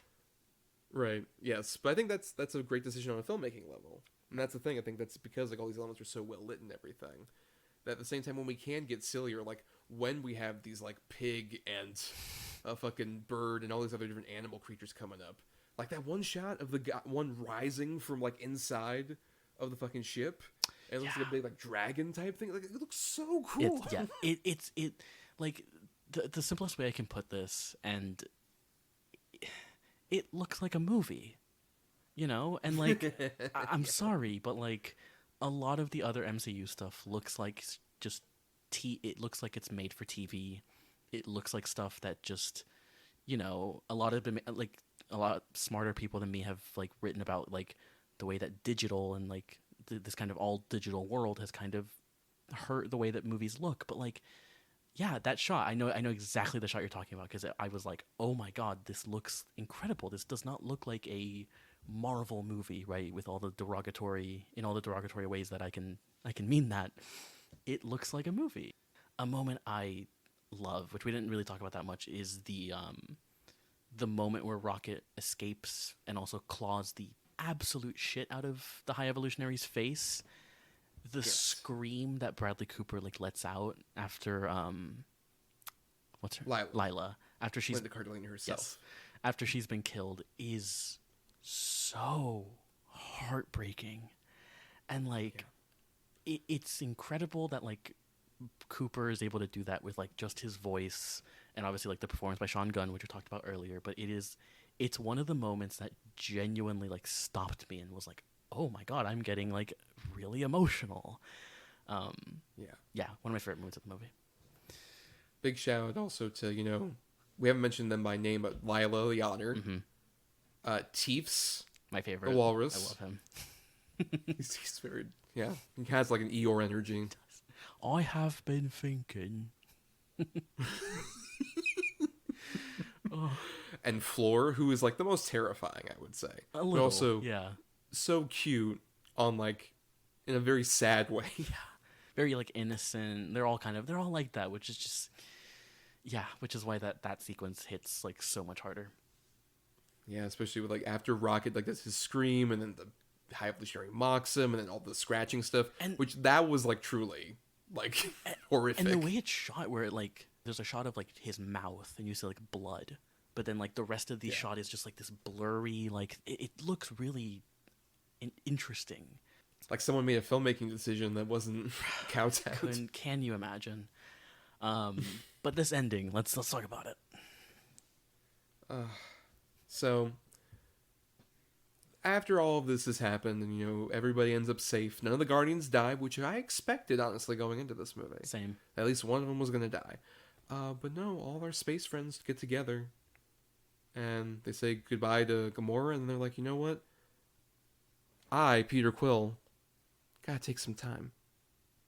Right. Yes. But I think that's a great decision on a filmmaking level. And that's the thing. I think that's because all these elements are so well lit and everything. That at the same time when we can get sillier, when we have these pig and a fucking bird and all these other different animal creatures coming up. That one shot of the guy, one rising from inside of the fucking ship. And it looks like a big dragon type thing. It looks so cool. It's the simplest way I can put this, and it looks like a movie, and I'm sorry, but a lot of the other MCU stuff looks like just it looks like it's made for TV. It looks like stuff that just you know, a lot smarter people than me have like written about like the way that digital and like this kind of all digital world has kind of hurt the way that movies look. But like, yeah, that shot, I know exactly the shot you're talking about, because I was like, oh my god, this looks incredible. This does not look like a Marvel movie, right? With all the derogatory ways that I can mean that. It looks like a movie. A moment I love, which we didn't really talk about that much, is the moment where Rocket escapes and also claws the absolute shit out of the High Evolutionary's face. The scream that Bradley Cooper like lets out after what's her Lila after she's the Cardellini herself. Yes, after she's been killed is so heartbreaking, and like it's incredible that like Cooper is able to do that with like just his voice, and obviously like the performance by Sean Gunn, which we talked about earlier. But it's one of the moments that genuinely like stopped me and was like, oh my god, I'm getting like really emotional. Yeah, one of my favorite moments of the movie. Big shout out also to, you know, we haven't mentioned them by name, but Lila the Otter, Teefs, my favorite, the Walrus. I love him. he's very, yeah, he has like an Eeyore energy. I have been thinking. And Floor, who is like the most terrifying, I would say, a little, but also yeah, so cute on like in a very sad way. Yeah, very like innocent. They're all like that, which is just, yeah, which is why that sequence hits like so much harder. Yeah, especially with like after Rocket like does his scream, and then the High Evolutionary mocks him, and then all the scratching stuff, which that was like truly like horrific. And the way it's shot, where it like there's a shot of like his mouth, and you see like blood, but then like the rest of the shot is just like this blurry, like it looks really interesting. Like someone made a filmmaking decision that wasn't kowtowed. Can you imagine? But this ending, let's talk about it. So after all of this has happened, and you know everybody ends up safe, none of the Guardians die, which I expected honestly going into this movie. Same. At least one of them was gonna die, but no, all of our space friends get together, and they say goodbye to Gamora, and they're like, you know what? I, Peter Quill, gotta take some time.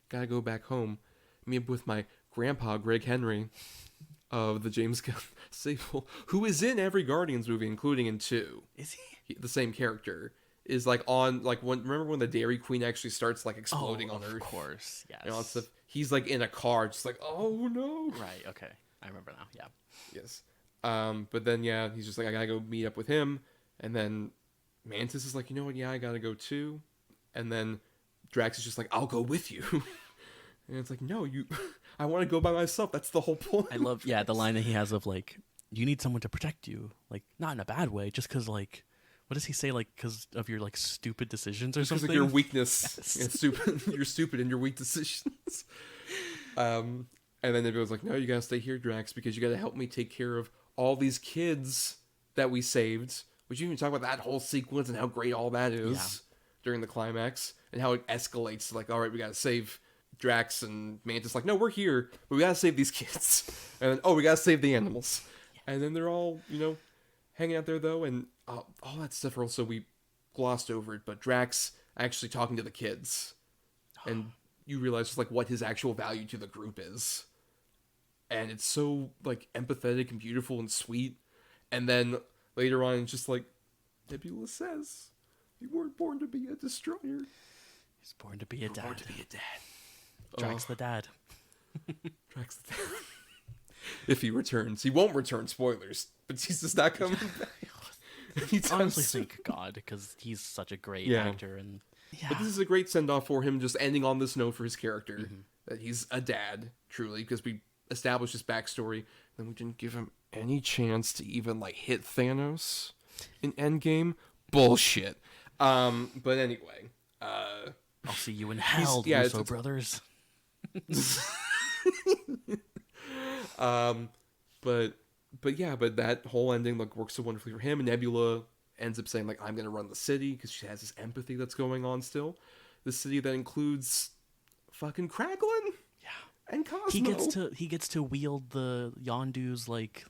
Gotta go back home, meet up with my grandpa, Greg Henry, of the James Gunn sequel, who is in every Guardians movie, including in 2. Is he? The same character is like on like remember when the Dairy Queen actually starts like exploding on Earth? Of course, yes. And all that stuff. He's like in a car, just like, oh no. Right. Okay, I remember now. Yeah. Yes. But then yeah, he's just like, I gotta go meet up with him, and then Mantis is like, you know what? Yeah, I gotta go too. And then Drax is just like, I'll go with you. And it's like, no, I want to go by myself. That's the whole point. I love, the line that he has of like, you need someone to protect you. Like, not in a bad way, just because like, what does he say? Like, because of your like stupid decisions or something? Because of your weakness. Yes. You're stupid in your weak decisions. And then it was like, no, you gotta stay here, Drax, because you gotta help me take care of all these kids that we saved. Would you even talk about that whole sequence and how great all that is during the climax, and how it escalates to like, all right, we gotta save Drax, and Mantis like, no, we're here, but we gotta save these kids. And then, oh, we gotta save the animals. And then they're all, you know, hanging out there though, and all that stuff also, we glossed over it, but Drax actually talking to the kids, and you realize just like what his actual value to the group is, and it's so like empathetic and beautiful and sweet. And then later on, it's just like Nebula says, you weren't born to be a destroyer. He's born to be a dad. Born to be a dad. Drax the dad. Drax the dad. If he returns, he won't return. Spoilers, but he's just not coming back. Honestly, thank God, because he's such a great actor, and but this is a great send off for him. Just ending on this note for his character, that he's a dad, truly, because we established his backstory, then we didn't give him any chance to even like hit Thanos in Endgame. Bullshit. But anyway, I'll see you in hell, Russo brothers. But that whole ending like works so wonderfully for him. And Nebula ends up saying like, I'm gonna run the city, because she has this empathy that's going on still. The city that includes fucking Kraglin, and Cosmo. He gets to wield the Yondu's like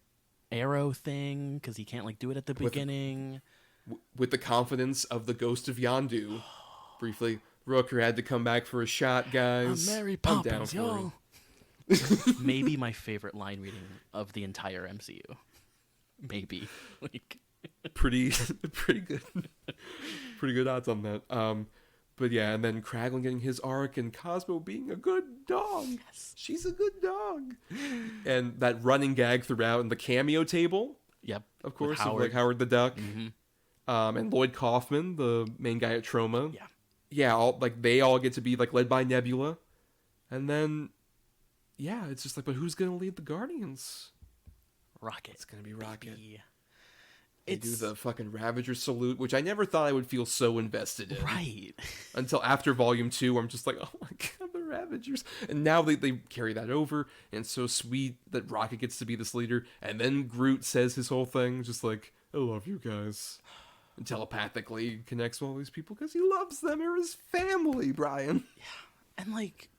arrow thing because he can't like do it at the beginning. With the confidence of the ghost of Yondu. Briefly, Rooker had to come back for a shot, guys. I'm Mary down Poppins, for yo. Maybe my favorite line reading of the entire MCU. Maybe. Like pretty good. Pretty good odds on that. But yeah, and then Kraglin getting his arc and Cosmo being a good dog. Yes. She's a good dog. And that running gag throughout and the cameo table. Yep. Of course, Howard. of like Howard the Duck. Mm-hmm. And Lloyd Kaufman, the main guy at Troma. Yeah. Yeah, they all get to be like led by Nebula. And then yeah, it's just like, but who's gonna lead the Guardians? Rocket. It's gonna be Rocket. Baby. They do the fucking Ravager salute, which I never thought I would feel so invested in. Right. Until after Volume 2, I'm just like, oh my god, the Ravagers. And now they carry that over, and it's so sweet that Rocket gets to be this leader. And then Groot says his whole thing, just like, I love you guys. And telepathically connects with all these people because he loves them. They're his family, Brian. Yeah. And like,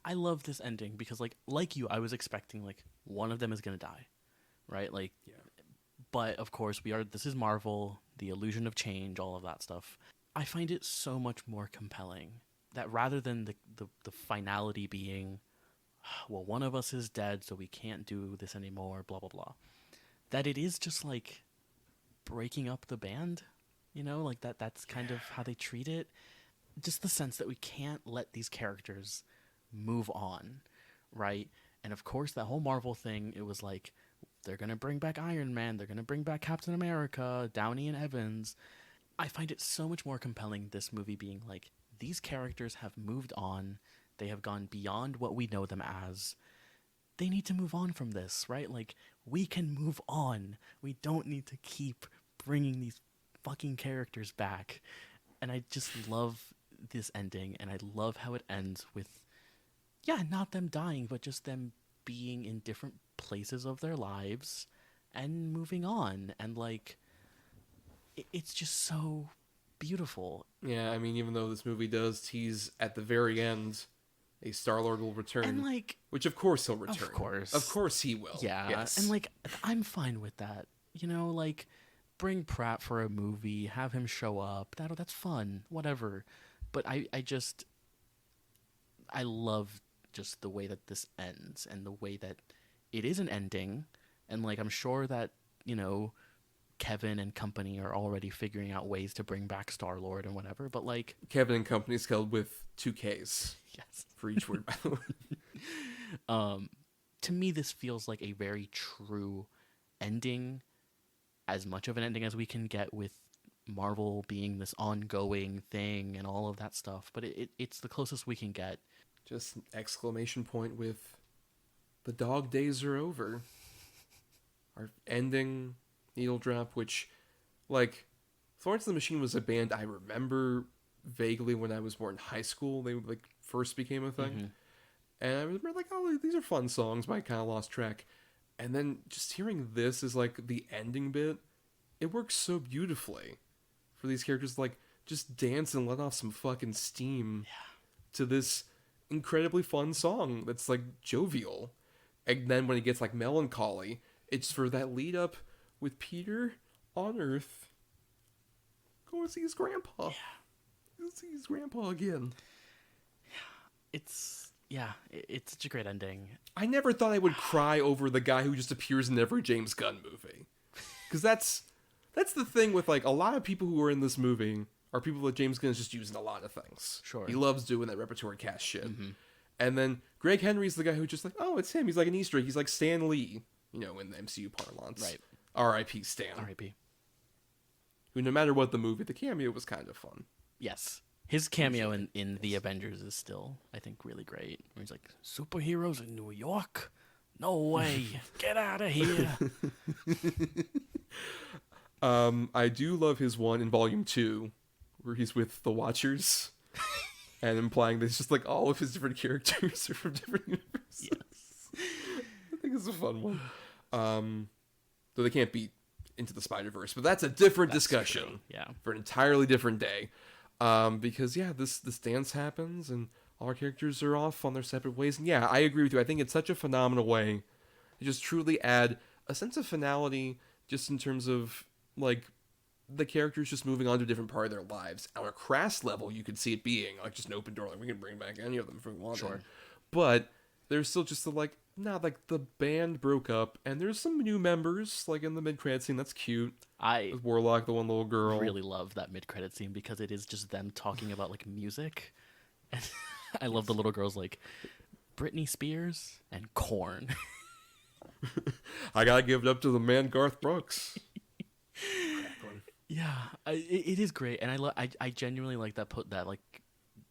I love this ending because like you, I was expecting like one of them is gonna die. Right? Like, yeah. But of course this is Marvel, the illusion of change, all of that stuff. I find it so much more compelling that rather than the finality being, well, one of us is dead, so we can't do this anymore, blah, blah, blah. That it is just like breaking up the band, like that's kind of how they treat it. Just the sense that we can't let these characters move on, right? And of course, that whole Marvel thing, it was like, they're going to bring back Iron Man. They're going to bring back Captain America, Downey and Evans. I find it so much more compelling, this movie being like, these characters have moved on. They have gone beyond what we know them as. They need to move on from this, right? Like, we can move on. We don't need to keep bringing these fucking characters back. And I just love this ending, and I love how it ends with, yeah, not them dying, but just them being in different places of their lives and moving on, and like it's just so beautiful. Yeah, I mean, even though this movie does tease at the very end a Star-Lord will return, and like, which of course he'll return, of course he will. Yeah, yes. And like, I'm fine with that, like, bring Pratt for a movie, have him show up, that's fun, whatever. But I love just the way that this ends and the way that it is an ending. And like, I'm sure that, Kevin and company are already figuring out ways to bring back Star-Lord and whatever, but like, Kevin and company is spelled with 2 Ks. Yes. For each word, by the way. To me, this feels like a very true ending, as much of an ending as we can get with Marvel being this ongoing thing and all of that stuff, but it's the closest we can get. Just an exclamation point with the dog days are over. Our ending needle drop, which, like, Florence and the Machine was a band I remember vaguely when I was more in high school. They like first became a thing. Mm-hmm. And I remember like, oh, these are fun songs, but I kind of lost track. And then just hearing this is like the ending bit, it works so beautifully for these characters to, like, just dance and let off some fucking steam to this incredibly fun song that's like jovial. And then when it gets like melancholy, it's for that lead up with Peter on Earth going to see his grandpa. Go see his grandpa again. It's such a great ending. I never thought I would cry over the guy who just appears in every James Gunn movie, because that's the thing with like a lot of people who are in this movie are people that James Gunn is just using a lot of things. Sure. He loves doing that repertory cast shit. Mm-hmm. And then Greg Henry's the guy who just like, oh, it's him. He's like an Easter egg. He's like Stan Lee, in the MCU parlance. Right. R.I.P. Stan. R.I.P. Who, no matter what the movie, the cameo was kind of fun. Yes. His cameo in The Avengers is still, I think, really great. Where he's like, superheroes in New York? No way. Get out of here. I do love his one in Volume 2, where he's with the Watchers, and implying that it's just like all of his different characters are from different universes. Yes. I think it's a fun one. Though they can't beat Into the Spider-Verse, but that's a different discussion. True. Yeah. For an entirely different day. Because this dance happens and all our characters are off on their separate ways. And yeah, I agree with you. I think it's such a phenomenal way to just truly add a sense of finality just in terms of, like, the characters just moving on to a different part of their lives. On a crass level, you could see it being, like, just an open door. Like, we can bring back any of them if we wanted. Sure. But there's still just the, like, like, the band broke up, and there's some new members, like, in the mid-credit scene. That's cute. With Warlock, the one little girl. Really love that mid-credit scene because it is just them talking about, like, music. And I love the little girls, like, Britney Spears and Korn. I gotta give it up to the man Garth Brooks. Yeah, it is great, and I genuinely like that like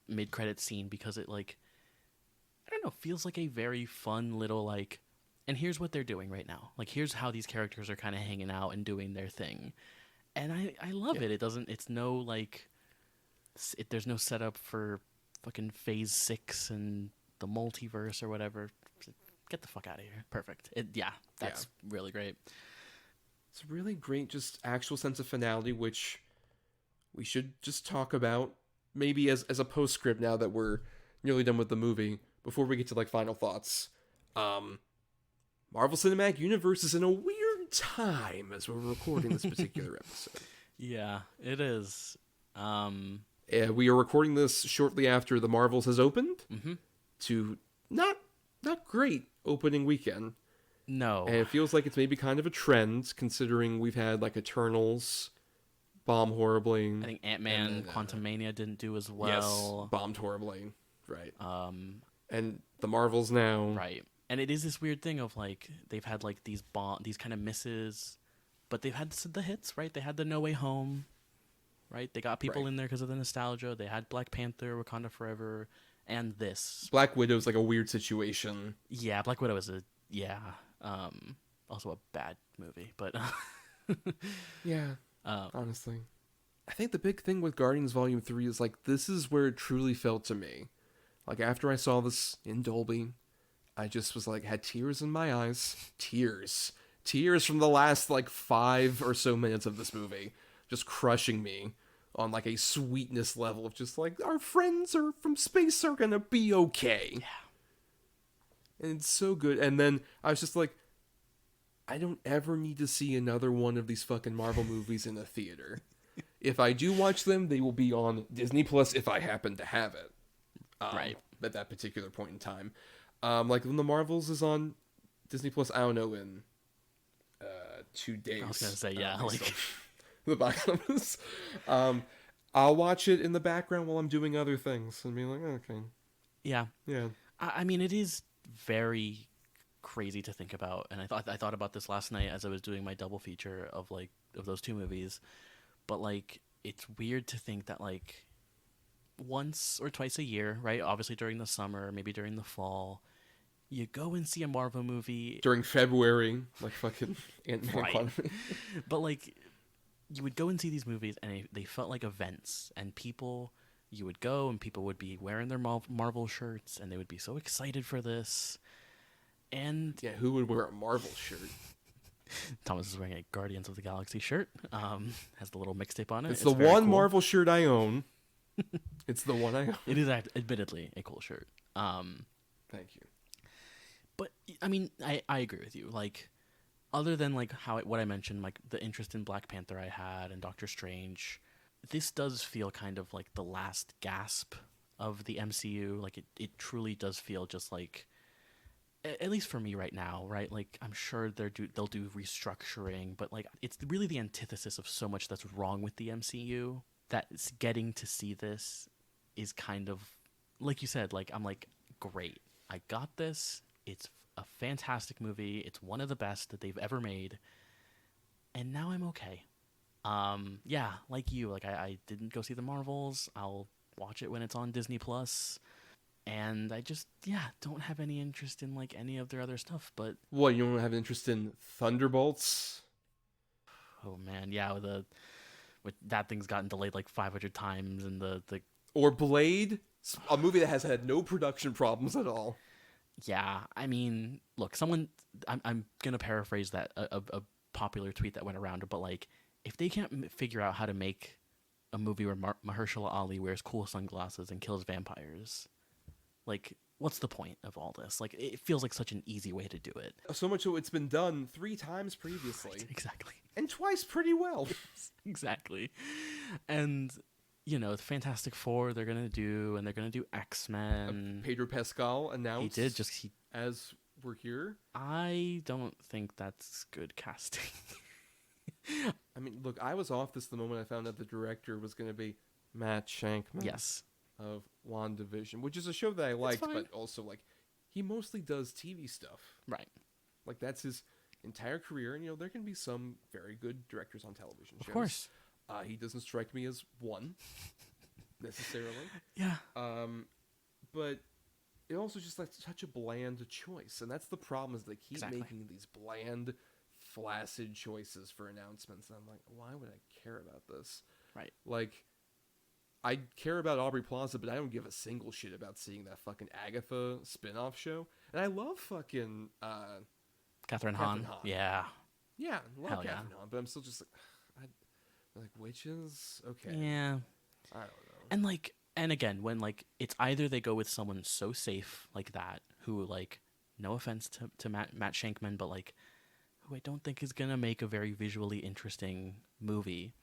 mid-credit scene because it, like, I don't know, feels like a very fun little, like, and here's what they're doing right now. Like, here's how these characters are kind of hanging out and doing their thing, and I love it. It's no, like, there's no setup for fucking Phase 6 and the multiverse or whatever. Get the fuck out of here. Perfect. That's really great. It's a really great, just actual sense of finality, which we should just talk about maybe as a postscript now that we're nearly done with the movie, before we get to, like, final thoughts. Marvel Cinematic Universe is in a weird time as we're recording this particular episode. Yeah, it is. We are recording this shortly after the Marvels has opened to not great opening weekend. No. And it feels like it's maybe kind of a trend, considering we've had, like, Eternals bomb horribly. I think Ant-Man Quantumania didn't do as well. Yes, bombed horribly. Right. And the Marvels now. Right. And it is this weird thing of, like, they've had, like, these kind of misses, but they've had the hits, right? They had the No Way Home, right? They got people in there because of the nostalgia. They had Black Panther, Wakanda Forever, and this. Black Widow's, like, a weird situation. Yeah, Black Widow is also a bad movie, but yeah, honestly, I think the big thing with Guardians Volume 3 is, like, this is where it truly felt to me. Like, after I saw this in Dolby, I just was, like, had tears in my eyes. Tears from the last, like, 5 or so minutes of this movie, just crushing me on, like, a sweetness level of just, like, our friends from space are gonna be okay. Yeah. And it's so good. And then I was just like, I don't ever need to see another one of these fucking Marvel movies in a theater. If I do watch them, they will be on Disney Plus if I happen to have it. Right. At that particular point in time. Like, when the Marvels is on Disney Plus, I don't know, in 2 days. I was going to say, yeah. Like, the box office. I'll watch it in the background while I'm doing other things and be like, okay. Yeah. Yeah. I mean, it is very crazy to think about, and I thought about this last night as I was doing my double feature of those two movies, but, like, it's weird to think that, like, once or twice a year, right, obviously during the summer, maybe during the fall, you go and see a Marvel movie during February, like fucking Ant-Man. Right. But, like, you would go and see these movies and they felt like events, and you would go and people would be wearing their Marvel shirts and they would be so excited for this. And yeah, who would wear a Marvel shirt? Thomas is wearing a Guardians of the Galaxy shirt. Has the little mixtape on it. It's the one cool Marvel shirt I own. It's the one I own. It is admittedly a cool shirt. Thank you. But I mean, I agree with you. Like, other than, like, what I mentioned, like the interest in Black Panther I had and Doctor Strange, this does feel kind of like the last gasp of the MCU. Like, it truly does feel just like, at least for me right now, right? Like, I'm sure they'll do restructuring, but, like, it's really the antithesis of so much that's wrong with the MCU that getting to see this is kind of, like you said, like, I'm like, great, I got this. It's a fantastic movie. It's one of the best that they've ever made. And now I'm okay. Yeah, like you, like, I didn't go see the Marvels. I'll watch it when it's on Disney Plus. And I just, don't have any interest in, like, any of their other stuff. But what, you don't have interest in Thunderbolts? Oh man, yeah, with that thing's gotten delayed like 500 times, and the or Blade, a movie that has had no production problems at all. Yeah, I mean, look, I'm gonna paraphrase that a popular tweet that went around, but, like, if they can't figure out how to make a movie where Mahershala Ali wears cool sunglasses and kills vampires, like, what's the point of all this? Like, it feels like such an easy way to do it. So much so it's been done 3 times previously. Exactly. And twice pretty well. Exactly. And, you know, the Fantastic Four they're going to do, and they're going to do X-Men. Pedro Pascal announced He did, as we're here. I don't think that's good casting. I mean, look, I was off this the moment I found out the director was going to be Matt Shankman. Yes. Of WandaVision, which is a show that I liked, fine. but also, like, he mostly does TV stuff. Right. Like, that's his entire career, and, you know, there can be some very good directors on television shows. Of course. He doesn't strike me as one, necessarily. Yeah. But it also just, like, such a bland choice, and that's the problem, is they keep making these bland, flaccid choices for announcements, and I'm like, why would I care about this? Right. Like, I care about Aubrey Plaza, but I don't give a single shit about seeing that fucking Agatha spin-off show. And I love fucking Catherine Hahn. Yeah. Yeah, love Hell Catherine yeah. Hahn, but I'm still just like witches? Okay. Yeah. I don't know. And again, when like it's either they go with someone so safe like that, who like, no offense to Matt Shankman, but like, who I don't think is gonna make a very visually interesting movie.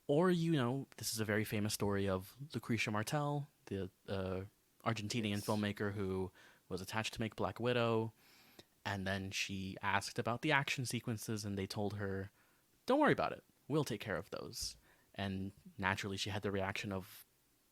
Or, you know, this is a very famous story of Lucretia Martel, the Argentinian filmmaker who was attached to make Black Widow, and then she asked about the action sequences, and they told her, don't worry about it, we'll take care of those. And naturally she had the reaction of,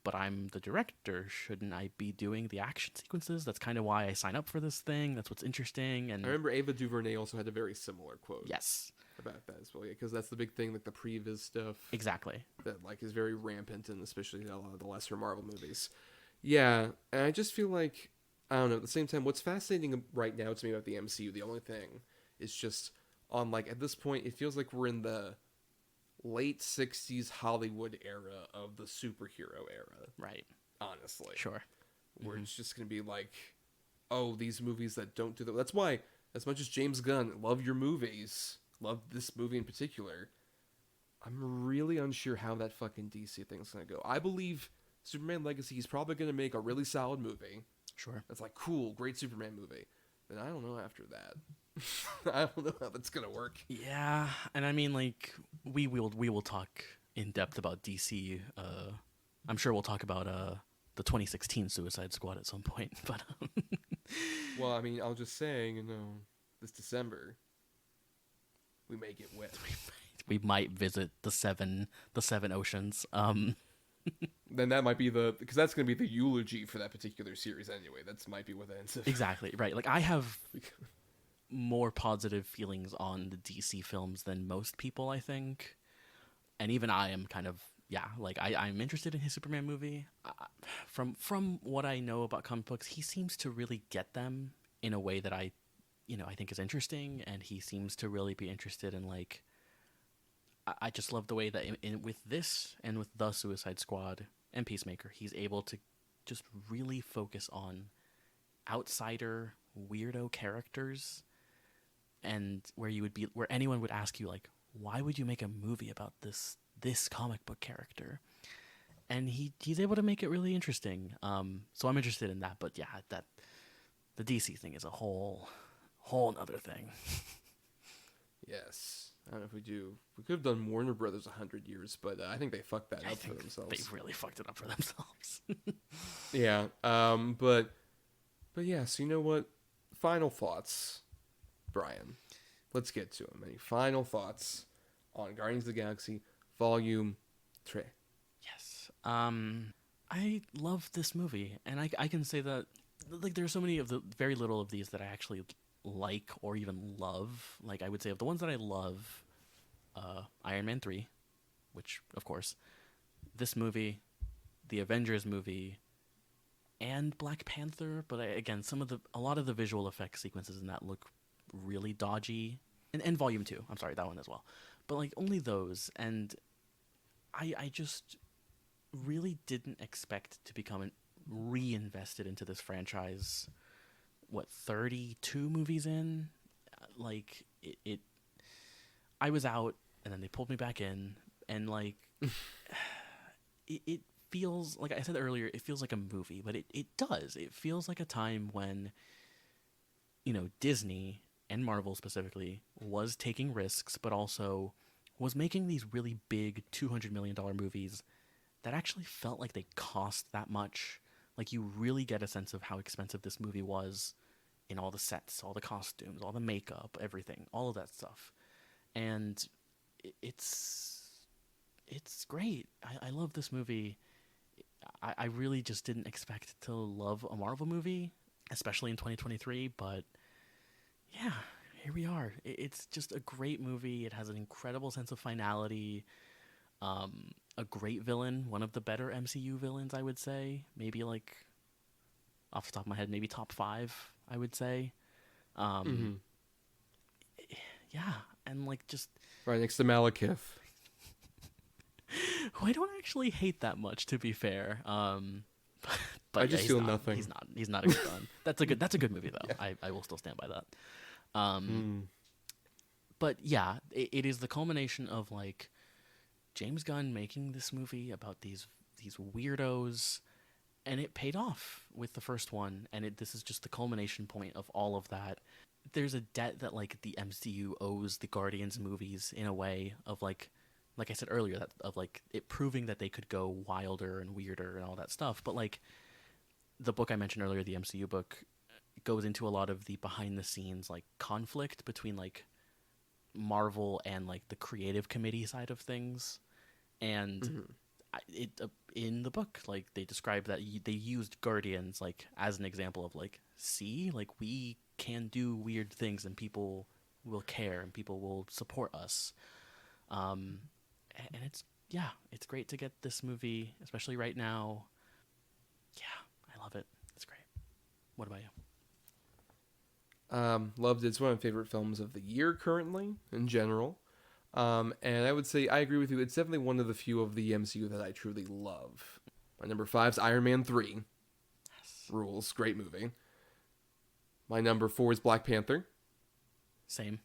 but I'm the director, shouldn't I be doing the action sequences? That's kind of why I sign up for this thing, that's what's interesting. And I remember Ava DuVernay also had a very similar quote. Yes. About that as well, yeah, because that's the big thing, like the previs stuff. Exactly. That like is very rampant, and especially a lot of the lesser Marvel movies. Yeah, and I just feel like, I don't know, at the same time, what's fascinating right now to me about the MCU, the only thing, is just on, like, at this point, it feels like we're in the late 60s Hollywood era of the superhero era. Right. Honestly. Sure. Where it's just going to be like, oh, these movies that don't do that. That's why, as much as James Gunn, love your movies, love this movie in particular, I'm really unsure how that fucking DC thing's going to go. I believe Superman Legacy is probably going to make a really solid movie. Sure. That's like, cool, great Superman movie. But I don't know after that. I don't know how that's going to work. Yeah, and I mean, like, we will talk in depth about DC. I'm sure we'll talk about the 2016 Suicide Squad at some point. But well, I mean, I'll just say, you know, this December, we may get wet. We might visit the seven oceans. Then that might be because that's going to be the eulogy for that particular series anyway. That's might be what that ends up. Exactly, right. Like, I have more positive feelings on the DC films than most people, I think. And even I am kind of, like, I'm interested in his Superman movie. From what I know about comic books, he seems to really get them in a way that I think is interesting, and he seems to really be interested in, like, I just love the way that with this and with the Suicide Squad and Peacemaker, he's able to just really focus on outsider weirdo characters, and where anyone would ask you, like, why would you make a movie about this comic book character? And he's able to make it really interesting. So I'm interested in that. But yeah, that the DC thing is a whole nother thing. Yes. I don't know if we do. We could have done Warner Brothers 100 years, but I think they fucked that up for themselves. They really fucked it up for themselves. Yeah. But yeah. So you know what? Final thoughts, Brian. Let's get to them. Any final thoughts on Guardians of the Galaxy Volume 3? Yes. I love this movie, and I can say that, like, there's so many of the very little of these that I actually like or even love. Like, I would say of the ones that I love, Iron Man 3, which, of course, this movie, the Avengers movie, and Black Panther. But again, a lot of the visual effects sequences in that look really dodgy. And Volume 2, I'm sorry, that one as well. But, like, only those. And I just really didn't expect to become reinvested into this franchise. 32 movies in? Like, it I was out, and then they pulled me back in, and, like, it feels, like I said earlier, it feels like a movie, but it does. It feels like a time when, Disney, and Marvel specifically, was taking risks, but also was making these really big $200 million movies that actually felt like they cost that much. Like, you really get a sense of how expensive this movie was in all the sets, all the costumes, all the makeup, everything, all of that stuff. And it's great. I love this movie. I really just didn't expect to love a Marvel movie, especially in 2023, but yeah, here we are. It's just a great movie. It has an incredible sense of finality. A great villain, one of the better MCU villains, I would say. Maybe, like, off the top of my head, maybe top 5, I would say. Yeah, and, like, just... Right next to Malekith. Who I don't actually hate that much, to be fair. But I just feel nothing. He's not a good villain. That's a good movie, though. Yeah. I will still stand by that. But yeah, it is the culmination of, like, James Gunn making this movie about these weirdos, and it paid off with the first one, and this is just the culmination point of all of that. There's a debt that, like, the MCU owes the Guardians movies in a way of, like I said earlier, that of, like, it proving that they could go wilder and weirder and all that stuff. But, like, the book I mentioned earlier, the MCU book, goes into a lot of the behind the scenes, like, conflict between, like, Marvel and, like, the creative committee side of things. And in the book, like, they describe that they used Guardians, like, as an example of, like, see, like, we can do weird things and people will care and people will support us. And it's great to get this movie, especially right now. Yeah, I love it. It's great. What about you? Loved it. It's one of my favorite films of the year currently, in general. And I would say I agree with you. It's definitely one of the few of the MCU that I truly love. My number 5 is Iron Man 3. Yes. Rules. Great movie. My number 4 is Black Panther. Same.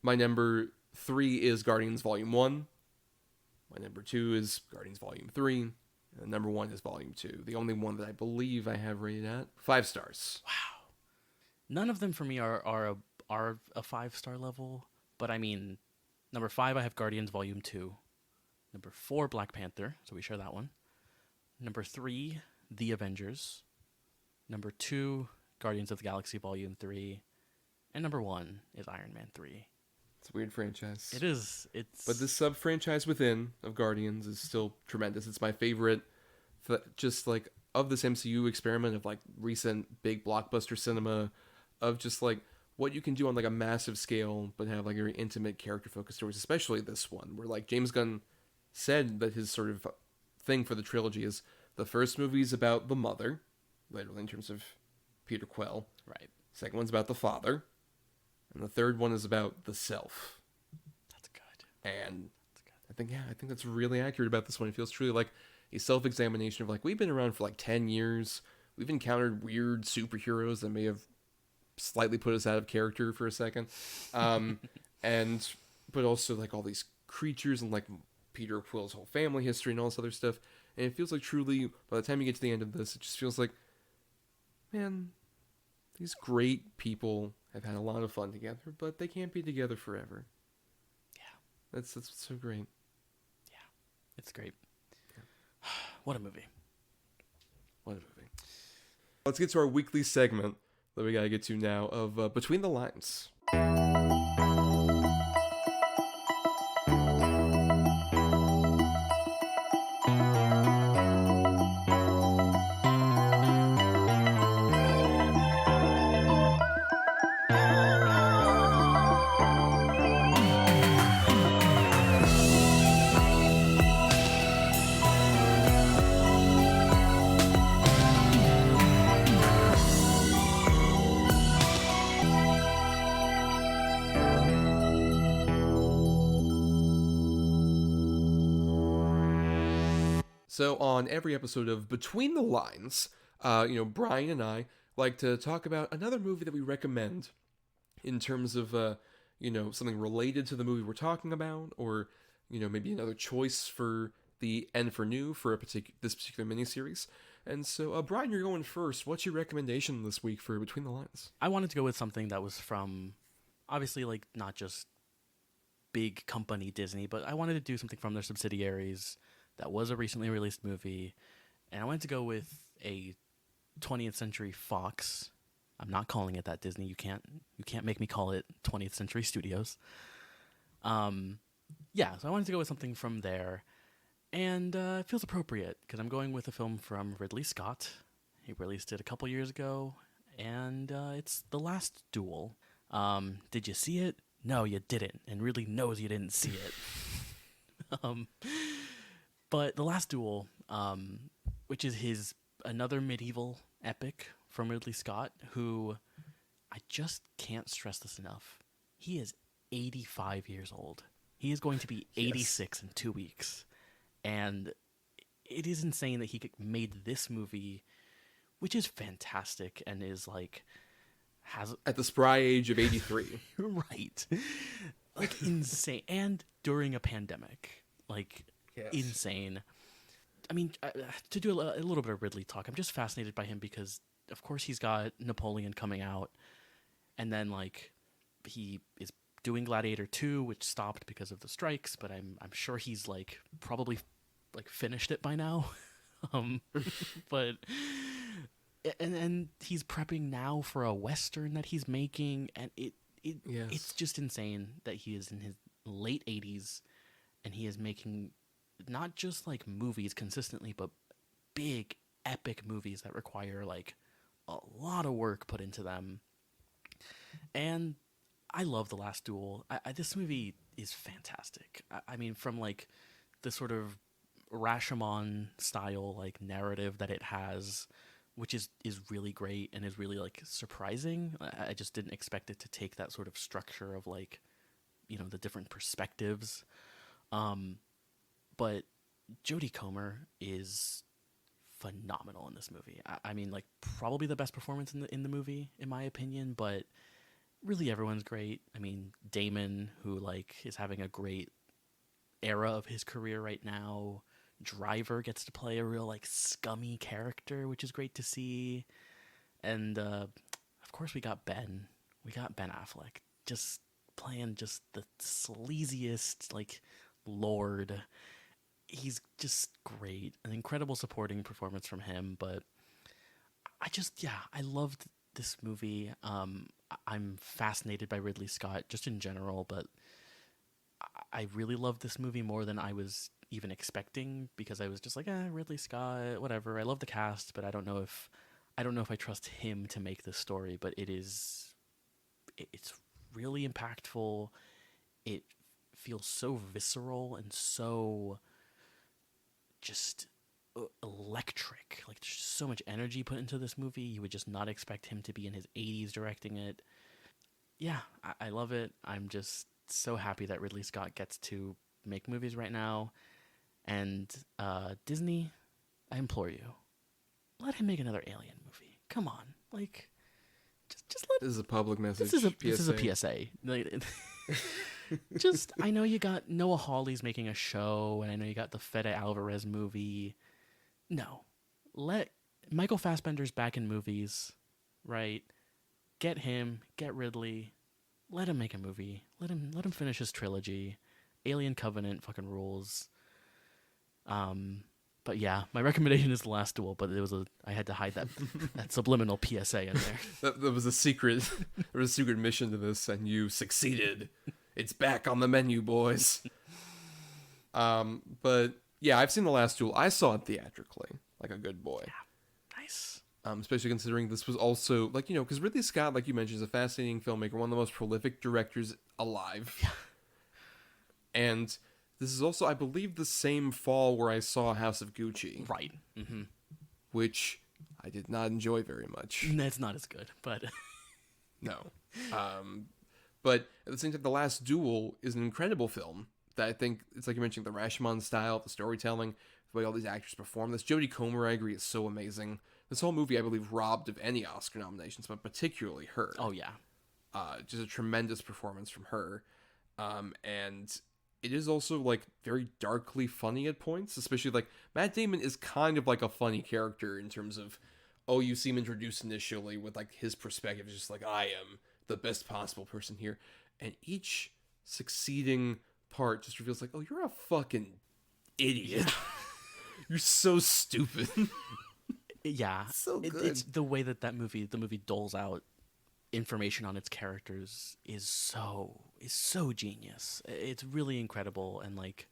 My number 3 is Guardians Volume 1. My number 2 is Guardians Volume 3. And number 1 is Volume 2. The only one that I believe I have rated at 5 stars. Wow. None of them for me are a 5-star level, but I mean, number 5 I have Guardians Volume 2. Number 4 Black Panther, so we share that one. Number 3 The Avengers. Number 2 Guardians of the Galaxy Volume 3. And number 1 is Iron Man 3. It's a weird franchise. It is. But this sub-franchise within of Guardians is still tremendous. It's my favorite, just, like, of this MCU experiment of, like, recent big blockbuster cinema, of just, like, what you can do on, like, a massive scale, but have, like, very intimate character-focused stories, especially this one, where, like, James Gunn said that his sort of thing for the trilogy is the first movie is about the mother, literally in terms of Peter Quill. Right. Second one's about the father. And the third one is about the self. That's good. And I think that's really accurate about this one. It feels truly like a self-examination of, like, we've been around for, like, 10 years. We've encountered weird superheroes that may have slightly put us out of character for a second. But also, like, all these creatures and, like, Peter Quill's whole family history and all this other stuff. And it feels like truly, by the time you get to the end of this, it just feels like, man, these great people have had a lot of fun together, but they can't be together forever. Yeah. That's so great. Yeah. It's great. Yeah. What a movie. What a movie. Let's get to our weekly segment that we gotta get to now of Between the Lines. So on every episode of Between the Lines, Bryan and I like to talk about another movie that we recommend in terms of, something related to the movie we're talking about, or, maybe another choice for the end for new for this particular miniseries. And so, Brian, you're going first. What's your recommendation this week for Between the Lines? I wanted to go with something that was from, obviously, like, not just big company Disney, but I wanted to do something from their subsidiaries that was a recently released movie. And I wanted to go with a 20th Century Fox. I'm not calling it that, Disney. You can't make me call it 20th Century Studios. Yeah, so I wanted to go with something from there. And it feels appropriate because I'm going with a film from Ridley Scott. He released it a couple years ago, and it's The Last Duel. Did you see it? No, you didn't, and really knows you didn't see it. But The Last Duel, which is another medieval epic from Ridley Scott, who I just can't stress this enough. He is 85 years old. He is going to be 86 in 2 weeks. And it is insane that he made this movie, which is fantastic and is like, has at the spry age of 83. Right. Like insane. And during a pandemic. Like insane. I mean, to do a little bit of Ridley talk, I'm just fascinated by him because, of course, he's got Napoleon coming out. And then, like, he is doing Gladiator 2, which stopped because of the strikes, but I'm sure he's, like, probably, like, finished it by now. But... And he's prepping now for a Western that he's making, and it's just insane that he is in his late 80s, and he is making not just like movies consistently, but big epic movies that require like a lot of work put into them. And I love The Last Duel. This movie is fantastic. I mean, from like the sort of Rashomon style like narrative that it has, which is really great and is really like surprising. I just didn't expect it to take that sort of structure of like, you know, the different perspectives. But Jodie Comer is phenomenal in this movie. I mean, like probably the best performance in the movie, in my opinion. But really, everyone's great. I mean, Damon, who like is having a great era of his career right now. Driver gets to play a real like scummy character, which is great to see. And of course we got Ben Affleck just playing just the sleaziest like lord. He's just great. An incredible supporting performance from him. But I loved this movie. I'm fascinated by Ridley Scott just in general, but I really loved this movie more than I was even expecting, because I was just like, Ridley Scott, whatever. I love the cast, but I don't know if I trust him to make this story. But it's really impactful. It feels so visceral and so just electric. Like there's so much energy put into this movie. You would just not expect him to be in his 80s directing it. Yeah, I love it. I'm just so happy that Ridley Scott gets to make movies right now. And Disney, I implore you, let him make another Alien movie. Come on, like, just let. This is a public message. This is a PSA. Like, just, I know you got Noah Hawley's making a show, and I know you got the Fede Alvarez movie. No, let Michael Fassbender's back in movies, right? Get him, get Ridley, let him make a movie. Let him finish his trilogy. Alien Covenant fucking rules. But yeah, my recommendation is The Last Duel, but I had to hide that subliminal PSA in there. That was a secret. There was a secret mission to this, and you succeeded. It's back on the menu, boys. But yeah, I've seen The Last Duel. I saw it theatrically, like a good boy. Yeah, nice. Especially considering this was also like, you know, because Ridley Scott, like you mentioned, is a fascinating filmmaker, one of the most prolific directors alive. Yeah. And this is also, I believe, the same fall where I saw House of Gucci. Right. Mm-hmm. Which I did not enjoy very much. It's not as good, but... No. But at the same time, The Last Duel is an incredible film that I think, it's like you mentioned, the Rashomon style, the storytelling, the way all these actors perform. This Jodie Comer, I agree, is so amazing. This whole movie, I believe, robbed of any Oscar nominations, but particularly her. Oh, yeah. Just a tremendous performance from her. And it is also like very darkly funny at points, especially like Matt Damon is kind of like a funny character in terms of, oh, you see him introduced initially with like his perspective is just like, I am the best possible person here, and each succeeding part just reveals like, oh, you're a fucking idiot. You're so stupid. Yeah, So good. It's the way that the movie doles out information on its characters is so genius. It's really incredible, and like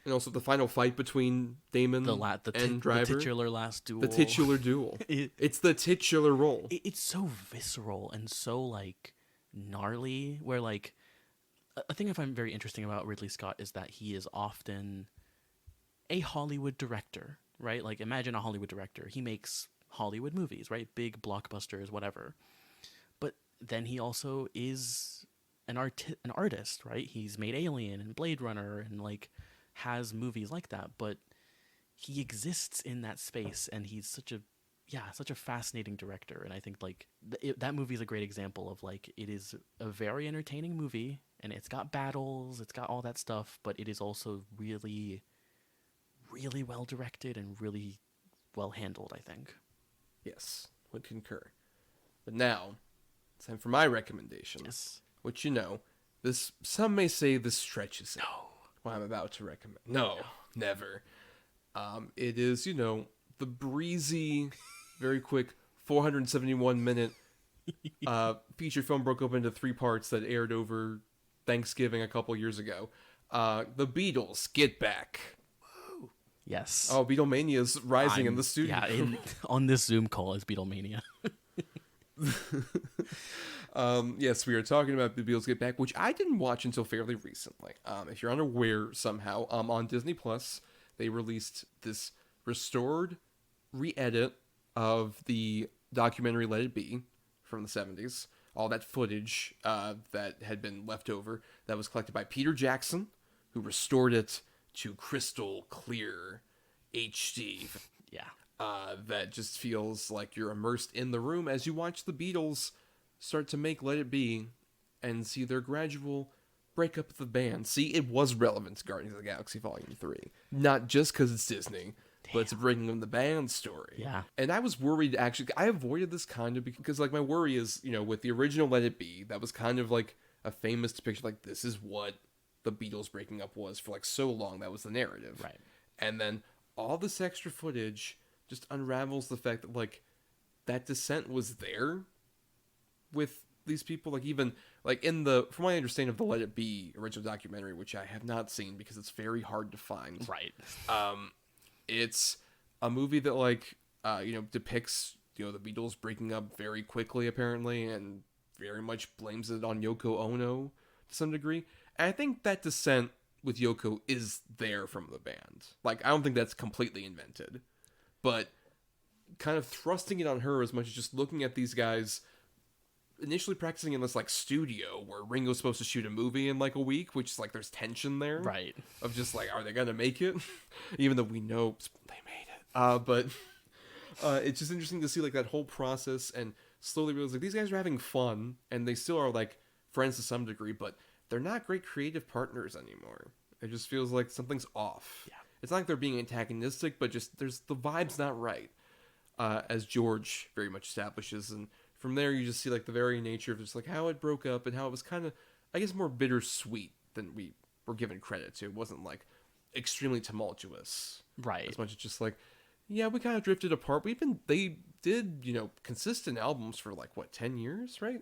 And also the final fight between Damon and Driver. the titular last duel. The titular duel. It's the titular role. It's so visceral and so like gnarly. Where like a thing I find very interesting about Ridley Scott is that he is often a Hollywood director, right? Like imagine a Hollywood director. He makes Hollywood movies, right? Big blockbusters, whatever. But then he also is an artist, right? He's made Alien and Blade Runner and like has movies like that, but he exists in that space, and he's such a fascinating director. And I think like that movie is a great example of like, it is a very entertaining movie, and it's got battles, it's got all that stuff, but it is also really, really well directed and really well handled, I think. Yes, would concur. But now, it's time for my recommendation. Yes. Which, you know, this, some may say this stretches it. No. What I'm about to recommend. No, never. It is, you know, the breezy, very quick, 471-minute feature film broke up into 3 parts that aired over Thanksgiving a couple years ago. The Beatles, Get Back. Yes. Oh, Beatlemania's rising in the studio. Yeah, on this Zoom call is Beatlemania. Yes, we are talking about The Beatles Get Back, which I didn't watch until fairly recently. If you're unaware somehow, on Disney Plus, they released this restored re-edit of the documentary Let It Be from the 70s. All that footage that had been left over that was collected by Peter Jackson, who restored it to crystal clear HD. Yeah. That just feels like you're immersed in the room as you watch the Beatles start to make Let It Be and see their gradual breakup of the band. See, it was relevant to Guardians of the Galaxy Volume 3. Not just because it's Disney, but it's bringing them the band story. Yeah. And I was worried, actually. I avoided this kind of because, like, my worry is, you know, with the original Let It Be, that was kind of like a famous depiction. Like, this is what the Beatles breaking up was for, like, so long. That was the narrative. Right. And then all this extra footage just unravels the fact that, like, that dissent was there with these people. Like, even, like, in the, from what I understand of the Let It Be original documentary, which I have not seen because it's very hard to find. Right. It's a movie that, like, you know, depicts, you know, the Beatles breaking up very quickly, apparently, and very much blames it on Yoko Ono to some degree. And I think that dissent with Yoko is there from the band. Like, I don't think that's completely invented. But kind of thrusting it on her as much as just looking at these guys initially practicing in this, like, studio where Ringo's supposed to shoot a movie in, like, a week, which is, like, there's tension there. Right. Of just, like, are they gonna make it? Even though we know they made it. But it's just interesting to see, like, that whole process and slowly realize, like, these guys are having fun, and they still are, like, friends to some degree, but they're not great creative partners anymore. It just feels like something's off. Yeah. It's not like they're being antagonistic, but just there's the vibe's not right, as George very much establishes. And from there, you just see, like, the very nature of just, like, how it broke up and how it was kind of, I guess, more bittersweet than we were given credit to. It wasn't, like, extremely tumultuous. Right. As much as just, like, yeah, we kind of drifted apart. They did, you know, consistent albums for, like, what, 10 years, right?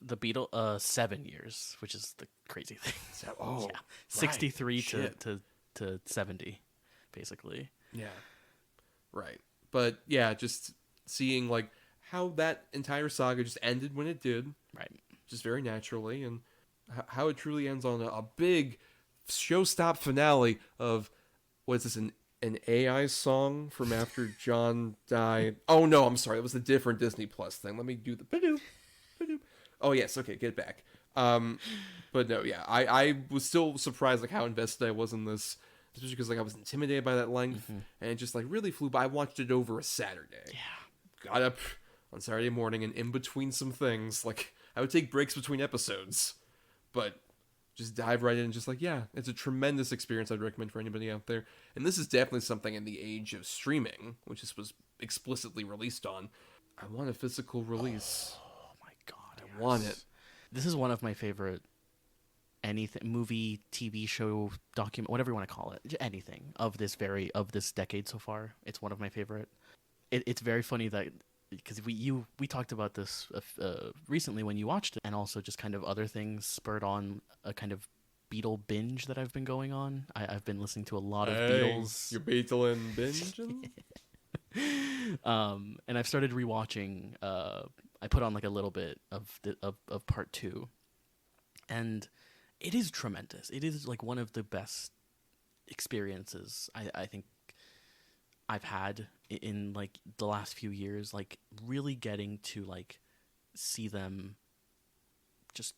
The Beatles, 7 years, which is the crazy thing. Oh, yeah. 63 right. to 70, basically. Yeah. Right. But, yeah, just seeing, like, how that entire saga just ended when it did. Right. Just very naturally. And how it truly ends on a big showstop finale of, what is this, an AI song from after John died? Oh, no, I'm sorry. It was a different Disney Plus thing. Let me do the... Ba-doop, ba-doop. Oh, yes. Okay, Get Back. But no, yeah. I was still surprised, like, how invested I was in this. Especially because, like, I was intimidated by that length. Mm-hmm. And it just, like, really flew by. I watched it over a Saturday. Yeah. Got up on Saturday morning, and in between some things, like, I would take breaks between episodes. But just dive right in and just like, yeah, it's a tremendous experience I'd recommend for anybody out there. And this is definitely something in the age of streaming, which this was explicitly released on. I want a physical release. Oh my god, I want it. This is one of my favorite anything, movie, TV show, document, whatever you want to call it, anything of this decade so far. It's one of my favorite. It's very funny that because we talked about this recently when you watched it, and also just kind of other things spurred on a kind of Beatle binge that I've been going on. I've been listening to a lot of Beatles. You're Beatle and binging? And I've started rewatching. I put on like a little bit of part 2, and it is tremendous. It is like one of the best experiences I think I've had in like the last few years. Like really getting to like see them just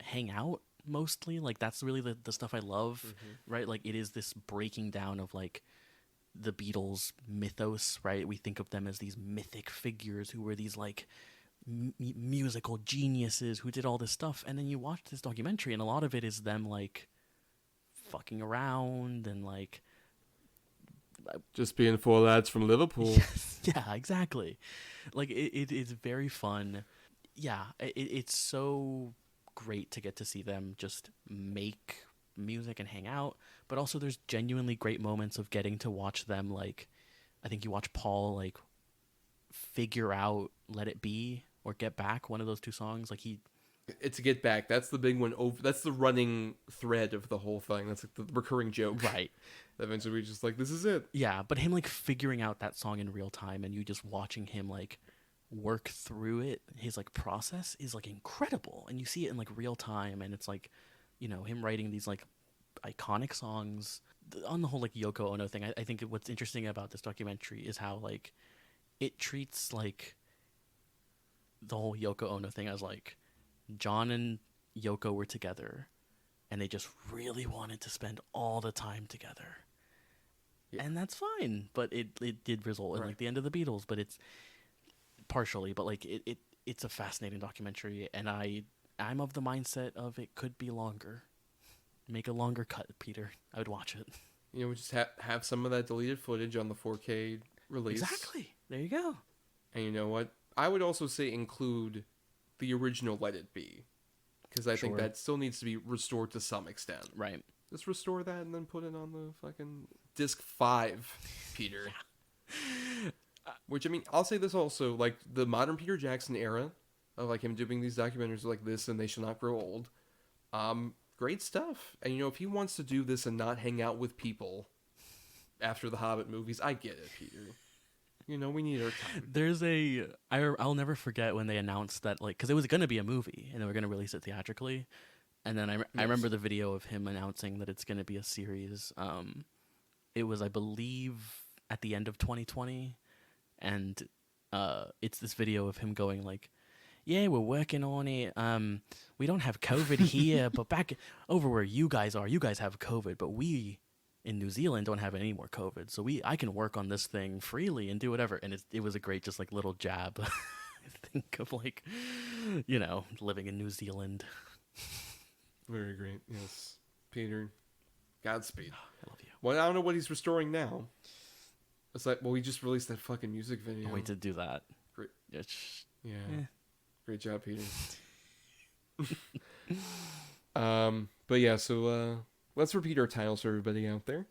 hang out mostly. Like that's really the stuff I love, right? Like it is this breaking down of like the Beatles mythos, right? We think of them as these mythic figures who were these like musical geniuses who did all this stuff, and then you watch this documentary and a lot of it is them like fucking around and like Just being 4 lads from Liverpool. yeah, exactly. Like it is very fun. Yeah, it's so great to get to see them just make music and hang out, but also there's genuinely great moments of getting to watch them. Like I think you watch Paul like figure out Let It Be or Get Back, one of those 2 songs. Like It's Get Back. That's the big one. That's the running thread of the whole thing. That's like the recurring joke. Right. Eventually we're just like, this is it. Yeah, but him like figuring out that song in real time and you just watching him like work through it, his like process is like incredible. And you see it in like real time, and it's like, you know, him writing these like iconic songs. On the whole like Yoko Ono thing, I think what's interesting about this documentary is how like it treats like the whole Yoko Ono thing as like John and Yoko were together and they just really wanted to spend all the time together. Yeah. And that's fine, but it did result in like the end of the Beatles, but it's partially, but like it's a fascinating documentary, and I'm of the mindset of it could be longer. Make a longer cut, Peter. I would watch it. You know, we just have some of that deleted footage on the 4K release. Exactly. There you go. And you know what? I would also say include the original Let It Be, because I think that still needs to be restored to some extent. Right. Just restore that and then put it on the fucking disc 5, Peter. Which, I mean, I'll say this also, like, the modern Peter Jackson era of, like, him doing these documentaries like this and They Shall Not Grow Old, great stuff. And, you know, if he wants to do this and not hang out with people after the Hobbit movies, I get it, Peter. You know, we need our time. There's I'll never forget when they announced that, like, because it was going to be a movie and they were going to release it theatrically. And then I remember the video of him announcing that it's going to be a series. It was, I believe, at the end of 2020. And it's this video of him going like, yeah, we're working on it. We don't have COVID here, but back over where you guys are, you guys have COVID, but we in New Zealand don't have any more COVID. So I can work on this thing freely and do whatever. And it was a great, just like little jab. I think of like, you know, living in New Zealand. Very great. Yes. Peter, Godspeed. I love you. Well, I don't know what he's restoring now. It's like, well, he just released that fucking music video. Oh, we did do that. Great. Yeah. Great job, Peter. But yeah, so let's repeat our titles for everybody out there.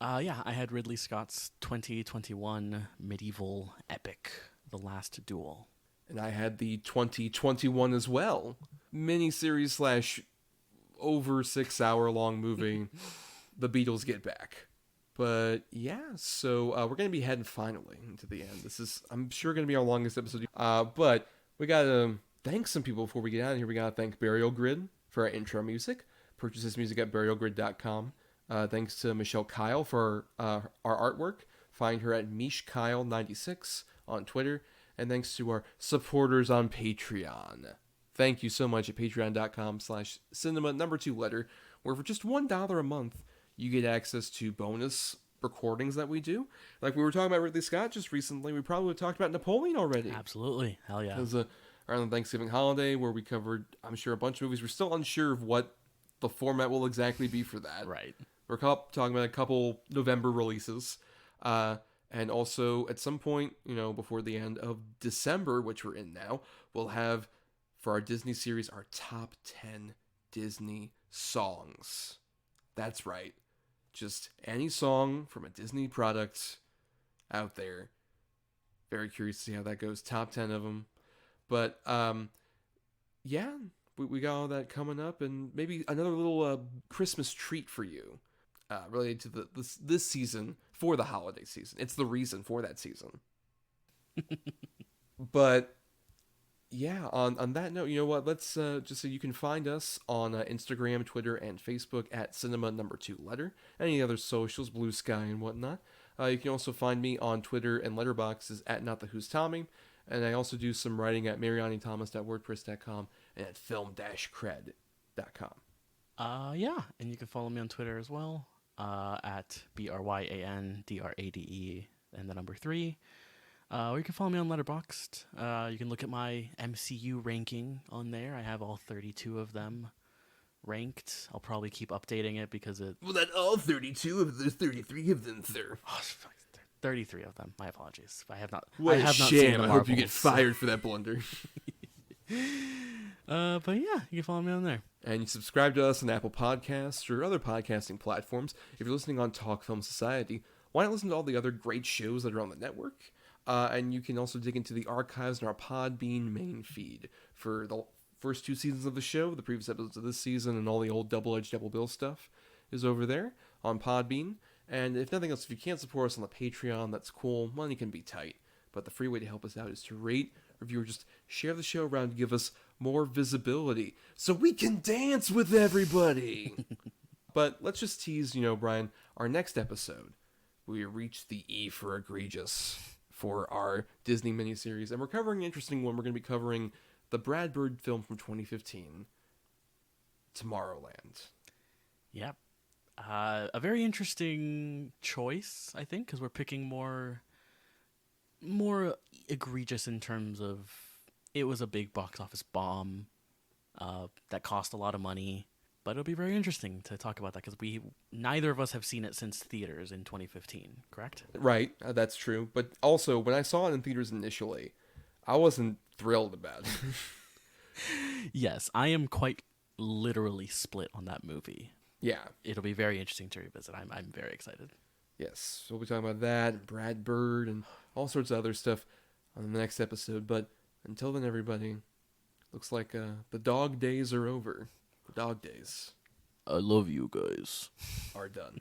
Yeah, I had Ridley Scott's 2021 medieval epic, The Last Duel. And I had the 2021 as well. Miniseries / over 6 hour long movie, The Beatles Get Back. But yeah, so we're going to be heading finally into the end. This is, I'm sure, going to be our longest episode. But we got to thank some people before we get out of here. We got to thank Burial Grid for our intro music. Purchase this music at burialgrid.com. Thanks to Michelle Kyle for our artwork. Find her at MishKyle96 on Twitter. And thanks to our supporters on Patreon. Thank you so much at patreon.com/cinema2letter, where for just $1 a month, you get access to bonus recordings that we do. Like we were talking about Ridley Scott just recently. We probably talked about Napoleon already. Absolutely. Hell yeah. It was around the Thanksgiving holiday where we covered, I'm sure, a bunch of movies. We're still unsure of what the format will exactly be for that. Right. We're talking about a couple November releases. And also, at some point, before the end of December, which we're in now, we'll have, for our Disney series, our top 10 Disney songs. That's right. Just any song from a Disney product out there. Very curious to see how that goes. Top 10 of them. But, yeah, we got all that coming up, and maybe another little Christmas treat for you. Related to this season for the holiday season. It's the reason for that season. But yeah, on that note, you know what? Let's just so you can find us on Instagram, Twitter, and Facebook at cinema2letter. Any other socials, Blue Sky and whatnot. You can also find me on Twitter and Letterboxd at NotTheWho'sTommy. And I also do some writing at marianithomas.wordpress.com and at film-cred.com. Yeah, and you can follow me on Twitter as well. At BRYANDRADE and the number 3. Or you can follow me on Letterboxd. You can look at my MCU ranking on there. I have all 32 of them ranked. I'll probably keep updating it because it... Well, not all 32 of the 33 of them, sir. Oh, 33 of them. My apologies. I have not. What I have a not seen shame. the I Marvels. hope you get fired for that blunder. But yeah, you can follow me on there. And you subscribe to us on Apple Podcasts or other podcasting platforms. If you're listening on Talk Film Society, why not listen to all the other great shows that are on the network? And you can also dig into the archives in our Podbean main feed for the first 2 seasons of the show, the previous episodes of this season, and all the old double-edged double bill stuff is over there on Podbean. And if nothing else, if you can't support us on the Patreon, that's cool. Money can be tight. But the free way to help us out is to rate, review, or just share the show around to give us more visibility so we can dance with everybody. But let's just tease, Brian, our next episode. We reach the E for egregious for our Disney miniseries. And we're covering an interesting one. We're going to be covering the Brad Bird film from 2015, Tomorrowland. Yep. A very interesting choice, I think, because we're picking more egregious in terms of it was a big box office bomb that cost a lot of money. But it'll be very interesting to talk about that because neither of us have seen it since theaters in 2015, correct? Right, that's true. But also, when I saw it in theaters initially, I wasn't thrilled about it. Yes, I am quite literally split on that movie. Yeah. It'll be very interesting to revisit. I'm very excited. Yes, so we'll be talking about that, and Brad Bird, and all sorts of other stuff on the next episode. But until then, everybody, looks like the dog days are over. The dog days. I love you guys. Are done.